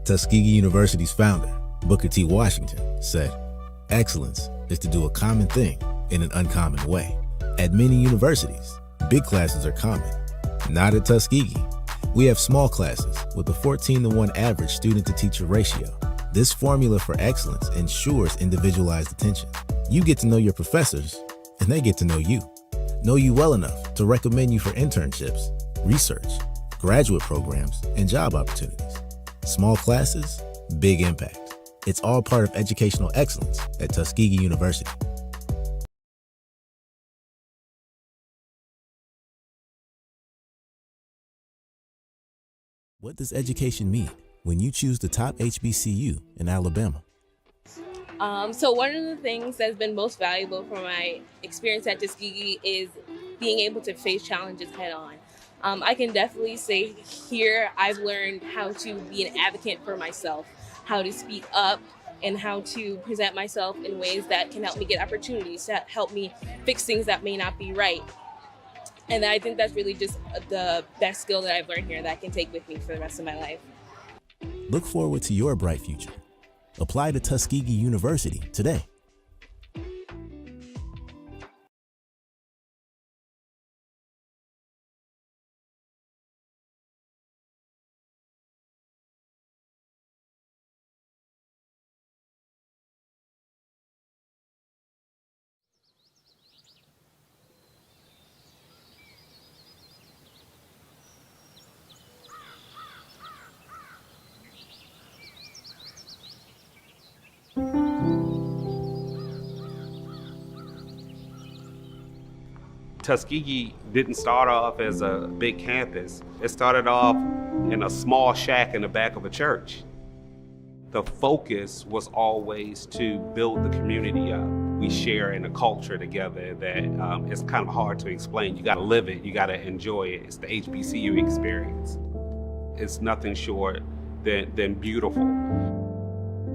Tuskegee University's founder, Booker T. Washington, said, "Excellence is to do a common thing in an uncommon way." At many universities, big classes are common. Not at Tuskegee. We have small classes with a 14-to-1 average student-to-teacher ratio. This formula for excellence ensures individualized attention. You get to know your professors, and they get to know you. Know you well enough to recommend you for internships, research, graduate programs, and job opportunities. Small classes, big impact. It's all part of educational excellence at Tuskegee University. What does education mean when you choose the top HBCU in Alabama? So one of the things that's been most valuable from my experience at Tuskegee is being able to face challenges head on. I can definitely say here I've learned how to be an advocate for myself, how to speak up, and how to present myself in ways that can help me get opportunities, that help me fix things that may not be right. And I think that's really just the best skill that I've learned here that I can take with me for the rest of my life. Look forward to your bright future. Apply to Tuskegee University today. Tuskegee didn't start off as a big campus. It started off in a small shack in the back of a church. The focus was always to build the community up. We share in a culture together that it's kind of hard to explain. You gotta live it, you gotta enjoy it. It's the HBCU experience. It's nothing short than beautiful.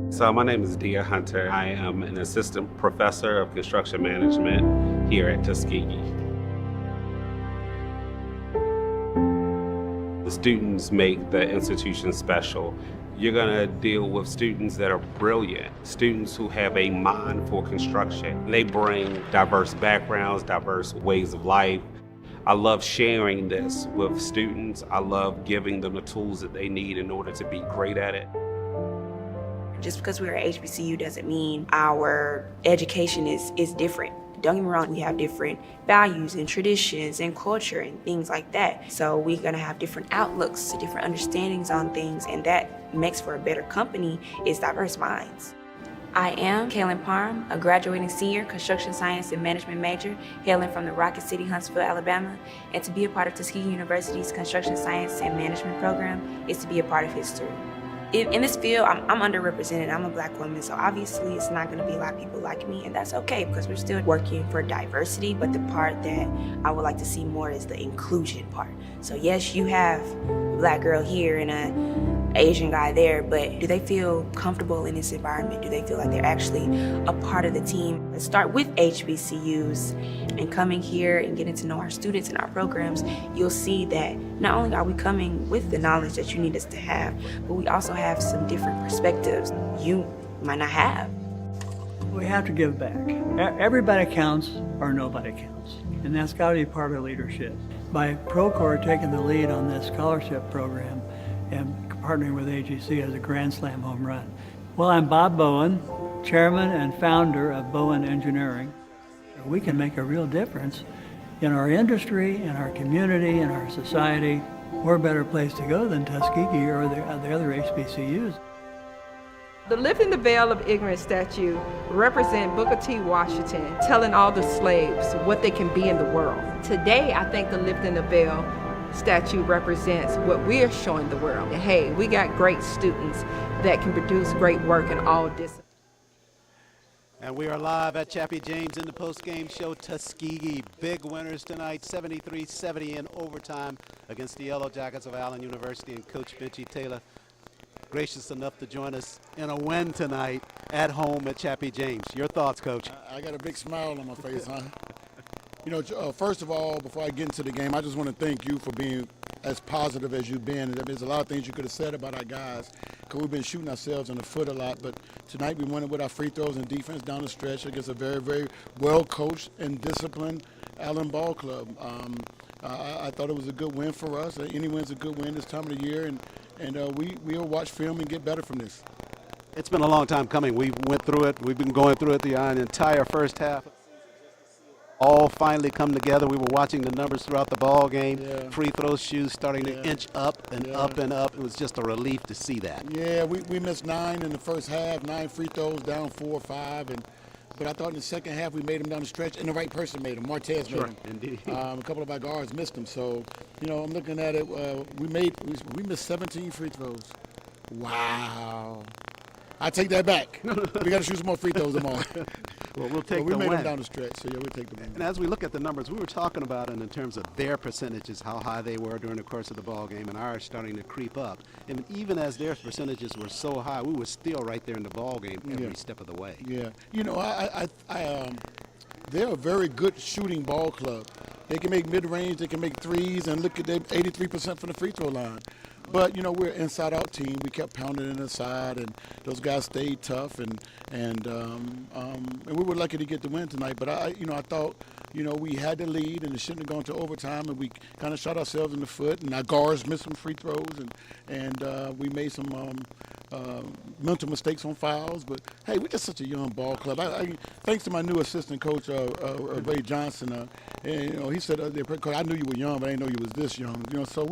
So my name is Dia Hunter. I am an assistant professor of construction management here at Tuskegee. The students make the institution special. You're gonna deal with students that are brilliant, students who have a mind for construction. They bring diverse backgrounds, diverse ways of life. I love sharing this with students. I love giving them the tools that they need in order to be great at it. Just because we're at HBCU doesn't mean our education is different. Don't get me wrong, we have different values and traditions and culture and things like that. So we're gonna have different outlooks, different understandings on things, and that makes for a better company is diverse minds. I am Kaylin Parham, a graduating senior construction science and management major, hailing from the Rocket City, Huntsville, Alabama. And to be a part of Tuskegee University's construction science and management program is to be a part of history. in this field, I'm underrepresented. I'm a black woman, so obviously it's not going to be a lot of people like me, and that's okay because we're still working for diversity. But the part that I would like to see more is the inclusion part. So yes, you have a black girl here and a Asian guy there, but do they feel comfortable in this environment? Do they feel like they're actually a part of the team? Let's start with HBCUs and coming here and getting to know our students and our programs. You'll see that not only are we coming with the knowledge that you need us to have, but we also have some different perspectives you might not have. We have to give back. Everybody counts or nobody counts, and that's got to be part of leadership. By Procore taking the lead on this scholarship program and partnering with AGC as a Grand Slam home run. Well, I'm Bob Bowen, chairman and founder of Bowen Engineering. We can make a real difference in our industry, in our community, in our society. We're a better place to go than Tuskegee or the other HBCUs. The Lifting the Veil of Ignorance statue represents Booker T. Washington telling all the slaves what they can be in the world. Today, I think the Lifting the Veil statue represents what we're showing the world. And hey, we got great students that can produce great work in all disciplines. And we are live at Chappie James in the postgame show. Tuskegee, big winners tonight, 73-70 in overtime against the Yellow Jackets of Allen University, and Coach Benchy Taylor gracious enough to join us in a win tonight at home at Chappie James. Your thoughts, Coach? I got a big smile on my face, huh? You know, first of all, before I get into the game, I just want to thank you for being as positive as you've been. There's a lot of things you could have said about our guys because we've been shooting ourselves in the foot a lot. But tonight we won it with our free throws and defense down the stretch against a very, very well-coached and disciplined Allen Ball Club. I thought it was a good win for us. Any win's a good win this time of the year, and we'll watch film and get better from this. It's been a long time coming. We went through it. We've been going through it the entire first half. All finally come together. We were watching the numbers throughout the ball game. Yeah. Free throw shoes starting to inch up and up and up. It was just a relief to see that. Yeah, we missed 9 in the first half, 9 free throws, down 4 or 5. But I thought in the second half we made them down the stretch, and the right person made them. Martez made them. Indeed. A couple of our guards missed them. So, you know, I'm looking at it. We missed 17 free throws. Wow. I take that back. We got to shoot some more free throws tomorrow. Well, we'll take we the made win. them down the stretch, so yeah, we'll take the win. And as we look at the numbers, we were talking about it in terms of their percentages, how high they were during the course of the ball game, and ours starting to creep up. And even as their percentages were so high, we were still right there in the ball game every step of the way. Yeah, you know, they're a very good shooting ball club. They can make mid-range, they can make threes, and look at them 83% from the free throw line. But, you know, we're an inside-out team. We kept pounding it inside, and those guys stayed tough, and we were lucky to get the win tonight. But, I thought, you know, we had the lead, and it shouldn't have gone to overtime, and we kind of shot ourselves in the foot, and our guards missed some free throws, and we made some mental mistakes on fouls. But, hey, we're just such a young ball club. Thanks to my new assistant coach, Ray Johnson, and, you know, he said, Coach, I knew you were young, but I didn't know you was this young. You know, so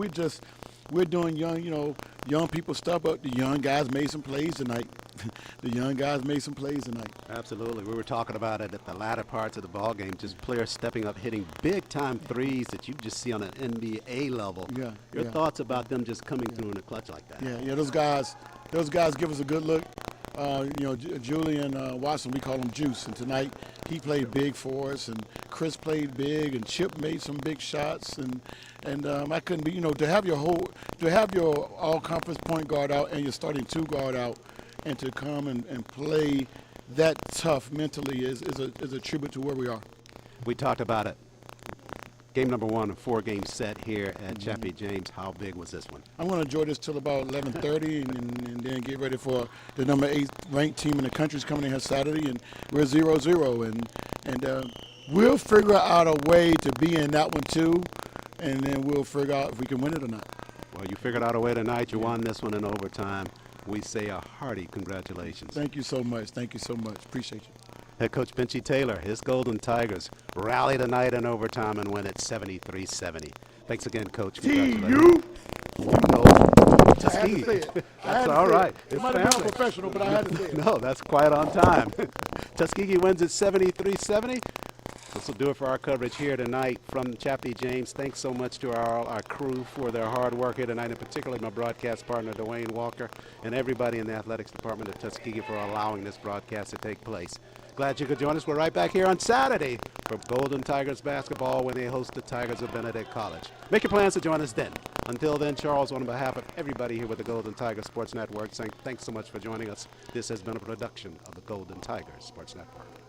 we're doing young people stuff, but the young guys made some plays tonight. Absolutely. We were talking about it at the latter parts of the ball game, just players stepping up, hitting big-time threes that you just see on an NBA level. Yeah. Your thoughts about them just coming through in the clutch like that? Yeah, those guys give us a good look. Julian Watson, we call him Juice, and tonight he played big for us, and Chris played big, and Chip made some big shots, and I couldn't be, to have your all-conference point guard out and your starting 2 guard out, and to come and play that tough mentally is a tribute to where we are. We talked about it. Game number 1, a 4-game set here at Chappie James. How big was this one? I'm going to enjoy this till about 11:30 and then get ready for the number 8 ranked team in the country is coming in here Saturday, and we're 0-0, and we'll figure out a way to be in that one too, and then we'll figure out if we can win it or not. Well, you figured out a way tonight. You won this one in overtime. We say a hearty congratulations. Thank you so much. Appreciate you. Head coach Benchy Taylor, his Golden Tigers rally tonight in overtime and win it 73-70. Thanks again, Coach. Congratulations. Tuskegee. That's all right. It might have been professional, but I had to say it. No, that's quite on time. Tuskegee wins it 73-70. This will do it for our coverage here tonight from Chappie. James, thanks so much to our crew for their hard work here tonight, and particularly my broadcast partner, Dwayne Walker, and everybody in the athletics department at Tuskegee for allowing this broadcast to take place. Glad you could join us. We're right back here on Saturday for Golden Tigers basketball when they host the Tigers of Benedict College. Make your plans to join us then. Until then, Charles, on behalf of everybody here with the Golden Tigers Sports Network, saying thanks so much for joining us. This has been a production of the Golden Tigers Sports Network.